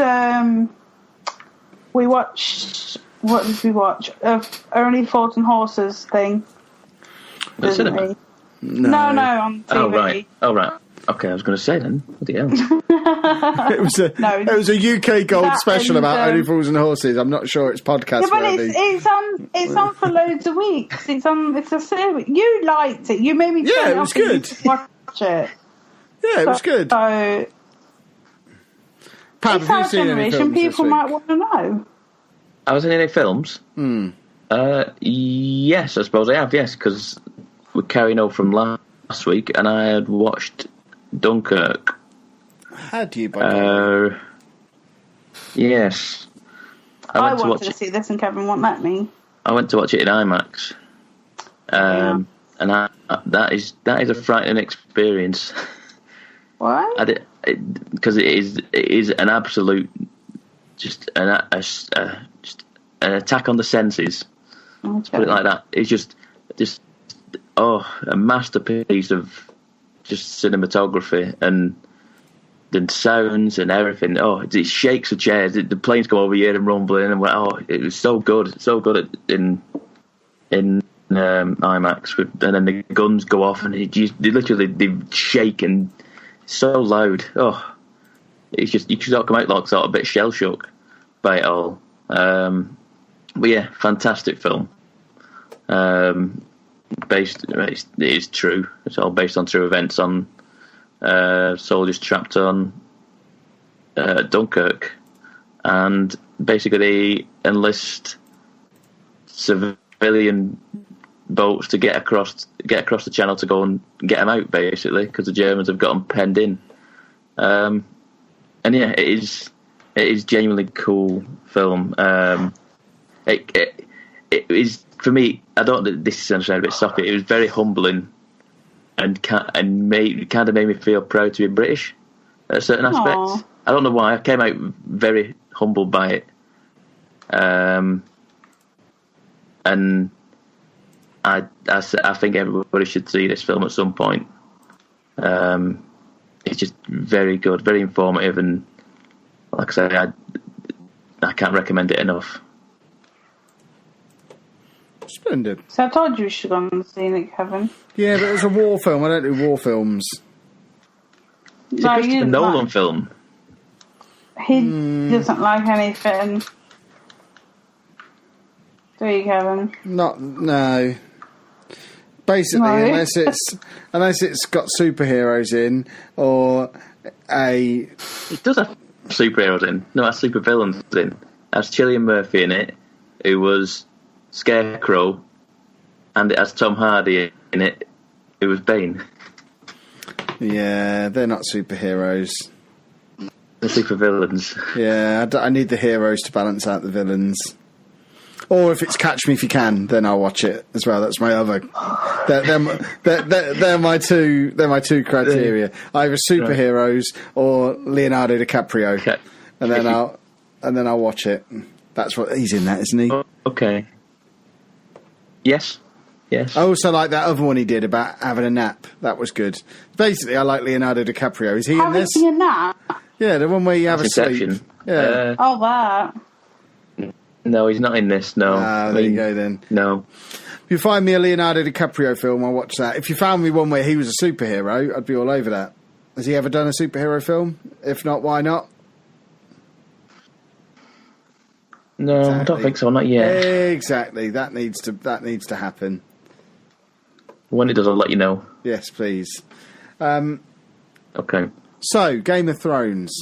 [SPEAKER 2] What did we watch? Only Fought and Horses thing.
[SPEAKER 3] The cinema?
[SPEAKER 2] No, on TV.
[SPEAKER 3] Oh right. Okay, I was going to say then. What the hell?
[SPEAKER 1] It was a UK Gold special about Only Fools and Horses. I'm not sure it's podcast worthy.
[SPEAKER 2] It's on for loads of weeks. It's a series. You liked it. You made me.
[SPEAKER 1] Yeah, it was good.
[SPEAKER 2] Watch it.
[SPEAKER 1] Yeah, it was good.
[SPEAKER 2] So,
[SPEAKER 1] Pam, have you seen any films
[SPEAKER 2] people
[SPEAKER 1] this week?
[SPEAKER 2] might want to know.
[SPEAKER 3] I was in any films? Yes, I suppose I have. Yes, because we're carrying over from last week, and I had watched Dunkirk.
[SPEAKER 1] Had you, by
[SPEAKER 2] Yes. I wanted to see this, and Kevin won't let me.
[SPEAKER 3] I went to watch it in IMAX. And that is a frightening experience.
[SPEAKER 2] Why?
[SPEAKER 3] Because it is an absolute just an attack on the senses.
[SPEAKER 2] Okay.
[SPEAKER 3] Let's put it like that. It's just a masterpiece of just cinematography and then sounds and everything. Oh, it shakes the chairs. The planes go over here and rumbling, and it was so good in IMAX. And then the guns go off, and they shake and so loud. Oh, it's just you just come out like sort of a bit shell shook by it all. But yeah, fantastic film. It is true. It's all based on true events on soldiers trapped on Dunkirk, and basically they enlist civilian boats to get across the channel to go and get them out, basically, because the Germans have got them penned in. And yeah, it is genuinely cool film. It is, for me, I don't. This sounds a bit soppy. It was very humbling, and kind of made me feel proud to be British at certain aspects.
[SPEAKER 2] Aww.
[SPEAKER 3] I don't know why. I came out very humbled by it, and I think everybody should see this film at some point. it's just very good, very informative, and like I say, I can't recommend it enough.
[SPEAKER 1] Splendid.
[SPEAKER 2] So I told you should go and see it, Kevin.
[SPEAKER 1] Yeah, but it was a war film. I don't do war films.
[SPEAKER 3] It's a Christopher Nolan film.
[SPEAKER 2] He doesn't like anything. Do you, Kevin?
[SPEAKER 1] No. Basically,
[SPEAKER 2] No.
[SPEAKER 1] unless it's got superheroes in, or a...
[SPEAKER 3] It does have superheroes in. No, it has supervillains in. It has Cillian Murphy in it, who was Scarecrow, and it has Tom Hardy in it, who was Bane.
[SPEAKER 1] Yeah, they're not superheroes.
[SPEAKER 3] They're supervillains.
[SPEAKER 1] Yeah, I need the heroes to balance out the villains. Or if it's Catch Me If You Can, then I'll watch it as well. That's my other. They're my two criteria. Either superheroes or Leonardo DiCaprio,
[SPEAKER 3] Okay.
[SPEAKER 1] and then I'll watch it. That's what he's in that, isn't he?
[SPEAKER 3] Okay. Yes.
[SPEAKER 1] I also like that other one he did about having a nap. That was good. Basically, I like Leonardo DiCaprio. Is he in this?
[SPEAKER 2] Having a nap?
[SPEAKER 1] Yeah, the one where you have a
[SPEAKER 3] Inception.
[SPEAKER 1] sleep. Yeah.
[SPEAKER 2] That.
[SPEAKER 3] No, he's not in this. No.
[SPEAKER 1] There you go then.
[SPEAKER 3] No.
[SPEAKER 1] If you find me a Leonardo DiCaprio film, I'll watch that. If you found me one where he was a superhero, I'd be all over that. Has he ever done a superhero film? If not, why not?
[SPEAKER 3] No, exactly. I don't think so. Not yet.
[SPEAKER 1] Exactly. That needs to happen.
[SPEAKER 3] When it does, I'll let you know.
[SPEAKER 1] Yes, please.
[SPEAKER 3] Okay.
[SPEAKER 1] So, Game of Thrones.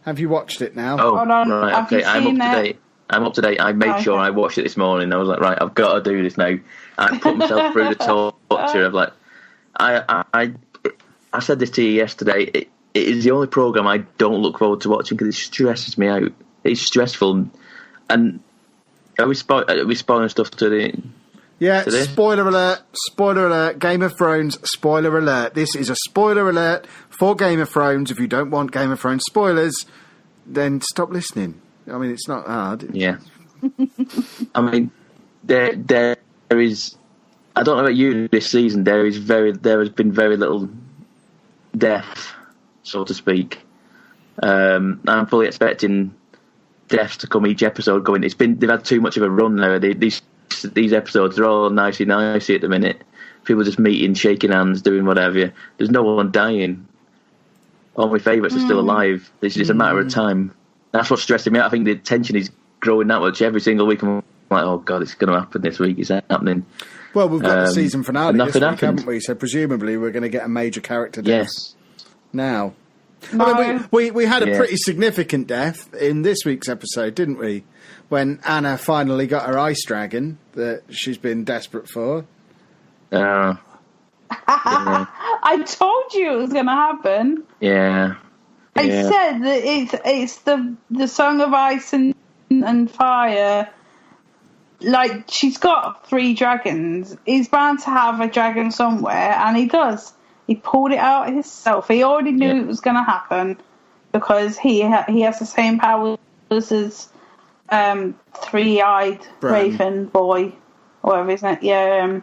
[SPEAKER 1] Have you watched it now?
[SPEAKER 3] Oh,
[SPEAKER 2] Hold on.
[SPEAKER 3] right.
[SPEAKER 2] Have
[SPEAKER 3] Okay,
[SPEAKER 2] you
[SPEAKER 3] I'm
[SPEAKER 2] seen
[SPEAKER 3] up to date. I'm up to date. I made sure I watched it this morning. I was like, right, I've got to do this now. I put myself through the torture of like, I said this to you yesterday. It is the only program I don't look forward to watching because it stresses me out. It's stressful, and are we spoiling stuff today?
[SPEAKER 1] Yeah, spoiler alert, Game of Thrones, spoiler alert. This is a spoiler alert for Game of Thrones. If you don't want Game of Thrones spoilers, then stop listening. I mean, it's not hard.
[SPEAKER 3] Yeah. I mean, there is, I don't know about you this season, there has been very little death, so to speak. I'm fully expecting deaths to come each episode going. They've had too much of a run now. These episodes are all nicey at the minute. People just meeting, shaking hands, doing whatever. There's no one dying. All my favourites are still alive. It's just a matter of time. That's what's stressing me out. I think the tension is growing that much every single week. I'm like, oh God, it's going to happen this week. It's happening.
[SPEAKER 1] Well, we've got the season finale this week,
[SPEAKER 3] happened.
[SPEAKER 1] haven't we? So presumably we're going to get a major character death.
[SPEAKER 3] Yes.
[SPEAKER 1] Now.
[SPEAKER 2] No.
[SPEAKER 1] I mean, we had a pretty significant death in this week's episode, didn't we? When Anna finally got her ice dragon that she's been desperate for.
[SPEAKER 3] Yeah.
[SPEAKER 2] I told you it was going to happen.
[SPEAKER 3] Yeah.
[SPEAKER 2] I said that it's the Song of Ice and Fire. Like, she's got 3 dragons. He's bound to have a dragon somewhere, and he does. He pulled it out himself. He already knew it was going to happen because he has the same powers as Three-Eyed Raven Boy, or whatever his name. Yeah,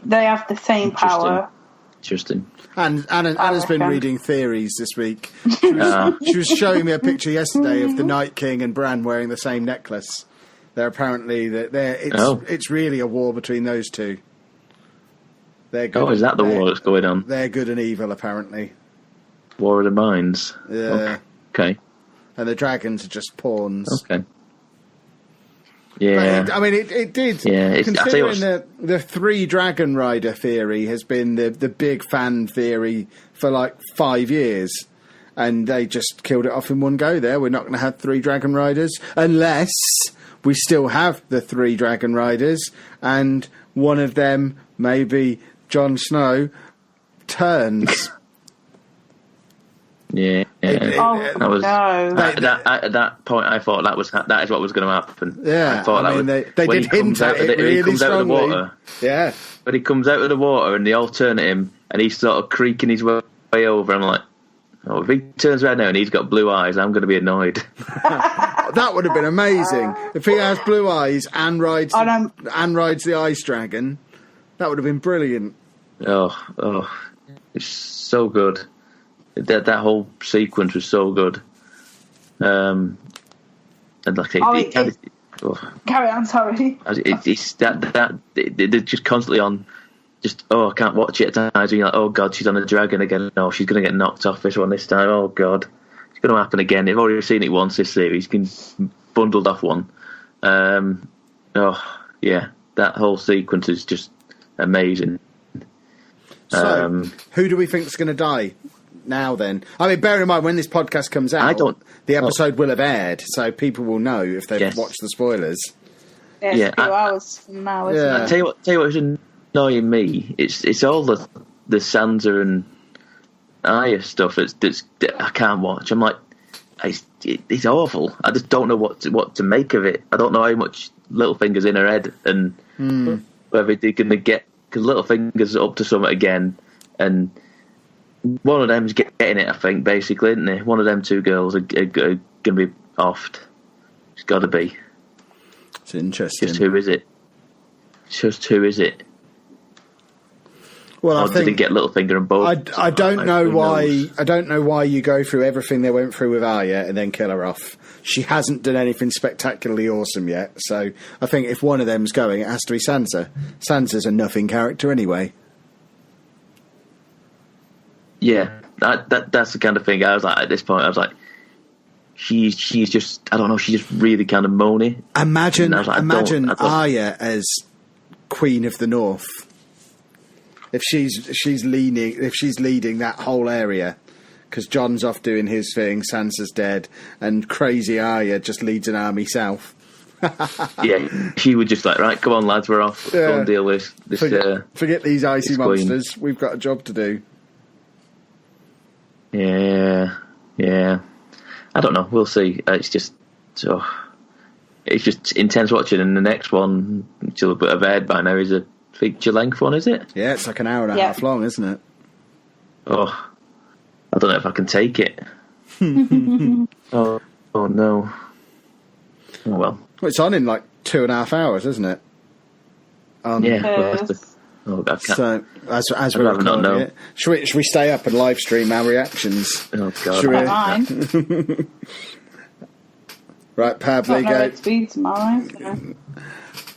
[SPEAKER 2] they have the same power.
[SPEAKER 3] Interesting.
[SPEAKER 1] And Anna's been reading theories this week. She was showing me a picture yesterday of the Night King and Bran wearing the same necklace. They're apparently it's really a war between those two. They're good.
[SPEAKER 3] Is that the war that's going on?
[SPEAKER 1] They're good and evil, apparently.
[SPEAKER 3] War of the Minds.
[SPEAKER 1] Yeah.
[SPEAKER 3] Okay.
[SPEAKER 1] And the dragons are just pawns.
[SPEAKER 3] Okay. Yeah.
[SPEAKER 1] But it did.
[SPEAKER 3] Yeah.
[SPEAKER 1] Considering the 3 Dragon Rider theory has been the big fan theory for like 5 years. And they just killed it off in one go there. We're not going to have 3 Dragon Riders unless we still have the 3 Dragon Riders and one of them, maybe Jon Snow, turns.
[SPEAKER 3] Yeah.
[SPEAKER 2] At
[SPEAKER 3] that point, I thought that is what was going to happen.
[SPEAKER 1] Yeah,
[SPEAKER 3] I thought
[SPEAKER 1] they did hint at it really strongly.
[SPEAKER 3] Out of the water,
[SPEAKER 1] yeah,
[SPEAKER 3] but he comes out of the water and they all turn at him, and he's sort of creaking his way over. I'm like, oh, if he turns around now and he's got blue eyes, I'm going to be annoyed.
[SPEAKER 1] That would have been amazing if he has blue eyes and rides the ice dragon. That would have been brilliant.
[SPEAKER 3] Oh, it's so good. that whole sequence was so good. And like
[SPEAKER 2] carry on. Sorry.
[SPEAKER 3] It's that they're just constantly on. Just I can't watch it at times. You're like, oh god, she's on a dragon again. Oh, she's going to get knocked off this one this time. Oh god, it's going to happen again. I've already seen it once this series. Been bundled off one. Oh yeah, that whole sequence is just amazing.
[SPEAKER 1] So, who do we think is going to die now? Then, I mean, bear in mind when this podcast comes out, the episode will have aired, so people will know if they've watched the spoilers.
[SPEAKER 2] Yeah, 2 hours from now. Isn't it?
[SPEAKER 3] I tell you what is annoying me. It's all the Sansa and Arya stuff that I can't watch. I'm like, it's awful. I just don't know what to make of it. I don't know how much Littlefinger's in her head and whether they're going to get, because Littlefinger's up to something again, and one of them's getting it. I think basically, isn't they? One of them two girls are going to be offed. It's got to be.
[SPEAKER 1] It's interesting.
[SPEAKER 3] Just who is it?
[SPEAKER 1] Well,
[SPEAKER 3] I think did get Littlefinger and both.
[SPEAKER 1] I don't know why. I don't know why you go through everything they went through with Arya and then kill her off. She hasn't done anything spectacularly awesome yet. So I think if one of them's going, it has to be Sansa. Sansa's a nothing character anyway.
[SPEAKER 3] Yeah, that's the kind of thing. I was like, at this point, I was like, she's just, I don't know, she's just really kind of moany.
[SPEAKER 1] Imagine Arya as Queen of the North. If she's leading that whole area, because Jon's off doing his thing, Sansa's dead, and crazy Arya just leads an army south.
[SPEAKER 3] Yeah, she would just like, right, come on lads, we're off. Go and deal with this.
[SPEAKER 1] Forget these icy monsters. We've got a job to do.
[SPEAKER 3] Yeah. I don't know. We'll see. It's just intense watching. And the next one, which will have aired by now, is a feature length one, is it?
[SPEAKER 1] Yeah, it's like an hour and a half long, isn't it?
[SPEAKER 3] Oh, I don't know if I can take it. Oh no. Oh well.
[SPEAKER 1] Well, it's on in like 2.5 hours, isn't it?
[SPEAKER 3] Yeah. Well,
[SPEAKER 1] so as we're recording it, should we stay up and live stream our reactions?
[SPEAKER 3] Oh god.
[SPEAKER 1] Right, Pablo, go.
[SPEAKER 2] Tomorrow,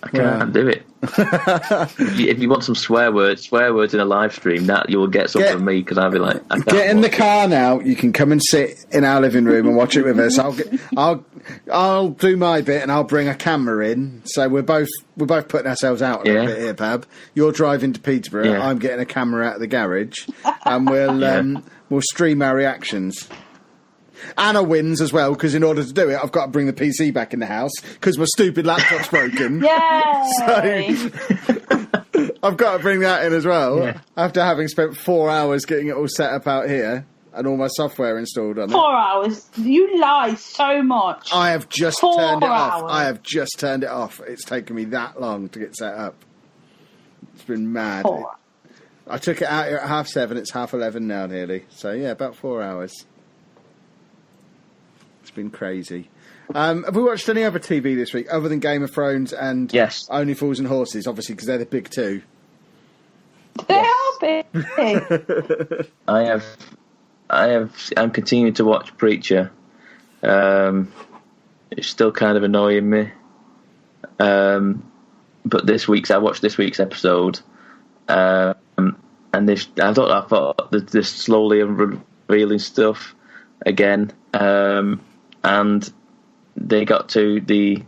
[SPEAKER 3] I can't do it. If you want some swear words in a live stream, that you will get some from me, because I'll be like, I can't
[SPEAKER 1] get in the car now. You can come and sit in our living room and watch it with us. I'll do my bit and I'll bring a camera in. So we're both putting ourselves out a little bit here, Pab. You're driving to Peterborough. Yeah. I'm getting a camera out of the garage, and we'll stream our reactions. Anna wins as well, because in order to do it, I've got to bring the PC back in the house because my stupid laptop's broken.
[SPEAKER 2] Yay!
[SPEAKER 1] So I've got to bring that in as well, after having spent 4 hours getting it all set up out here and all my software installed on it.
[SPEAKER 2] 4 hours? You lie so much.
[SPEAKER 1] I have just turned it off. I have just turned it off. It's taken me that long to get set up. It's been mad. I took it out here at 7:30. It's 11:30 now, nearly. So yeah, about 4 hours. Been crazy. Have we watched any other TV this week other than Game of Thrones and Only Fools and Horses? Obviously, because they're the big two.
[SPEAKER 2] They are big.
[SPEAKER 3] I'm continuing to watch Preacher. It's still kind of annoying me. But I watched this week's episode, and I thought they're slowly revealing stuff again. And they got to the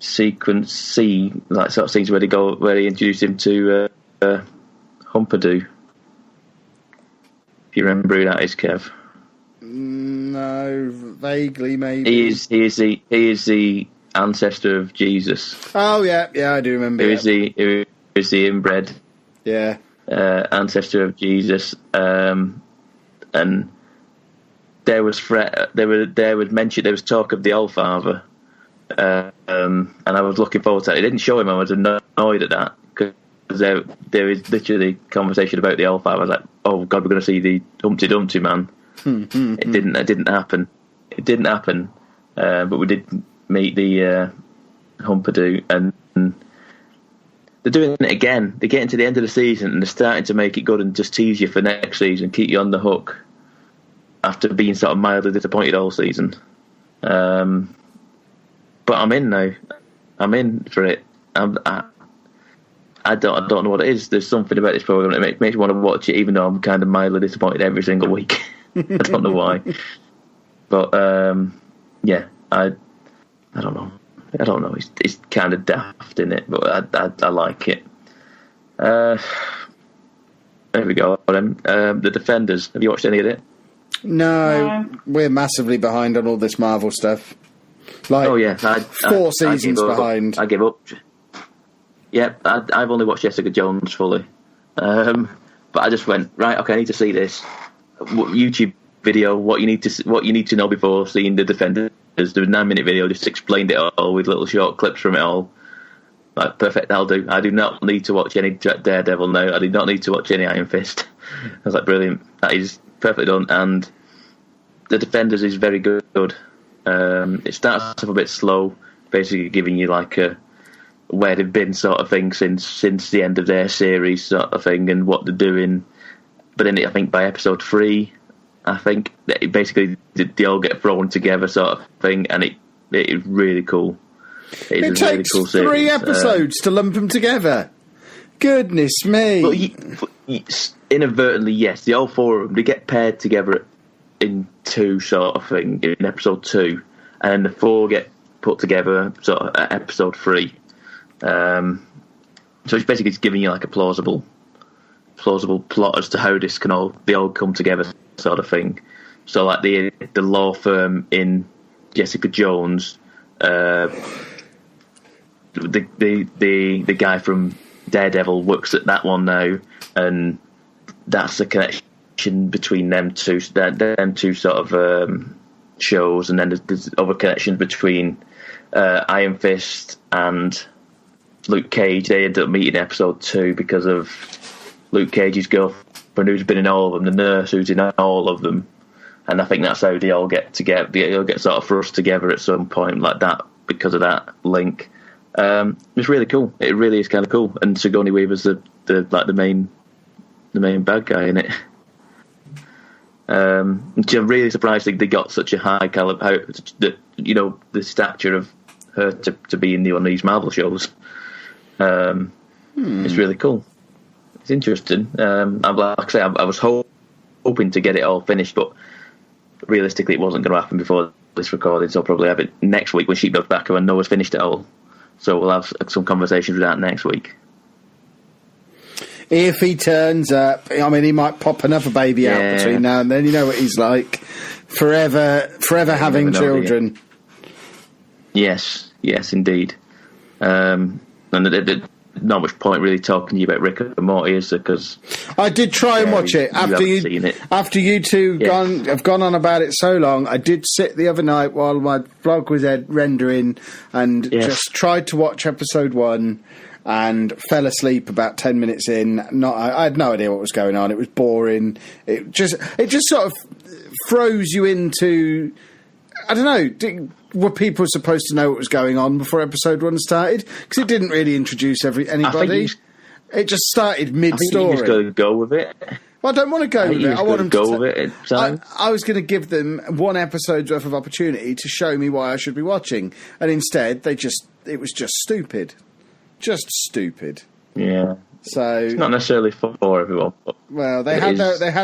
[SPEAKER 3] sequence C, like sort of things where they introduce him to Humperdoo. If you remember who that is, Kev.
[SPEAKER 1] No, vaguely, maybe.
[SPEAKER 3] He is the ancestor of Jesus.
[SPEAKER 1] Oh yeah, I do remember.
[SPEAKER 3] Who is the inbred?
[SPEAKER 1] Yeah.
[SPEAKER 3] Ancestor of Jesus, and. There was talk of the Allfather, and I was looking forward to that. It didn't show him. I was annoyed at that, because there is literally conversation about the Allfather. I was like, oh god, we're going to see the Humpty Dumpty man. It didn't happen. But we did meet the Humperdoo, and they're doing it again. They're getting to the end of the season and they're starting to make it good and just tease you for next season, keep you on the hook. after being sort of mildly disappointed all season. But I'm in now. I'm in for it. I don't know what it is. There's something about this program that makes me want to watch it, even though I'm kind of mildly disappointed every single week. I don't know why, but yeah, I don't know. I don't know. It's kind of daft in it, but I like it. There we go. The Defenders. Have you watched any of it?
[SPEAKER 1] No, we're massively behind on all this Marvel stuff. Like,
[SPEAKER 3] oh yeah,
[SPEAKER 1] 4 seasons behind.
[SPEAKER 3] I give up. Yep, I've only watched Jessica Jones fully, but I just went right. Okay, I need to see this YouTube video. What you need to know before seeing the Defenders. There was a 9-minute video, just explained it all with little short clips from it all. Like, perfect, that'll do. I do not need to watch any Daredevil now. I do not need to watch any Iron Fist. I was like, brilliant. That is perfectly done. And the Defenders is very good. It starts off a bit slow, basically giving you like a where they've been sort of thing since the end of their series sort of thing and what they're doing. But then I think by episode 3, I think that basically they all get thrown together sort of thing, and it is really cool.
[SPEAKER 1] It takes really cool 3 episodes to lump them together. Goodness me.
[SPEAKER 3] Inadvertently, yes. The all 4 of them, they get paired together in 2 sort of thing, in episode 2, and then the 4 get put together sort of at episode 3. So it's basically just giving you like a plausible plot as to how this they all come together sort of thing. So like the law firm in Jessica Jones, the guy from Daredevil works at that one now, and that's the connection between them two sort of shows. And then there's other connections between Iron Fist and Luke Cage. They end up meeting in episode 2 because of Luke Cage's girlfriend, who's been in all of them, the nurse who's in all of them, and I think that's how they all get together. They all get sort of thrust together at some point like that because of that link. It's really cool. It really is kind of cool. And Sigourney Weaver's the main bad guy in it. I'm really surprised they got such a high caliber, the stature of her to be in one of these Marvel shows. It's really cool. It's interesting. Like I say, I was hoping to get it all finished, but realistically, it wasn't going to happen before this recording. So I'll probably have it next week when Sheepdog's back and Noah's finished it all. So we'll have some conversations with that next week.
[SPEAKER 1] If he turns up, I mean, he might pop another baby out between now and then. You know what he's like. Forever having children.
[SPEAKER 3] Yes, indeed. And not much point really talking to you about Rick and Morty, is there? Because
[SPEAKER 1] I did try and watch it after you two have gone on about it so long. I did sit the other night while my vlog was rendering and just tried to watch episode 1 and fell asleep about 10 minutes in. I had no idea what was going on. It was boring. It just sort of throws you into, I don't know. Were people supposed to know what was going on before episode 1 started? Because it didn't really introduce anybody. It just started mid-story.
[SPEAKER 3] I think you just go with it.
[SPEAKER 1] Well, I don't want to go with it. I want them to
[SPEAKER 3] go with it.
[SPEAKER 1] I was going to give them 1 episode's worth of opportunity to show me why I should be watching, and instead it was just stupid. Just stupid.
[SPEAKER 3] Yeah.
[SPEAKER 1] So
[SPEAKER 3] it's not necessarily for everyone.
[SPEAKER 1] Well, they had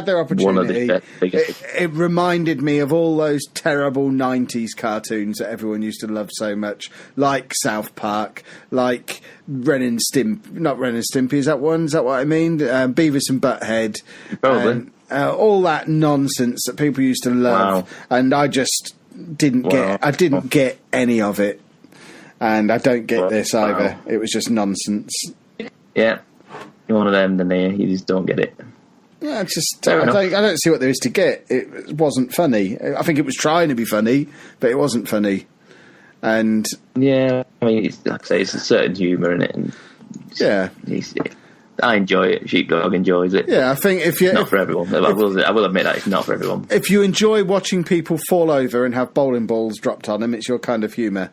[SPEAKER 1] their opportunity. It reminded me of all those terrible 90s cartoons that everyone used to love so much, like South Park, like Ren and Stimpy. Not Ren and Stimpy, is that one? Is that what I mean? Beavis and Butthead.
[SPEAKER 3] Probably.
[SPEAKER 1] All that nonsense that people used to love. Wow. And I just didn't get any of it. And I don't get this either. Wow. It was just nonsense.
[SPEAKER 3] Yeah. You're one of them, then you just don't get it.
[SPEAKER 1] Yeah, I don't see what there is to get. It wasn't funny. I think it was trying to be funny, but it wasn't funny. And
[SPEAKER 3] yeah, I mean, like I say, it's a certain humour in it. And I enjoy it. Sheepdog enjoys it.
[SPEAKER 1] Yeah, I think
[SPEAKER 3] not for everyone. I will admit that it's not for everyone.
[SPEAKER 1] If you enjoy watching people fall over and have bowling balls dropped on them, it's your kind of humour.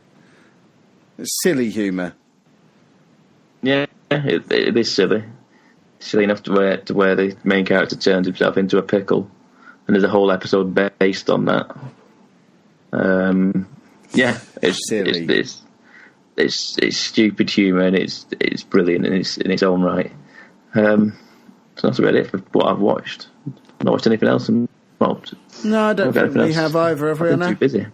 [SPEAKER 1] It's silly humour.
[SPEAKER 3] Yeah, it is silly. Silly enough to where the main character turns himself into a pickle and there's a whole episode based on that. It's stupid humour, and it's brilliant in its own right. So that's about it for what I've watched. Not watched anything else.
[SPEAKER 1] No, I don't think we have either. Have we?
[SPEAKER 3] I've been too busy.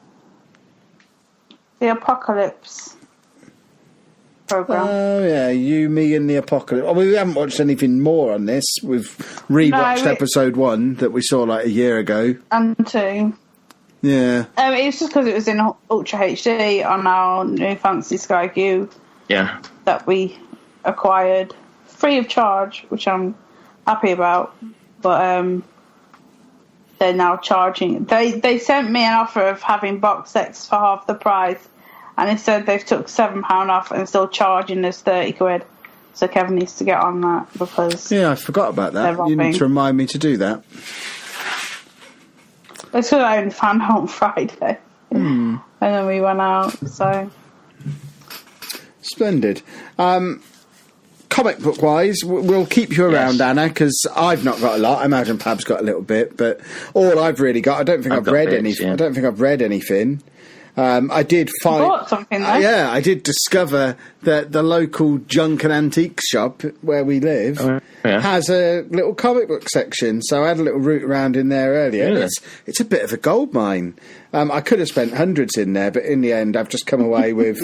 [SPEAKER 2] The Apocalypse program.
[SPEAKER 1] Oh yeah, You, Me, and the Apocalypse. Well, we haven't watched anything more on this. We've rewatched episode 1 that we saw like a year ago,
[SPEAKER 2] and 2.
[SPEAKER 1] Yeah.
[SPEAKER 2] It's just because it was in Ultra HD on our new fancy Sky Q.
[SPEAKER 3] Yeah.
[SPEAKER 2] That we acquired free of charge, which I'm happy about. But they're now charging. They sent me an offer of having box sets for half the price, and instead they've took £7 off and still charging us £30. So Kevin needs to get on that because
[SPEAKER 1] I forgot about that. You need to remind me to do that.
[SPEAKER 2] It's because I only found out on Friday, and then we went out. So
[SPEAKER 1] splendid. Comic book wise, we'll keep you around, Anna, because I've not got a lot. I imagine Pab's got a little bit, but all I've really got, I don't think I've read anything. I don't think I've read anything. I did find.
[SPEAKER 2] Bought something though.
[SPEAKER 1] I did discover that the local junk and antique shop where we live has a little comic book section. So I had a little route around in there earlier.
[SPEAKER 3] Yeah.
[SPEAKER 1] It's a bit of a gold mine. I could have spent hundreds in there, but in the end, I've just come away with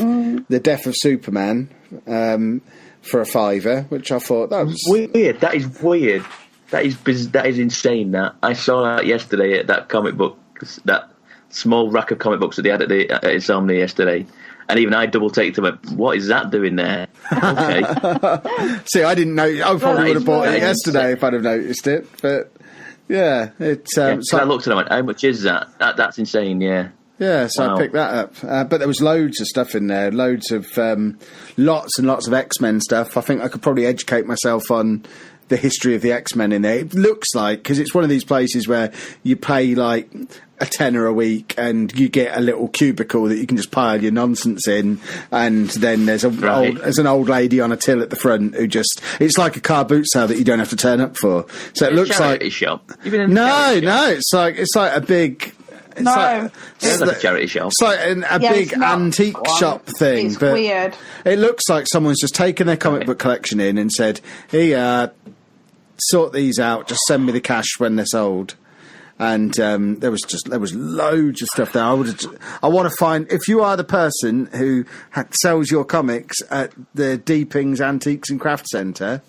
[SPEAKER 1] The Death of Superman for a £5, which I thought that was
[SPEAKER 3] weird. That is weird. That is insane. That I saw that yesterday at that comic book that small rack of comic books that they had at Insomnia yesterday, and even I double take to them. What is that doing there? Okay.
[SPEAKER 1] See, I didn't know. I probably would have bought it yesterday if I'd have noticed it. But it's.
[SPEAKER 3] So I looked at it and went, "How much is that? That's insane." Yeah.
[SPEAKER 1] Yeah, so I picked that up. But there was loads of stuff in there, loads of lots and lots of X-Men stuff. I think I could probably educate myself on the history of the X-Men in there. It looks like, because it's one of these places where you pay like a tenner a week and you get a little cubicle that you can just pile your nonsense in, and then there's an old lady on a till at the front who just, it's like a car boot sale that you don't have to turn up for. So it looks like
[SPEAKER 3] a shop.
[SPEAKER 1] No, it's like a big. It's
[SPEAKER 3] like a charity shop.
[SPEAKER 1] It's like a big antique shop thing.
[SPEAKER 2] It's
[SPEAKER 1] but
[SPEAKER 2] weird.
[SPEAKER 1] It looks like someone's just taken their comic book collection in and said, "Here, sort these out. Just send me the cash when they're sold." And there was loads of stuff there. I want to find, if you are the person who sells your comics at the Deepings Antiques and Craft Centre,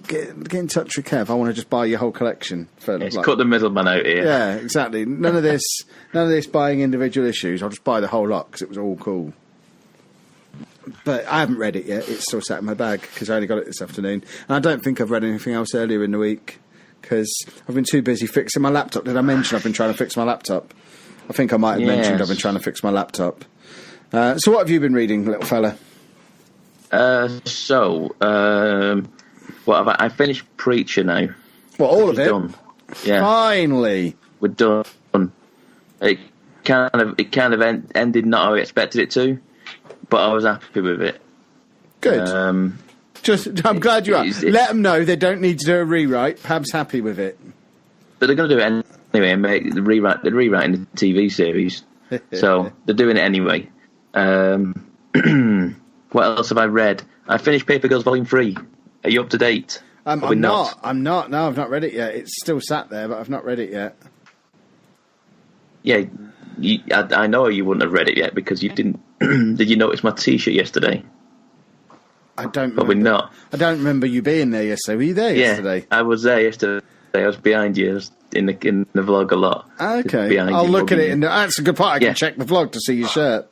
[SPEAKER 1] get in touch with Kev. I want to just buy your whole collection.
[SPEAKER 3] Cut the middleman out here.
[SPEAKER 1] Yeah, exactly. None of this buying individual issues. I'll just buy the whole lot because it was all cool. But I haven't read it yet. It's still sat in my bag because I only got it this afternoon. And I don't think I've read anything else earlier in the week because I've been too busy fixing my laptop. Did I mention I've been trying to fix my laptop? I think I might have mentioned I've been trying to fix my laptop. So what have you been reading, little fella?
[SPEAKER 3] I finished Preacher now.
[SPEAKER 1] Well, all of it?
[SPEAKER 3] Done. Yeah.
[SPEAKER 1] Finally.
[SPEAKER 3] We're done. It kind of ended not how I expected it to, but I was happy with it.
[SPEAKER 1] Good. I'm glad you are. Let them know they don't need to do a rewrite. Pab's happy with it.
[SPEAKER 3] But they're going to do it anyway and make the rewrite. They're rewriting the TV series. So they're doing it anyway. What else have I read? I finished Papergirls Volume 3. Are you up to date?
[SPEAKER 1] I'm not. No, I've not read it yet. It's still sat there, but I've not read it yet.
[SPEAKER 3] Yeah, I know you wouldn't have read it yet because you didn't. Did you notice my T-shirt yesterday?
[SPEAKER 1] I don't.
[SPEAKER 3] Probably not.
[SPEAKER 1] I don't remember you being there yesterday. Were you there yesterday?
[SPEAKER 3] I was there yesterday. I was behind you. I was in the vlog a lot.
[SPEAKER 1] Okay, I'll look at it. And that's a good part. I can check the vlog to see your shirt.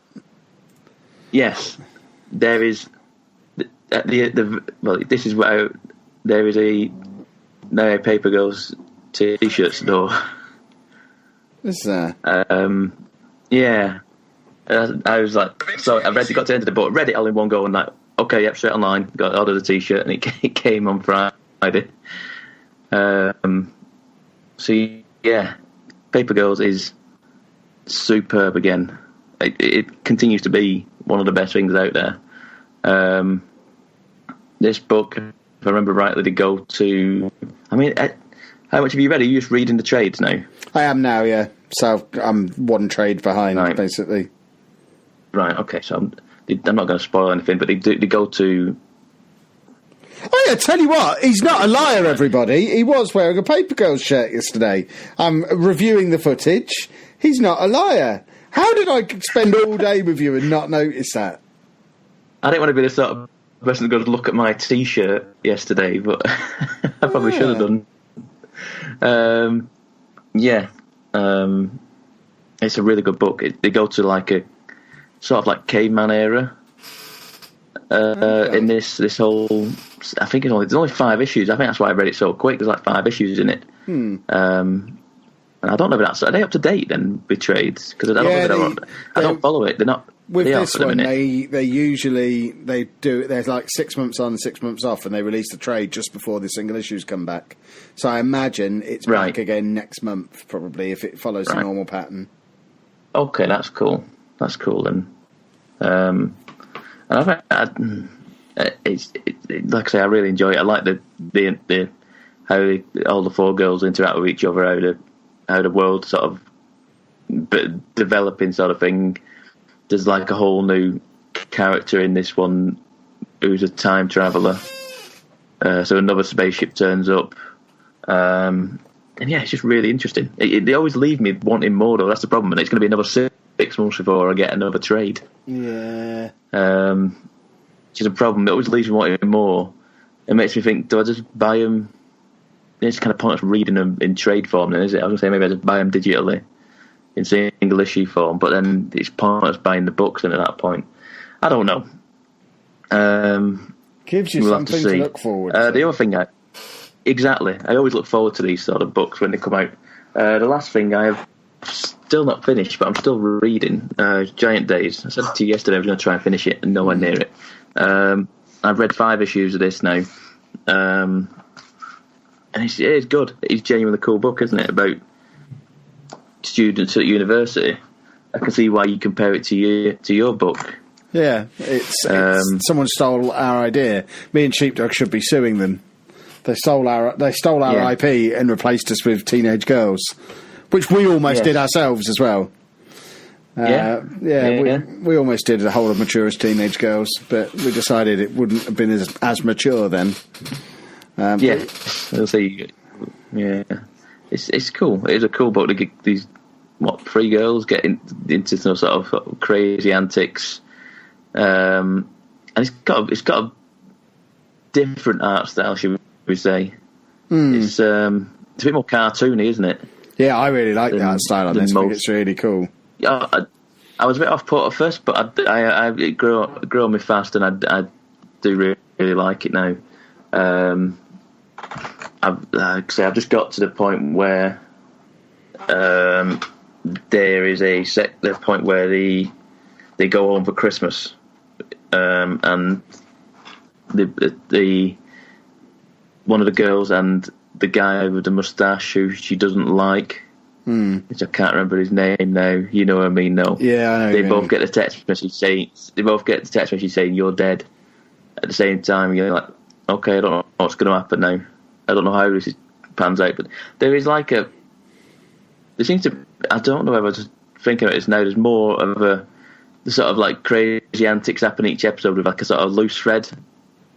[SPEAKER 3] Yes, there is. This is where there is a Papergirls T-shirt store.
[SPEAKER 1] Is there?
[SPEAKER 3] Yeah. I was like, so I got to the end of the book, read it all in one go, and like, okay, yep, straight online, ordered a T-shirt, and it came on Friday. So yeah, Papergirls is superb again. It continues to be one of the best things out there. This book, if I remember rightly, to go to. I mean, I How much have you read? Are you just reading the trades now?
[SPEAKER 1] I am now, yeah. So I'm one trade behind, basically.
[SPEAKER 3] Right, okay. So I'm not going to spoil anything, but they go to...
[SPEAKER 1] Oh, yeah, tell you what, he's not a liar, everybody. He was wearing a Papergirls shirt yesterday. I'm reviewing the footage. He's not a liar. How did I spend all day with you and not notice that?
[SPEAKER 3] I didn't want to be the sort of person that goes to look at my T-shirt yesterday, but I probably should have done. It's a really good book. They go to like a sort of like caveman era in this whole. I think there's only 5 issues. I think that's why I read it so quick. There's like 5 issues in it. And I don't know if are they up to date then with trades? Because I don't follow it. They're not.
[SPEAKER 1] With this one, they usually do. There's like 6 months on, 6 months off, and they release the trade just before the single issues come back. So I imagine it's back again next month, probably, if it follows the normal pattern. Okay, that's cool. That's cool then. And like I say, I really enjoy it. I like the how all the 4 girls interact with each other, how the world sort of developing sort of thing. There's like a whole new character in this one who's a time traveller. So another spaceship turns up. And yeah, it's just really interesting. They always leave me wanting more, though. That's the problem. And it's going to be another 6 months before I get another trade. Yeah.
[SPEAKER 3] Which is a problem. It always leaves me wanting more. It makes me think, do I just buy them? It's kind of pointless reading them in trade form, then, is it? I was going to say maybe I just buy them digitally in single issue form, but then it's pointless buying the books then at that point. I don't know.
[SPEAKER 1] Gives you something to look forward to.
[SPEAKER 3] The other thing, exactly. I always look forward to these sort of books when they come out. The last thing I have still not finished, but I'm still reading, Giant Days. I said to you yesterday I was going to try and finish it, and nowhere near it. I've read 5 issues of this now. And it's good. It's a genuinely cool book, isn't it? About students at university. I can see why you compare it to your book.
[SPEAKER 1] Yeah, it's someone stole our idea. Me and Sheepdog should be suing them. They stole our IP and replaced us with teenage girls, which we almost did ourselves as well. We almost did a whole of mature as teenage girls, but we decided it wouldn't have been as mature then.
[SPEAKER 3] I'll say, it's cool. It is a cool book to get these 3 girls get into some sort of crazy antics, and it's got a different art style, should we say? It's a bit more cartoony, isn't it?
[SPEAKER 1] Yeah, I really like the art style on this. I think it's really cool.
[SPEAKER 3] I was a bit off put at first, but it grew on me fast, and I do really like it now. I've just got to the point where there is the point where they go home for Christmas, and the one of the girls and the guy with the moustache who she doesn't like, which I can't remember his name now. You know what I mean? No.
[SPEAKER 1] Yeah, I know.
[SPEAKER 3] They both get the text message saying you're dead. At the same time, you're like, okay, I don't know what's going to happen now. I don't know how this pans out, but there is like there seems to. I don't know whether I was thinking about this now. There's more of the sort of like crazy antics happen each episode with like a sort of loose thread,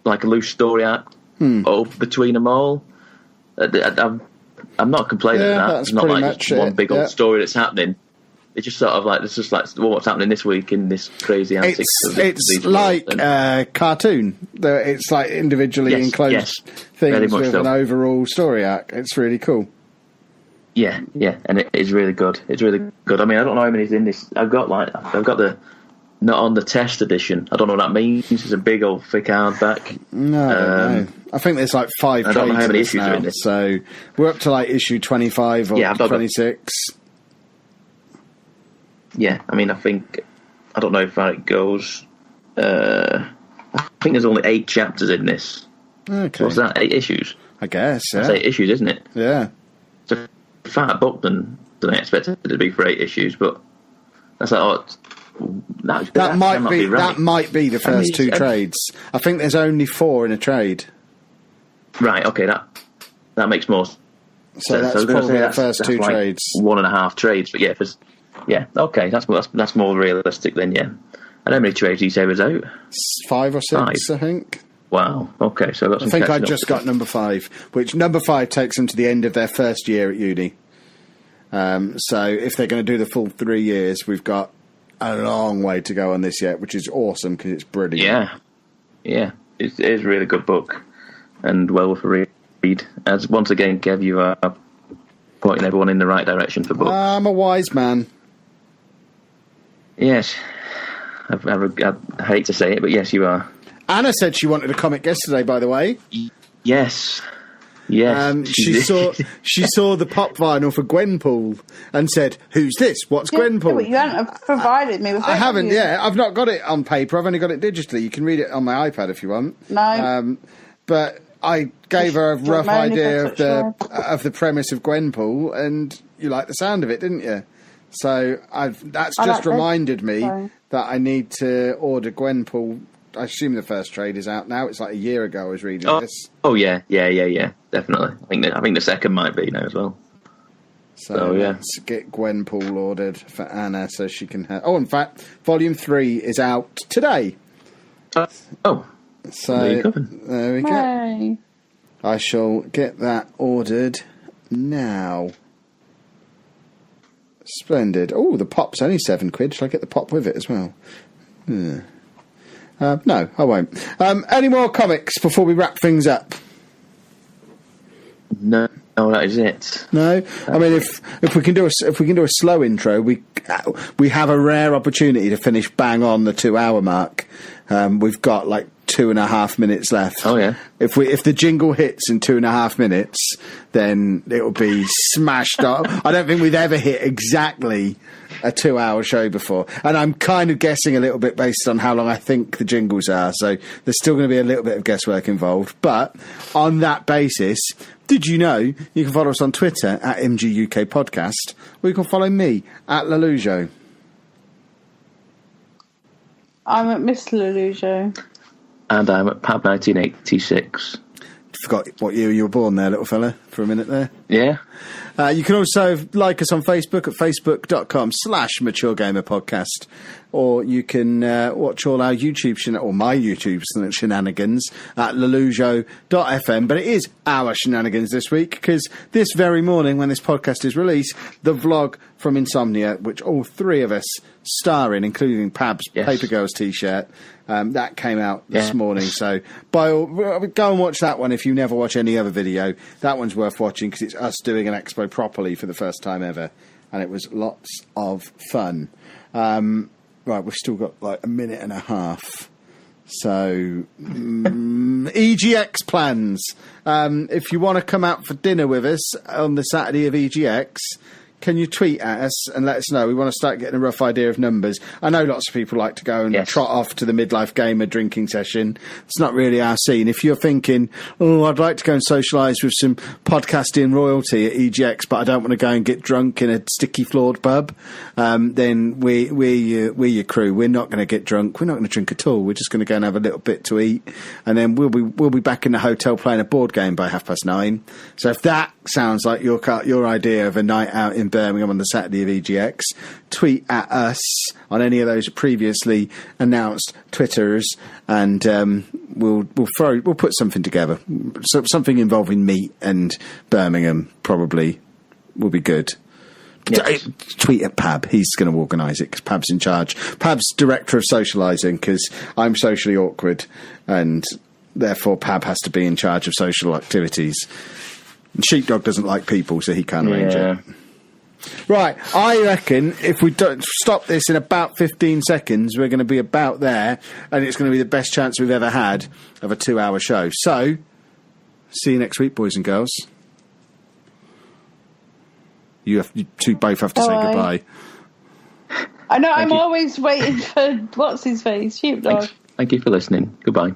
[SPEAKER 3] like a loose story arc between them all. I'm not complaining at that. It's not like just one big old story that's happening. It's just sort of like what's happening this week in this crazy antics.
[SPEAKER 1] It's like a cartoon. It's like individually enclosed things with an overall story arc. It's really cool.
[SPEAKER 3] Yeah, and it is really good. It's really good. I mean, I don't know how many's in this. I've got the not on the test edition. I don't know what that means. It's a big old thick hardback.
[SPEAKER 1] No, I don't know. I think there's like 5 trades. I don't know how many issues are in this. So we're up to like issue 25 or 26.
[SPEAKER 3] Yeah, I mean, I don't know if far it goes. I think there's only 8 chapters in this.
[SPEAKER 1] Okay.
[SPEAKER 3] What's that, 8 issues?
[SPEAKER 1] I guess, yeah.
[SPEAKER 3] That's 8 issues, isn't it?
[SPEAKER 1] Yeah.
[SPEAKER 3] It's a fatter book than I expected it to be for 8 issues, but that's like, that
[SPEAKER 1] might be the first 2 trades. I think there's only 4 in a trade.
[SPEAKER 3] Right, okay, that makes more
[SPEAKER 1] So that's probably the first two
[SPEAKER 3] like
[SPEAKER 1] trades.
[SPEAKER 3] 1.5 trades, but okay, that's more realistic then, yeah. And how many trades do you say was out?
[SPEAKER 1] 5 or 6, I think.
[SPEAKER 3] Wow, okay, so I
[SPEAKER 1] think I just got number 5, which number 5 takes them to the end of their first year at uni. So if they're going to do the full 3 years, we've got a long way to go on this yet, which is awesome because it's brilliant.
[SPEAKER 3] Yeah, it is a really good book and well worth a read. As once again, Kev, you are pointing everyone in the right direction for books.
[SPEAKER 1] I'm a wise man.
[SPEAKER 3] Yes, I hate to say it, but yes, you are.
[SPEAKER 1] Anna said she wanted a comic yesterday, by the way.
[SPEAKER 3] Yes.
[SPEAKER 1] She saw the pop vinyl for Gwenpool and said, "Who's this? What's Gwenpool?"
[SPEAKER 2] But you haven't provided me with it.
[SPEAKER 1] I haven't. Yeah, I've not got it on paper. I've only got it digitally. You can read it on my iPad if you want.
[SPEAKER 2] No.
[SPEAKER 1] But I gave her a rough idea of the premise of Gwenpool, and you liked the sound of it, didn't you? So that's just reminded me that I need to order Gwenpool. I assume the first trade is out now. It's like a year ago I was reading this.
[SPEAKER 3] Oh yeah, definitely. I think the second might be now as well.
[SPEAKER 1] So let's get Gwenpool ordered for Anna so she can have... Oh, in fact, Volume 3 is out today.
[SPEAKER 3] So
[SPEAKER 1] there we go.
[SPEAKER 2] Hey.
[SPEAKER 1] I shall get that ordered now. Splendid. Oh, the pop's only £7. Shall I get the pop with it as well? No, I won't. Any more comics before we wrap things up?
[SPEAKER 3] No, that is it.
[SPEAKER 1] No, I mean if we can do a slow intro, we have a rare opportunity to finish bang on the 2-hour mark. We've got like 2.5 minutes left.
[SPEAKER 3] Oh yeah.
[SPEAKER 1] If the jingle hits in 2.5 minutes, then it'll be smashed up. I don't think we've ever hit exactly a 2-hour show before, and I'm kind of guessing a little bit based on how long I think the jingles are. So there's still going to be a little bit of guesswork involved. But on that basis, did you know you can follow us on Twitter at MGUK Podcast, or you can follow me at Lelujo.
[SPEAKER 2] I'm at Miss Lelujo.
[SPEAKER 3] And I'm at Pab 1986.
[SPEAKER 1] Forgot what year you were born there, little fella, for a minute there.
[SPEAKER 3] Yeah.
[SPEAKER 1] You can also like us on Facebook at facebook.com/MatureGamerPodcast, or you can watch all our YouTube or my YouTube shenanigans at lelujo.fm. But it is our shenanigans this week, because this very morning when this podcast is released, the vlog from Insomnia, which all three of us star in, including Pab's Papergirls t-shirt, that came out this morning. So go and watch that one if you never watch any other video. That one's worth watching because it's us doing an expo properly for the first time ever, and it was lots of fun. Right, we've still got like a minute and a half. So EGX plans. If you want to come out for dinner with us on the Saturday of EGX, can you tweet at us and let us know? We want to start getting a rough idea of numbers. I know lots of people like to go and trot off to the Midlife Gamer drinking session. It's not really our scene. If you're thinking, I'd like to go and socialise with some podcasting royalty at EGX, but I don't want to go and get drunk in a sticky floored pub, then we're your crew. We're not going to get drunk. We're not going to drink at all. We're just going to go and have a little bit to eat, and then we'll be back in the hotel playing a board game by 9:30. So if that sounds like your idea of a night out in Birmingham on the Saturday of EGX, tweet at us on any of those previously announced Twitters, and we'll put something together. Something involving meat and Birmingham probably will be good. Yes. Tweet at Pab. He's going to organise it because Pab's in charge. Pab's director of socialising because I'm socially awkward, and therefore Pab has to be in charge of social activities. And Sheepdog doesn't like people, so he can't arrange it. Right, I reckon if we don't stop this in about 15 seconds, we're going to be about there, and it's going to be the best chance we've ever had of a 2-hour show. So, see you next week, boys and girls. You two both have to say goodbye.
[SPEAKER 2] I know, I'm always waiting for what's his face, Sheepdog.
[SPEAKER 3] Thank you for listening. Goodbye.